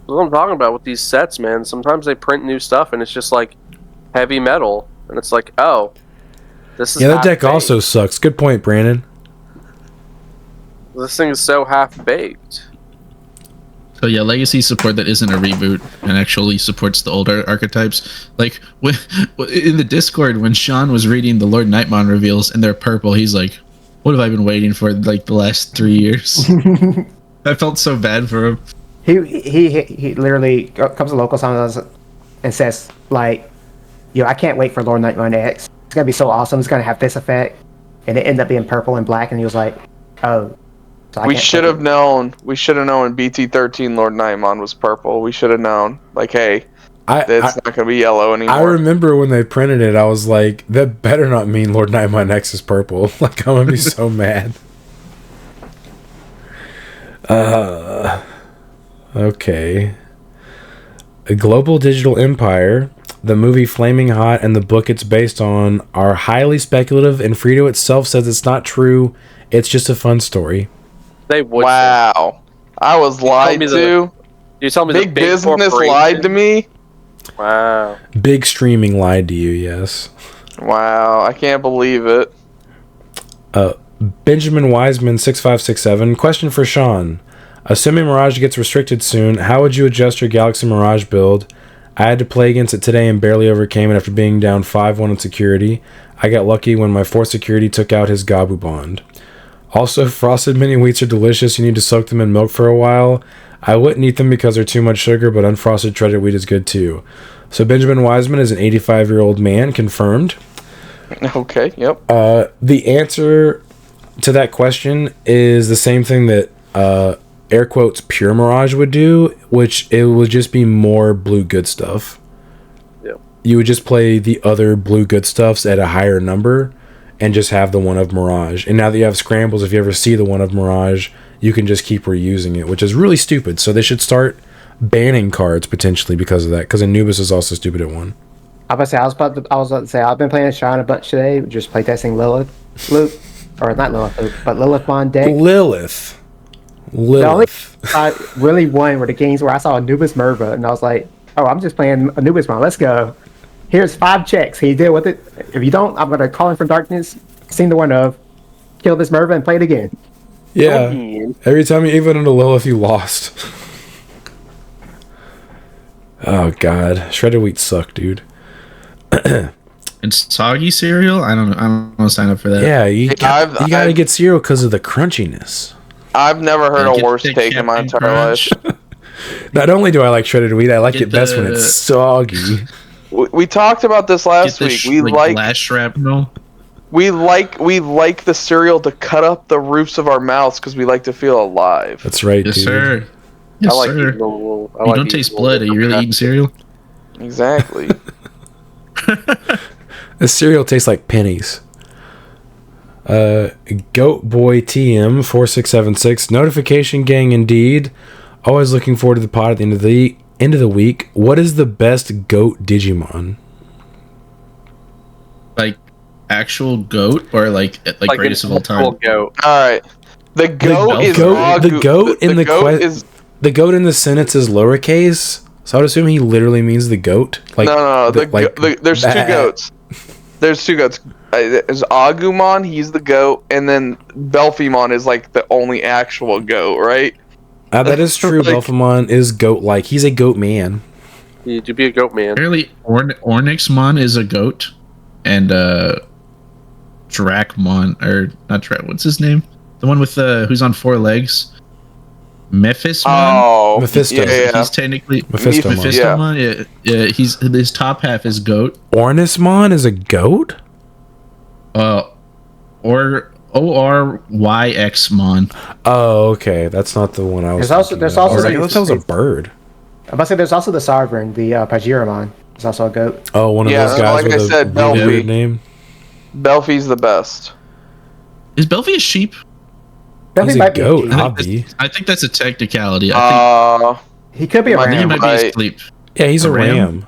S2: what I'm talking about with these sets, man. Sometimes they print new stuff, and it's just like heavy metal, and it's like, oh, this is.
S1: Yeah, that deck also sucks. Good point, Brandon.
S2: This thing is so half baked.
S4: So yeah, legacy support that isn't a reboot and actually supports the older archetypes. Like in the Discord when Sean was reading the Lord Nightmon reveals and they're purple, he's like, "What have I been waiting for like the last 3 years?" I felt so bad for him.
S5: He literally comes to local summons and says like, "Yo, I can't wait for Lord Nightmon X. It's gonna be so awesome. It's gonna have this effect," and it ended up being purple and black. And he was like, "Oh." So
S3: we should have known. We should have known BT13 Lord Nightmon was purple. We should have known. Like, hey, it's not going to be yellow anymore.
S1: I remember when they printed it, I was like, that better not mean Lord Nightmon X is purple. Like, I'm going to be so mad. Okay. A Global Digital Empire, the movie Flaming Hot, and the book it's based on are highly speculative, and Frito itself says it's not true. It's just a fun story.
S2: They would.
S3: Wow. I was lied to.
S2: You tell me
S3: Big business lied to me.
S2: Wow.
S1: Big streaming lied to you, yes.
S3: Wow, I can't believe it.
S1: Benjamin Wiseman 6567. Question for Sean. Assuming Mirage gets restricted soon, how would you adjust your Galaxy Mirage build? I had to play against it today and barely overcame it after being down 5-1 in security. I got lucky when my 4th security took out his Gabu Bond. Also, frosted mini wheats are delicious. You need to soak them in milk for a while. I wouldn't eat them because they're too much sugar, but unfrosted shredded wheat is good too. So Benjamin Wiseman is an 85-year-old man, confirmed.
S3: Okay, yep.
S1: The answer to that question is the same thing that air quotes pure Mirage would do, which it would just be more blue good stuff.
S2: Yep.
S1: You would just play the other blue good stuffs at a higher number and just have the one of Mirage. And now that you have scrambles, if you ever see the one of Mirage, you can just keep reusing it, which is really stupid. So they should start banning cards potentially because of that, because Anubis is also stupid at 1.
S5: I was about to say I've been playing Sean a bunch today, just playtesting Lilith, or not Lilith, but Lilithmon deck.
S1: Lilith.
S5: The only I really won were the games where I saw Anubis Merva, and I was like, oh, I'm just playing Anubismon. Let's go. Here's 5 checks. Can you deal with it? If you don't, I'm gonna call in from darkness, sing the one of, kill this Merva, and play it again.
S1: Yeah. Every time you even into Lilith, you lost. Oh god, shredded wheat suck, dude.
S4: And soggy cereal? I don't want to sign up for that.
S1: Yeah, you gotta get cereal because of the crunchiness.
S3: I've never heard a worse take in my entire life.
S1: Not only do I like shredded wheat, I like it best when it's soggy.
S3: We talked about this last week. We like
S4: glass shrapnel.
S3: We like the cereal to cut up the roofs of our mouths because we like to feel alive.
S1: That's right,
S4: Yes,
S1: dude.
S4: sir. Yes, sir. You don't taste blood. Are you really eating cereal?
S3: Exactly.
S1: The cereal tastes like pennies. Goat Boy TM 4676 notification gang indeed. Always looking forward to the pod at the end of the week. What is the best goat Digimon?
S4: Like actual goat or like greatest of all time?
S2: Goat.
S3: All right. The goat is
S1: the goat in the sentence is lowercase. So I would assume he literally means the goat. Like
S3: no. There's 2 goats. There's 2 goats. There's Agumon, he's the goat, and then Belphemon is like the only actual goat, right?
S1: That is true. Belphemon is goat-like. He's a goat man.
S2: You to be a goat man.
S4: Apparently, Ornixmon is a goat, and Dracmon, or not Drac. What's his name? The one with who's on 4 legs. Mephismon.
S3: Oh,
S1: Mephisto.
S3: Yeah.
S4: He's technically
S1: Mephistomon.
S4: Yeah. He's his top half is goat.
S1: Ornismon is a goat?
S4: Or ORYXmon.
S1: Oh, okay. That's not the one I was.
S5: There's also
S1: that was a bird.
S5: I'm about to say there's also the Sovereign, the Pajiramon. It's also a goat.
S1: Oh, one of those guys
S3: like
S1: with a weird name.
S3: Belfie's the best.
S4: Is Belphie a sheep?
S1: He's a goat,
S4: I think that's a technicality.
S5: He could be a
S4: I think he
S5: ram.
S4: might be asleep.
S1: Yeah, he's a ram.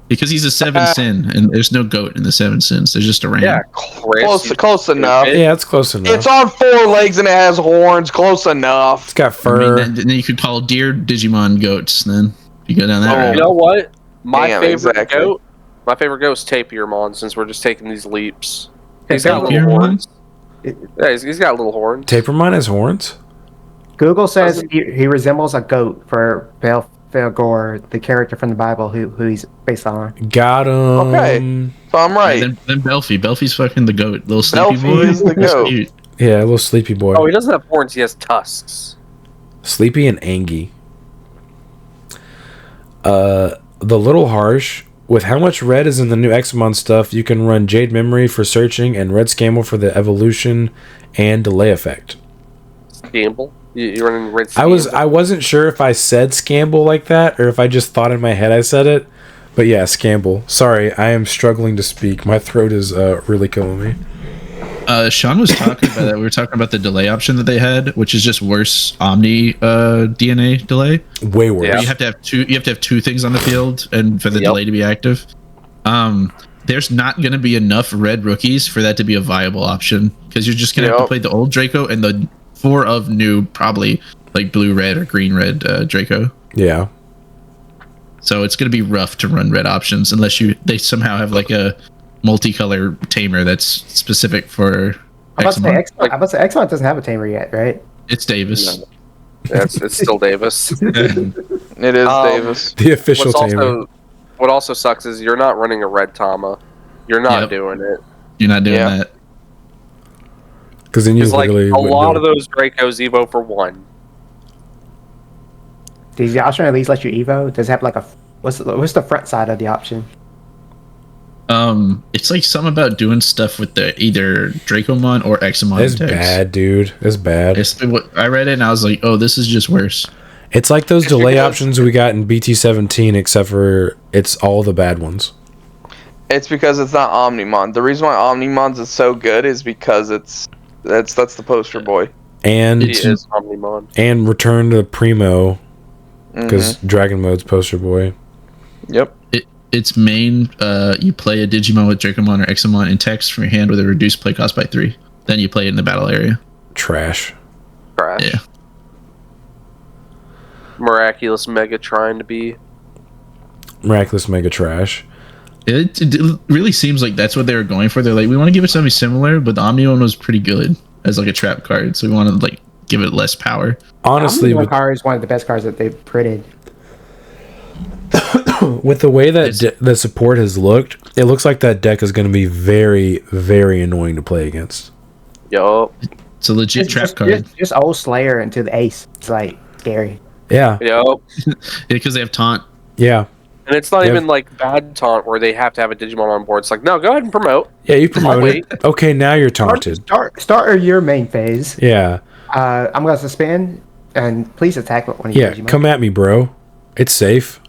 S4: Because he's a 7 sin, and there's no goat in the 7 sins. There's just a ram.
S2: Yeah,
S3: close enough.
S1: Yeah, it's close enough.
S3: It's on 4 legs and it has horns. Close enough.
S1: It's got fur.
S4: I mean, then you could call deer Digimon goats. Then if you go down that route.
S2: You know what? My favorite goat is Tapirmon. Since we're just taking these leaps, he's got little horns. Yeah, he's got little horns.
S1: Tapirmon has horns.
S5: Google says he resembles a goat for Belphegor, the character from the Bible who he's based on.
S1: Got him.
S3: Okay, so I'm right.
S4: Yeah, then Belphie's fucking the goat, little sleepy
S3: Belphie
S4: boy.
S3: is the goat.
S4: Cute.
S1: Yeah, a little sleepy boy.
S2: Oh, he doesn't have horns. He has tusks.
S1: Sleepy and Angie. The Little Harsh. With how much red is in the new Examon stuff, you can run Jade Memory for searching and Red Scamble for the evolution and delay effect.
S2: Scamble? You're running Red Scamble?
S1: I wasn't sure if I said Scamble like that or if I just thought in my head I said it. But yeah, Scamble. Sorry, I am struggling to speak. My throat is really killing me.
S4: Sean was talking about that. We were talking about the delay option that they had, which is just worse Omni DNA delay.
S1: Way worse.
S4: Yeah. You have to have 2 things on the field, and for the delay to be active. There's not going to be enough red rookies for that to be a viable option because you're just going to have to play the old Draco and the 4 of new probably like blue-red or green-red Draco.
S1: Yeah.
S4: So it's going to be rough to run red options unless they somehow have like a multicolor tamer that's specific for
S5: I'm about to say
S4: Examon.
S5: Exmon doesn't have a tamer yet, right?
S4: It's Davis.
S2: No. Yeah, it's still Davis.
S3: It is Davis.
S1: The official tamer.
S2: What also sucks is you're not running a red Tama. You're not doing it.
S4: You're not doing that.
S1: Because then you
S2: like
S1: literally
S2: a lot of those Dracos Evo for 1.
S5: Does the option at least let you Evo? Does it have like a what's the front side of the option?
S4: It's like something about doing stuff with the either Dracomon or Examon.
S1: It's bad, dude. It's bad.
S4: I read it and I was like, oh, this is just worse.
S1: It's like those delay options we got in BT17, except for it's all the bad ones.
S3: It's because it's not Omnimon. The reason why Omnimon's is so good is because that's the poster boy.
S1: And
S2: It is Omnimon.
S1: And Return to Primo, because Dragon Mode's poster boy.
S3: Yep.
S4: Its main, you play a Digimon with Dracomon or Examon in text from your hand with a reduced play cost by 3. Then you play it in the battle area.
S1: Trash.
S4: Yeah.
S2: Miraculous Mega trying to be.
S1: Miraculous Mega Trash.
S4: It really seems like that's what they were going for. They're like, we want to give it something similar, but the Omni one was pretty good as like a trap card, so we want to like give it less power.
S1: Honestly,
S5: the card is one of the best cards that they've printed.
S1: With the way that the support has looked, it looks like that deck is going to be very, very annoying to play against.
S2: Yup.
S4: It's a legit trap card.
S5: Just old Slayer into the ace. It's like scary.
S1: Yeah.
S2: Yup.
S4: Because they have taunt.
S1: Yeah.
S2: And it's not even like bad taunt where they have to have a Digimon on board. It's like, no, go ahead and promote.
S1: Yeah, you promote it. Okay, now you're taunted.
S5: Start your main phase.
S1: Yeah.
S5: I'm going to suspend, and please attack with one of your Digimon.
S1: Yeah, come at me, bro. It's safe.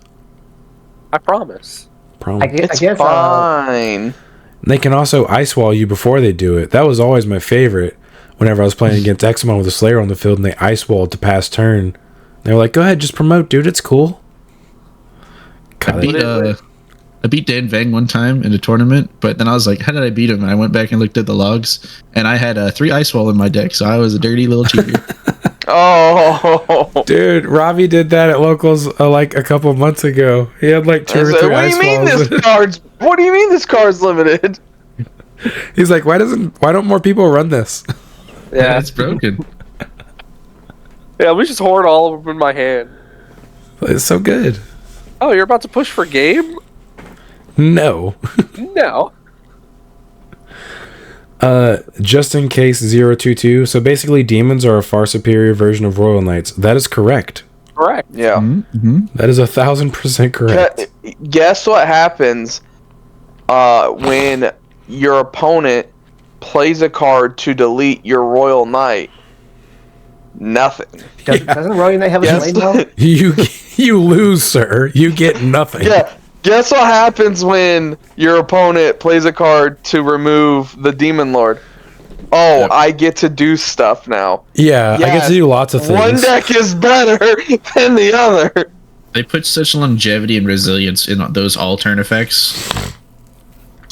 S2: I promise.
S5: I guess
S3: fine.
S1: They can also ice wall you before they do it. That was always my favorite. Whenever I was playing against Examon with a Slayer on the field and they ice walled to pass turn, they were like, "Go ahead, just promote, dude. It's cool."
S4: I beat Dan Vang one time in a tournament, but then I was like, "How did I beat him?" And I went back and looked at the logs, and I had 3 ice wall in my deck, so I was a dirty little cheater.
S3: Oh,
S1: dude, Ravi did that at locals like a couple months ago. He had like 2 or 3 ice walls.
S3: What do you mean this card's limited?
S1: He's like, why don't more people run this?
S2: Yeah,
S4: it's broken.
S2: Yeah, we just hoard all of them in my hand.
S1: It's so good.
S2: Oh, you're about to push for game?
S1: No.
S2: No.
S1: Just in case 022. So basically, demons are a far superior version of Royal Knights. That is correct.
S2: Correct.
S3: Yeah.
S4: Mm-hmm.
S1: That is 1,000% correct.
S3: Guess what happens when your opponent plays a card to delete your Royal Knight? Nothing.
S5: Doesn't Royal Knight have a flame now?
S1: You lose, sir. You get nothing.
S3: Yeah. Guess what happens when your opponent plays a card to remove the Demon Lord? Oh, yep. I get to do stuff now.
S1: Yeah, yes, I get to do lots of things.
S3: One deck is better than the other.
S4: They put such longevity and resilience in those all turn effects.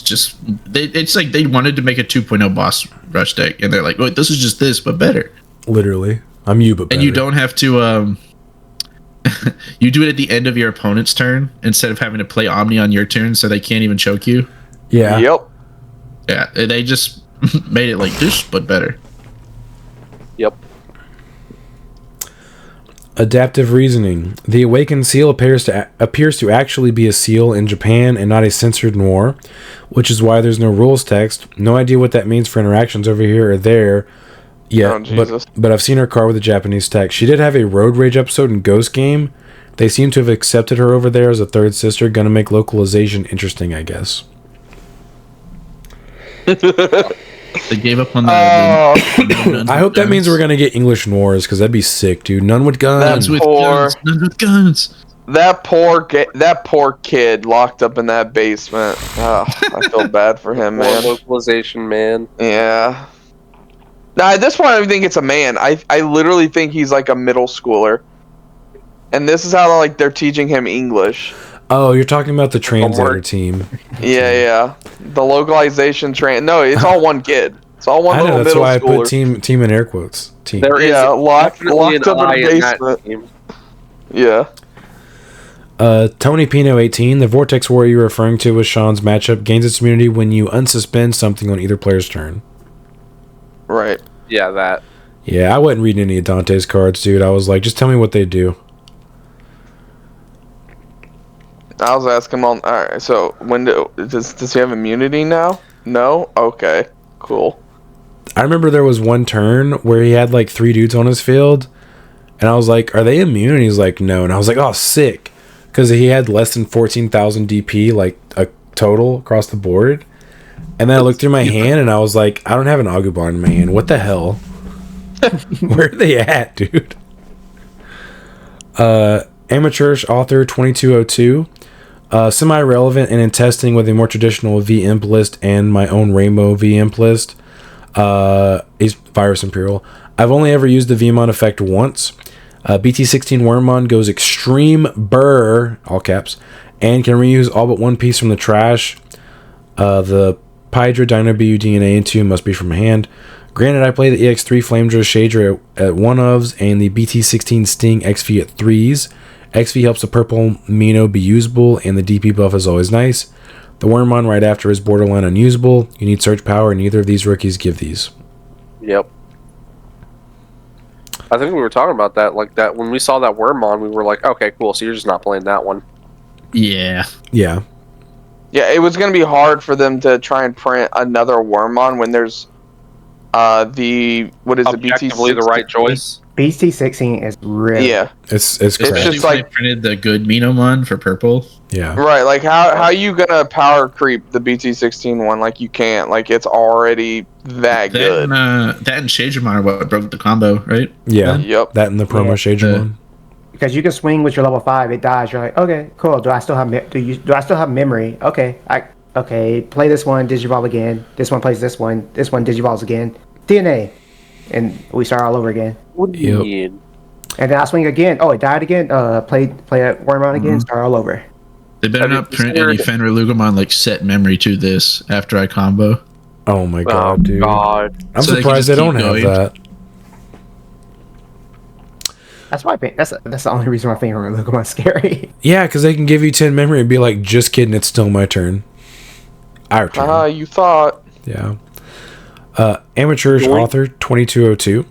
S4: It's like they wanted to make a 2.0 boss rush deck, and they're like, "Oh, this is just this, but better."
S1: Literally, I'm you, but better.
S4: And you don't have to. You do it at the end of your opponent's turn instead of having to play Omni on your turn, so they can't even choke you.
S1: Yeah.
S3: Yep.
S4: Yeah, they just made it like this, but better.
S2: Yep.
S1: Adaptive reasoning. The awakened seal appears to actually be a seal in Japan and not a censored noir, which is why there's no rules text. No idea what that means for interactions over here or there. Yeah, but I've seen her card with a Japanese text. She did have a Road Rage episode in Ghost Game. They seem to have accepted her over there as a third sister. Gonna make localization interesting, I guess.
S4: They gave up on the.
S1: I hope that means we're gonna get English noirs, because that'd be sick, dude. None with guns.
S4: None with guns.
S3: That poor kid locked up in that basement. Oh, I feel bad for him, man.
S2: Localization, man.
S3: Yeah. Now, at this point, I don't think it's a man. I literally think he's like a middle schooler. And this is how they're teaching him English.
S1: Oh, you're talking about the translator team.
S3: Yeah. The localization No, it's all one kid. It's all one
S1: I know,
S3: little
S1: that's
S3: middle
S1: why I put
S3: schooler.
S1: team in air quotes. Team.
S2: There is
S3: locked
S2: definitely an
S3: up in
S2: I
S3: a
S2: in that
S3: basement.
S2: team.
S3: Yeah.
S1: Tony Pino 18. The Vortex Warrior you're referring to with Sean's matchup gains its immunity when you unsuspend something on either player's turn.
S3: Right.
S2: Yeah, that.
S1: Yeah, I wasn't reading any of Dante's cards, dude. I was like, just tell me what they do.
S3: I was asking him on. All right. So does he have immunity now? No. Okay. Cool.
S1: I remember there was one turn where he had like 3 dudes on his field, and I was like, are they immune? And he's like, no. And I was like, oh, sick. Because he had less than 14,000 DP, like a total across the board. And then I looked through my hand, and I was like, I don't have an Agumon in my hand. What the hell? Where are they at, dude? Amateurish author 2202. Semi-relevant and in testing with a more traditional V-Imp list and my own Rainbow V-Imp list. Is Virus Imperial. I've only ever used the Vmon effect once. BT16 Wormmon goes extreme burr, all caps, and can reuse all but one piece from the trash. The Pydra Dino BU DNA into must be from hand. Granted, I play the EX3 Flamedra Shader at 1-ofs and the BT16 Sting XV at 3s. XV helps the purple Mino be usable, and the DP buff is always nice. The Wormmon right after is borderline unusable. You need search power, and neither of these rookies give these.
S2: Yep. I think we were talking about that, like that when we saw that Wormmon, we were like, okay, cool. So you're just not playing that one.
S4: Yeah.
S1: Yeah.
S3: Yeah, it was going to be hard for them to try and print another Wormmon when there's the
S2: Objectively the right choice.
S5: BT16 is really
S1: It's
S4: Especially
S3: just
S4: when
S3: like-
S4: they printed the good Minomon for purple.
S1: yeah.
S3: Right, like how you gonna power creep the BT16 one? Like you can't. Like it's already that good.
S4: That and Shadramon are what broke the combo, right?
S1: Yeah.
S3: Yep.
S1: That and the promo Shadramon.
S5: because you can swing with your level 5, it dies. You're like, okay, cool. Do I still have do I still have memory? Okay, play this one, Digivolve again. This one plays this one. This one Digivolves again. DNA, and we start all over again.
S2: What do you mean?
S5: And then I swing again. Oh, it died again. Play at Wormmon again. Start all over.
S4: They better not print any Fenrir Lugomon like set memory to this after I combo.
S1: Oh my god, dude.
S2: God.
S1: I'm
S4: So they can
S1: surprised
S4: just
S1: they don't
S4: keep
S1: have
S4: going.
S1: that.
S5: That's why that's the only reason why I think Lugomon's scary.
S1: Yeah, because they can give you 10 memory and be like, just kidding, it's still my turn. Our turn.
S3: You thought.
S1: Yeah. Amateurish author 2202.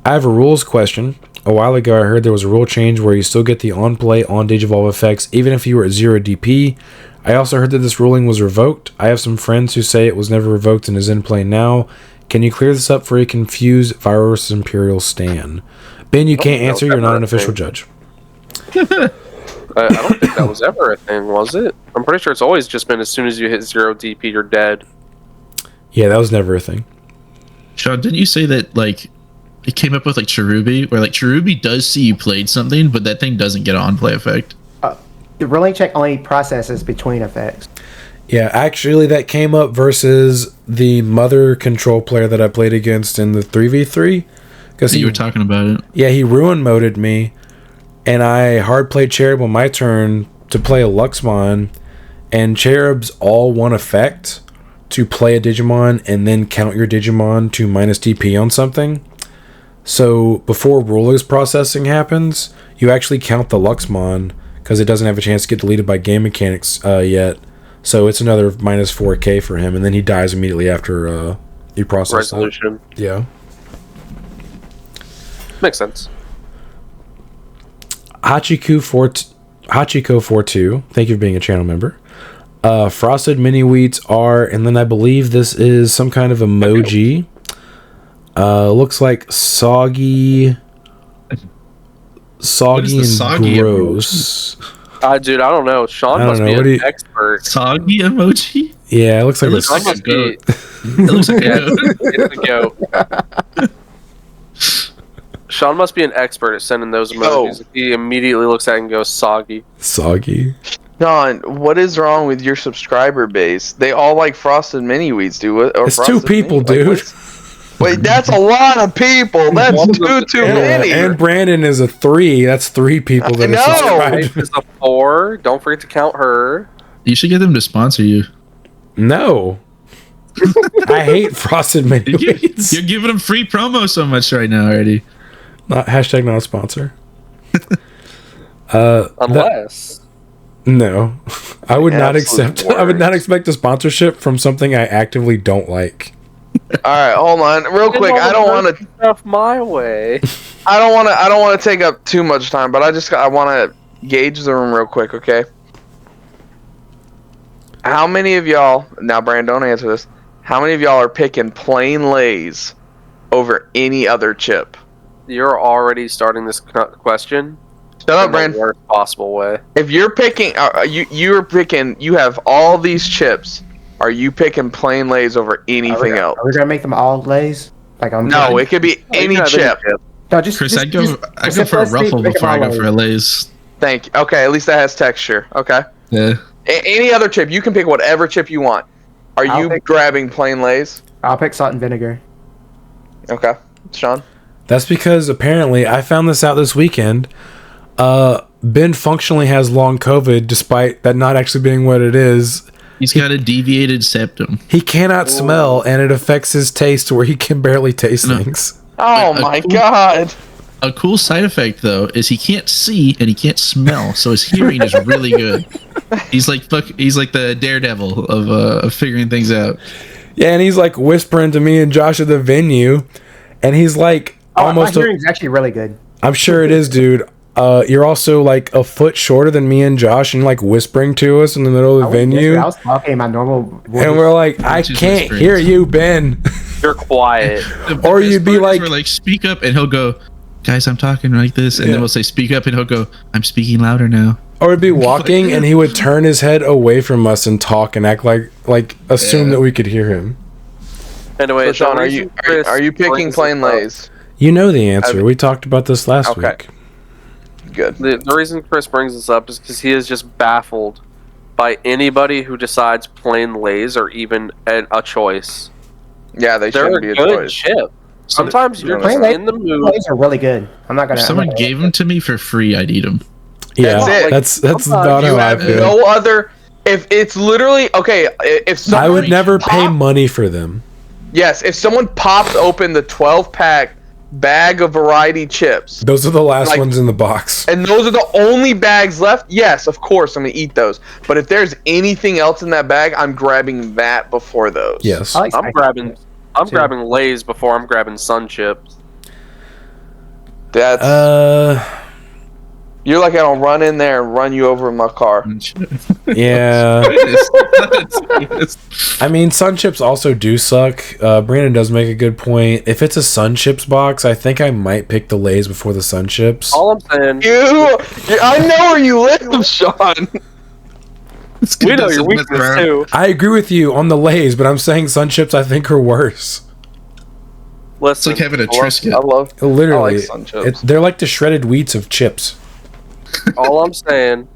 S1: I have a rules question. A while ago, I heard there was a rule change where you still get the on-play, on-Digivolve effects, even if you were at 0 DP. I also heard that this ruling was revoked. I have some friends who say it was never revoked and is in play now. Can you clear this up for a confused Virus Imperial stan? Ben, you can't answer. You're not an official judge.
S2: I don't think that was ever a thing, was it? I'm pretty sure it's always just been as soon as you hit 0 DP, you're dead.
S1: Yeah, that was never a thing.
S4: Sean, didn't you say that like it came up with like Cherubi, where like Cherubi does see you played something, but that thing doesn't get an on-play effect?
S5: The ruling check only processes between effects.
S1: Yeah, actually, that came up versus the Mother control player that I played against in the 3v3. Because
S4: You were talking about it.
S1: Yeah, he ruin moded me, and I hard played Cherub on my turn to play a Luxmon, and Cherub's all one effect to play a Digimon and then count your Digimon to minus DP on something. So before Ruler's processing happens, you actually count the Luxmon because it doesn't have a chance to get deleted by game mechanics yet. So it's another minus 4k for him, and then he dies immediately after you process
S2: Resolution.
S1: that. Yeah.
S2: Makes sense.
S1: Hachiko42, thank you for being a channel member. Frosted mini wheats are, and then I believe this is some kind of emoji. Looks like soggy and
S4: soggy
S1: gross.
S2: Dude, I don't know. Sean
S1: I don't
S2: must
S1: know.
S2: be
S1: What
S2: an
S1: do you-
S2: expert.
S4: Soggy emoji?
S1: Yeah, it looks like
S4: It looks
S1: a
S4: like
S2: Sean must be.
S4: It looks like
S2: Yeah,
S4: a goat.
S2: it's a goat. Sean must be an expert at sending those emojis. He immediately looks at it and goes soggy.
S1: soggy.
S3: John, what is wrong with your subscriber base? They all like frosted mini wheats, dude. Or
S1: It's 2
S3: frosted
S1: people,
S3: mini-
S1: dude.
S3: like, wait, that's a lot of people. That's
S2: One of
S3: too
S2: them-
S3: many.
S1: And Brandon is a 3. That's 3 people that
S3: I
S1: are
S3: know.
S1: subscribed.
S2: Life is a 4. Don't forget to count her.
S4: You should get them to sponsor you.
S1: No. I hate frosted mini wheats.
S4: You're giving them free promo so much right now already.
S1: Hashtag not a sponsor.
S2: Unless
S1: No, I would not
S3: Absolute
S1: accept. I would not expect a sponsorship from something I actively don't like.
S3: All right, hold on, real quick. I don't want to.
S2: stuff my way.
S3: I don't want to take up too much time, but I want to gauge the room real quick, okay? How many of y'all now, Brandon? Don't answer this. How many of y'all are picking plain Lay's over any other chip?
S2: You're already starting this question.
S3: Shut up,
S2: in the
S3: Brandon.
S2: worst possible way.
S3: If you're picking, you're picking. You have all these chips. Are you picking plain Lay's over anything else?
S5: Are we gonna make them all Lays? Like on
S3: No, it could be any chip.
S5: No, just
S4: Chris,
S5: just,
S4: I'd go
S5: just
S4: for a
S5: let's
S4: ruffle
S5: make them
S4: before I
S5: all
S4: go for a
S5: Lays.
S4: Lay's.
S3: Thank you. Okay, at least that has texture. Okay.
S4: Yeah.
S3: Any other chip, you can pick whatever chip you want. Are
S5: I'll
S3: you
S5: pick-
S3: grabbing plain Lay's?
S5: I'll pick salt and vinegar.
S3: Okay, Sean.
S1: That's because apparently I found this out this weekend. Ben functionally has long COVID, despite that not actually being what it is.
S4: He's got a deviated septum.
S1: He cannot smell, and it affects his taste to where he can barely taste things.
S3: Oh
S4: But-
S3: my god.
S4: A cool side effect though is he can't see and he can't smell, so his hearing is really good. He's like the daredevil of figuring things out.
S1: Yeah, and he's like whispering to me and Josh at the venue, and he's like almost.
S5: My hearing's actually really good.
S1: I'm sure it is, dude. You're also like a foot shorter than me and Josh, and like whispering to us in the middle of the venue.
S5: I was talking my normal voice.
S1: And we're like, I
S4: Just
S1: can't
S4: whispering.
S1: hear you, Ben.
S2: You're quiet.
S1: Or
S4: His
S1: you'd be
S4: partners
S1: like-
S4: were like, speak up, and he'll go, guys, I'm talking like this, and
S1: Yeah.
S4: then we'll say, speak up, and he'll go, I'm speaking louder now.
S1: Or we'd be walking, and he would turn his head away from us and talk, and act like assume
S4: Yeah.
S1: that we could hear him.
S2: Anyway,
S3: So Sean,
S2: the
S3: are
S2: reason
S3: you
S2: Chris
S3: are you picking
S2: brings
S3: plain
S2: this up-
S3: Lay's?
S1: You know the answer. We talked about this last
S3: Okay.
S1: week.
S3: Good.
S2: The reason Chris brings this up is because he is just baffled by anybody who decides plain Lay's are even a choice.
S3: Yeah, they
S2: They're
S3: shouldn't
S2: a
S3: be a
S2: good
S3: choice.
S2: chip. Sometimes you're
S3: Plain
S2: just
S5: Lay's-
S2: in the mood.
S5: Lays are really good. I'm not gonna.
S4: If someone
S5: I'm not gonna-
S4: gave them to me for free, I'd eat them.
S1: Yeah,
S3: That's it.
S1: that's
S2: Sometimes
S1: about
S3: You
S1: how I
S3: have
S1: feel.
S3: no other. If it's literally okay, if someone
S1: I would never pay
S3: pop-
S1: money for them.
S3: Yes, if someone pops open the 12-pack bag of variety chips,
S1: Those are the last
S3: Like-
S1: ones in the box.
S3: and those are the only bags left, yes, of course I'm gonna eat those. But if there's anything else in that bag, I'm grabbing that before those.
S1: Yes.
S5: I like
S2: I'm
S5: spicy
S2: grabbing
S5: chips.
S2: I'm
S5: too.
S2: grabbing Lay's before I'm grabbing Sun Chips.
S3: That's you're like I'll run in there and run you over in my car.
S1: Yeah. I mean, Sun Chips also do suck. Brandon does make a good point. If it's a Sun Chips box, I think I might pick the Lay's before the Sun Chips.
S2: All I'm saying,
S3: I know where you live, Sean.
S2: we know your weakness too.
S1: I agree with you on the Lay's, but I'm saying Sun Chips I think are worse.
S2: Listen,
S4: like having a
S3: I
S4: Triscuit.
S3: love.
S1: Literally,
S3: I like Sun Chips.
S1: they're like the shredded wheats of chips.
S2: all I'm saying,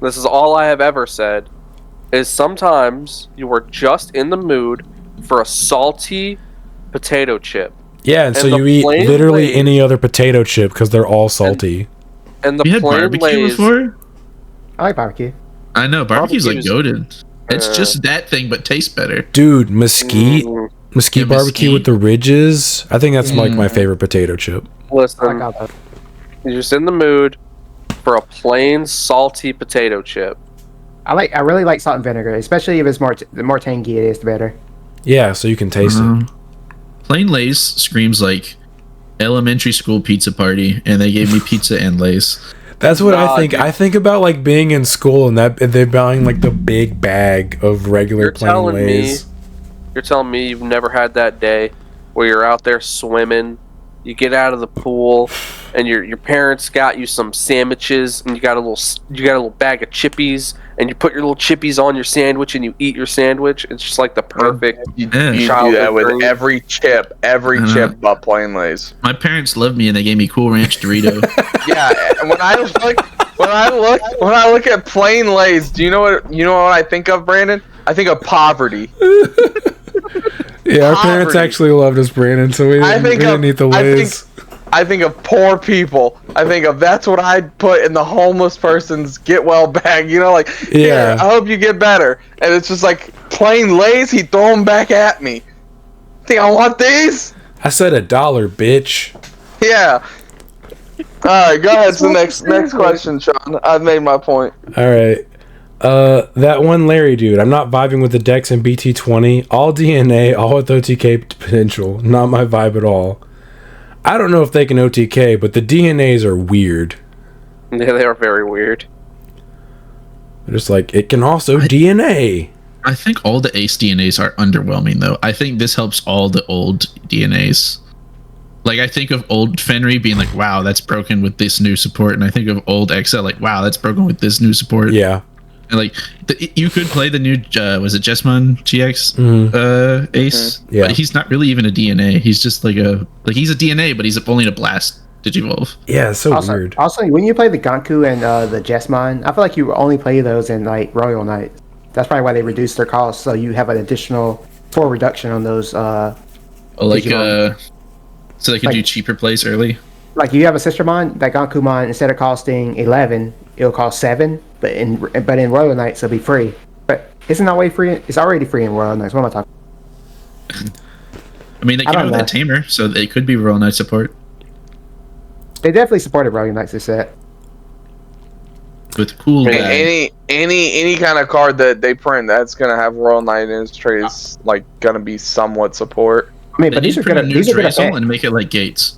S2: this is all I have ever said, is sometimes you are just in the mood for a salty potato chip.
S1: Yeah, and so
S2: And the
S1: you eat
S2: plain
S1: literally
S2: Lay's-
S1: any other potato chip because they're all salty.
S2: And the
S4: You had
S2: plain
S4: barbecue
S2: Lay's,
S4: before?
S5: I like barbecue.
S4: I know, barbecue's like
S2: Barbecue's-
S4: goated. It's just that thing, but tastes better.
S1: Dude, mesquite
S2: Mm,
S1: barbecue
S4: mesquite.
S1: with the ridges. I think that's like my favorite potato chip.
S5: I
S2: listen,
S5: like all that.
S2: you're just in the mood for a plain salty potato chip.
S5: I really like salt and vinegar, especially if it's the more tangy it is, the better.
S1: Yeah, so you can taste it.
S4: Plain Lay's screams like elementary school pizza party, and they gave me pizza and Lay's.
S1: That's what
S2: Nah,
S1: I think.
S2: dude.
S1: I think about like being in school and that they're buying like the big bag of regular
S2: You're
S1: plain
S2: telling me-
S1: Lay's.
S2: You're telling me you've never had that day where you're out there swimming, you get out of the pool, and your parents got you some sandwiches, and you got a little bag of chippies, and you put your little chippies on your sandwich, and you eat your sandwich. It's just like the perfect.
S3: You,
S4: Yeah.
S3: you do
S2: Childhood
S3: that with
S2: dream.
S3: every chip,
S4: Uh-huh.
S3: but plain Lay's.
S4: My parents loved me, and they gave me Cool Ranch Dorito.
S3: Yeah, when I look at plain Lay's, do you know what I think of, Brandon? I think of poverty.
S1: Yeah, our parents
S3: Poverty.
S1: actually loved us, Brandon, so we
S3: I
S1: didn't, we
S3: think
S1: didn't eat the
S3: I
S1: Lay's.
S3: I think of poor people. I think of that's what I'd put in the homeless person's get well bag. You know, like, here, I hope you get better. And it's just like plain Lays, he'd throw them back at me. Think I want these?
S1: I said $1, bitch.
S3: Yeah. Alright, go ahead to the next question, Sean. I've made my point.
S1: Alright. That one Larry dude. I'm not vibing with the decks in BT20. All DNA, all with OTK potential. Not my vibe at all. I don't know if they can OTK, but the DNAs are weird.
S2: Yeah, they are very weird.
S1: They're just like, it can also DNA.
S4: I think all the Ace DNAs are underwhelming, though. I think this helps all the old DNAs. Like, I think of old Fenry being like, wow, that's broken with this new support. And I think of old XL like, wow, that's broken with this new support.
S1: Yeah.
S4: And like, you could play the new, was it Jessamon GX Ace?
S1: Yeah.
S4: But he's not really even a DNA. He's just like he's a DNA, but he's only a blast Digivolve.
S1: Yeah, it's so
S5: also,
S1: weird.
S5: Also, when you play the Ganku and the Jessamon, I feel like you only play those in like Royal Knights. That's probably why they reduced their cost, so you have an additional 4 reduction on those.
S4: So they can do cheaper plays early.
S5: Like you have a Sistermon, that Gankumon, instead of costing 11, it'll cost 7. But in Royal Knights, it'll be free. But isn't that way free? It's already free in Royal Knights. What am I talking about?
S4: I mean, they came out with that Tamer, so they could be Royal Knight support.
S5: They definitely supported Royal Knights this set.
S4: With cool
S3: any kind of card that they print that's gonna have Royal Knight in its trade is like gonna be somewhat support.
S5: I mean, but these are good. These are good
S4: and make it like Gates.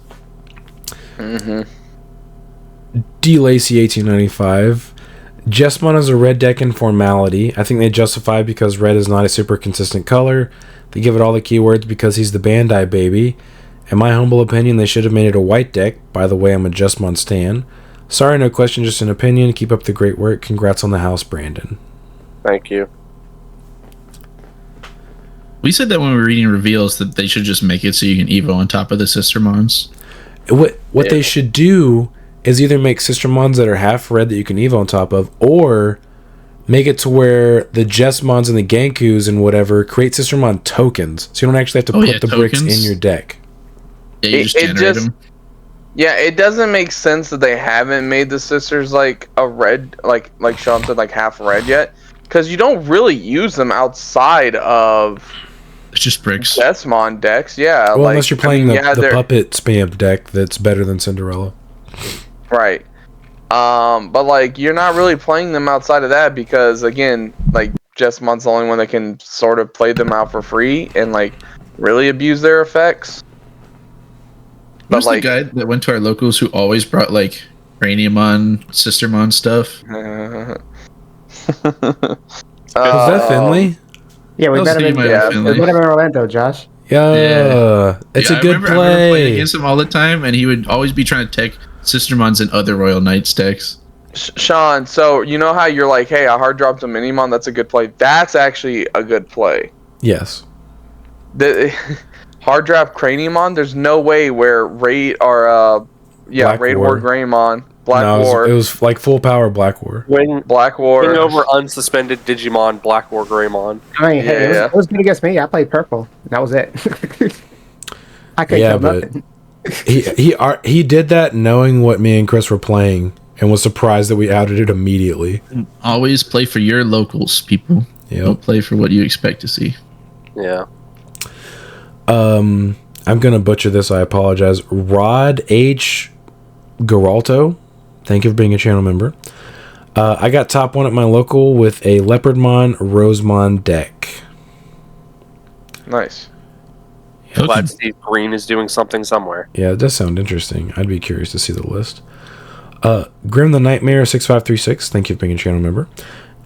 S1: D Lacey 1895. Jessamon is a red deck in formality. I think they justify because red is not a super consistent color. They give it all the keywords because he's the Bandai baby. In my humble opinion, they should have made it a white deck. By the way, I'm a Jessamon stan. Sorry, no question, just an opinion. Keep up the great work. Congrats on the house, Brandon.
S2: Thank you.
S4: We said that when we were reading reveals that they should just make it so you can Evo on top of the Sistermons.
S1: What they should do is either make Sistermons that are half red that you can Evo on top of, or make it to where the Jessamons and the Gankus and whatever create Sistermon tokens, so you don't actually have to put the bricks in your deck.
S4: Yeah, you just generate them.
S3: Yeah, it doesn't make sense that they haven't made the sisters like a red, like Sean said, like half red yet, because you don't really use them outside of.
S4: It's just bricks.
S3: Jessamon decks, yeah.
S1: Well, unless you're playing the puppet spam deck that's better than Cinderella.
S3: Right. But like you're not really playing them outside of that because again, like Jessamon's the only one that can sort of play them out for free and like really abuse their effects.
S4: Who's the guy that went to our locals who always brought like Craniumon, Sistermon stuff?
S1: Was that Finley?
S5: Yeah, we better in Orlando, Josh.
S1: Yeah, it's a good play.
S4: I remember playing against him all the time, and he would always be trying to tech Sistermons and other Royal Knights decks.
S3: Sean, so you know how you're like, hey, I hard dropped a Minimon, that's a good play. That's actually a good play.
S1: Yes.
S3: The hard drop Craniumon, there's no way where Raid or Raid War Greymon, Black War.
S1: It was like full power Black War.
S3: Black War.
S2: Win over unsuspended Digimon, Black War Greymon.
S5: I mean, hey, it was good against me. I played purple. That was it. I couldn't kill nothing.
S1: He did that knowing what me and Chris were playing and was surprised that we outed it immediately.
S4: Always play for your locals, people.
S1: Yep.
S4: Don't play for what you expect to see.
S2: Yeah.
S1: I'm gonna butcher this. I apologize. Rod H. Geralto, thank you for being a channel member. I got top 1 at my local with a Leopardmon Rosemon deck.
S3: Nice.
S2: Yeah, glad Steve Green is doing something somewhere.
S1: Yeah, it does sound interesting. I'd be curious to see the list. Grim the Nightmare 6536, thank you for being a channel member.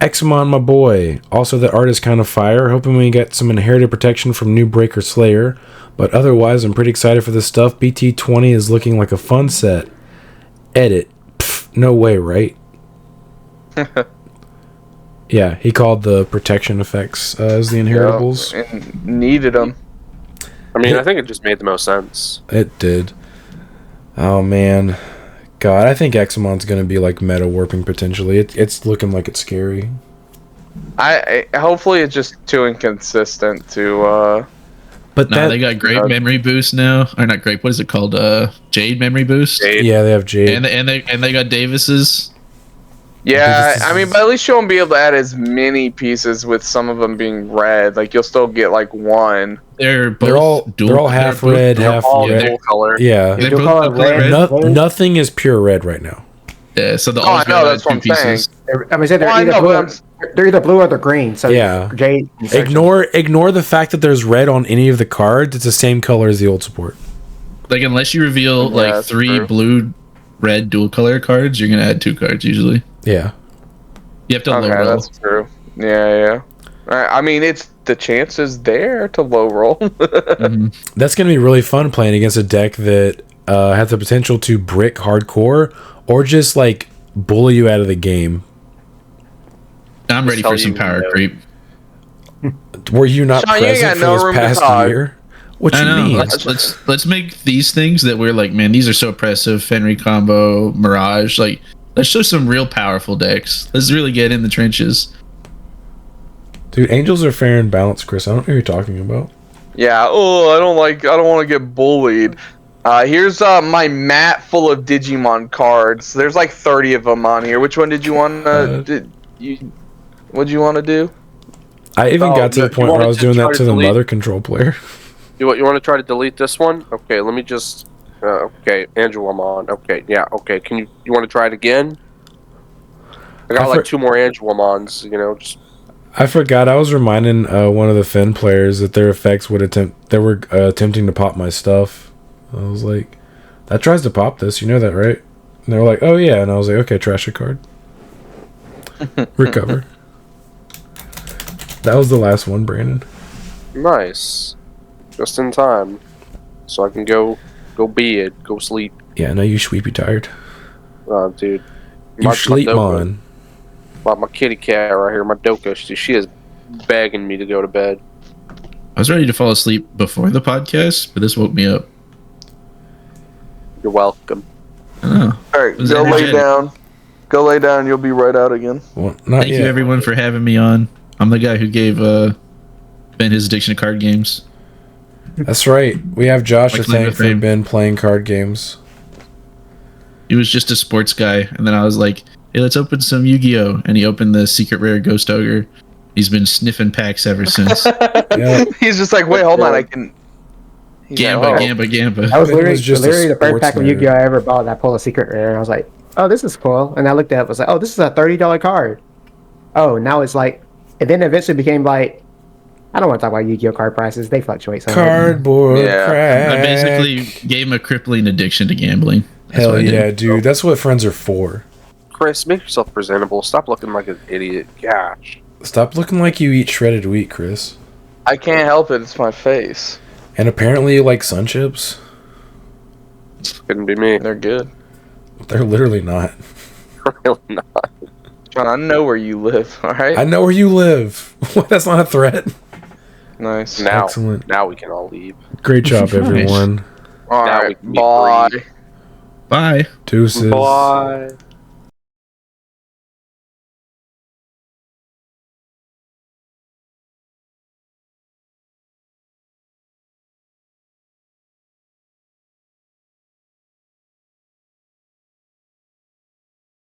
S1: Examon, my boy. Also, the art is kind of fire. Hoping we get some inherited protection from New Breaker Slayer. But otherwise, I'm pretty excited for this stuff. BT20 is looking like a fun set. Edit. Pfft, no way, right? Yeah, he called the protection effects as the inheritables.
S3: Yeah, and needed them.
S2: I mean, I think it just made the most sense.
S1: It did. Oh, man. God, I think Examon's going to be like meta warping potentially. It's looking like it's scary.
S3: I hopefully it's just too inconsistent to
S1: But
S4: Nah,
S1: that,
S4: they got great memory boost now, or not great. What is it called? Jade memory boost.
S2: Jade.
S1: yeah, they have Jade.
S4: And they got Davis's.
S3: Yeah,
S1: This
S3: I mean,
S1: is-
S3: but at least you won't be able to add as many pieces with some of them being red. Like you'll still get like one.
S4: They're both
S1: they're all half
S4: both
S1: red,
S4: dual-
S1: half
S2: All
S1: red.
S2: dual color.
S1: Yeah.
S4: They're
S5: Dual
S4: both
S5: color
S4: dual color
S5: red.
S4: red.
S1: Nothing is pure red right now.
S4: Yeah, so the
S3: Oh, I know, that's what I'm saying.
S5: I mean, they're
S3: Well, I
S5: either
S3: know,
S5: blue.
S3: but
S5: They're either blue or they're green. So
S1: Yeah.
S5: Jade.
S1: Ignore the fact that there's red on any of the cards. It's the same color as the old support.
S4: Like unless you reveal
S3: Yeah,
S4: like
S3: that's
S4: 3
S3: true.
S4: blue, red dual color cards, you're gonna add 2 cards usually.
S1: Yeah.
S4: You have to low
S3: Okay,
S4: roll.
S3: that's true. Yeah. I mean, it's the chance is there to low roll.
S4: Mhm.
S1: That's going to be really fun playing against a deck that has the potential to brick hardcore or just like bully you out of the game.
S4: I'm ready
S2: Tell
S4: for some
S2: you
S4: power
S2: no.
S4: creep.
S1: Were you not
S3: Sean, you ain't
S1: present
S3: got
S1: for
S3: no
S1: this
S3: room to
S1: past
S3: talk.
S1: year? What
S4: I
S1: you
S4: know.
S1: mean?
S4: Let's make these things that we're like, man, these are so oppressive. Fenry combo, Mirage, like let's show some real powerful decks. Let's really get in the trenches.
S1: Dude, angels are fair and balanced, Chris. I don't know who you're talking about.
S3: Yeah. Oh, I don't want to get bullied. Here's my mat full of Digimon cards. There's like 30 of them on here. Which one did you want to? What'd you want to do?
S1: I even
S2: Oh,
S1: got to
S2: you
S1: the point where I
S2: wanted
S1: was
S2: to
S1: doing
S2: try
S1: that
S2: to
S1: to the
S2: delete-
S1: mother control player.
S2: You want to try to delete this one? Okay, let me just. Okay, Angelamon. Okay, yeah. Okay, you want to try it again? I got like 2 more Angelamons. Just
S1: I forgot. I was reminding one of the Fen players that their effects would attempt. They were attempting to pop my stuff. I was like, "That tries to pop this. You know that, right?" And they were like, "Oh yeah." And I was like, "Okay, trash a card. Recover." That was the last one, Brandon.
S2: nice, just in time, so I can go go sleep.
S1: Yeah, I know you sleepy tired.
S2: Dude.
S1: You
S2: My
S1: sleep,
S2: Doka-
S1: man.
S2: My kitty cat right here, my Doka. She is begging me to go to bed.
S4: I was ready to fall asleep before the podcast, but this woke me up.
S2: You're welcome.
S4: I don't know.
S3: All right,
S4: was
S3: go lay
S4: energetic.
S3: down. Go lay down. You'll be right out again.
S1: Well, not
S4: Thank
S1: yet.
S4: you everyone for having me on. I'm the guy who gave Ben his addiction to card games.
S1: That's right. We have Josh
S4: My
S1: to
S4: claim to
S1: thank for
S4: fame.
S1: been playing card games.
S4: He was just a sports guy, and then I was like, "Hey, let's open some Yu-Gi-Oh!" And he opened the secret rare Ghost Ogre. He's been sniffing packs ever since.
S1: Yeah.
S3: He's just like, wait, hold on, I can. He's
S4: Gamba,
S3: like, oh.
S4: Gamba.
S5: That was
S1: It
S5: literally,
S1: was just a
S5: literally the first pack of
S1: sports
S5: Yu-Gi-Oh I ever bought. I pulled a secret rare, and I was like, "Oh, this is cool." And I looked at it, was like, "Oh, this is a $30 card." Oh, now it's like, and then eventually became like, I don't want to talk about Yu-Gi-Oh card prices; they fluctuate. So
S1: Cardboard
S3: Yeah.
S1: crack.
S4: I basically gave him a crippling addiction to gambling. That's
S1: Hell
S4: what I did.
S1: yeah, dude. That's what friends are for.
S2: Chris, make yourself presentable. Stop looking like an idiot. Gosh.
S1: Stop looking like you eat shredded wheat, Chris.
S3: I can't help it. It's my face.
S1: And apparently you like sun chips.
S2: Couldn't be me.
S3: They're good.
S1: They're literally not.
S2: Really not.
S3: John, I know where you live. All right.
S1: I know where you live. That's not a threat.
S3: Nice.
S2: Now,
S1: Excellent.
S2: now we can all leave.
S1: Great job,
S4: Nice.
S1: everyone.
S3: All
S2: Now
S3: right.
S2: we can be
S3: Bye.
S2: free.
S4: Bye.
S1: Deuces.
S2: Bye.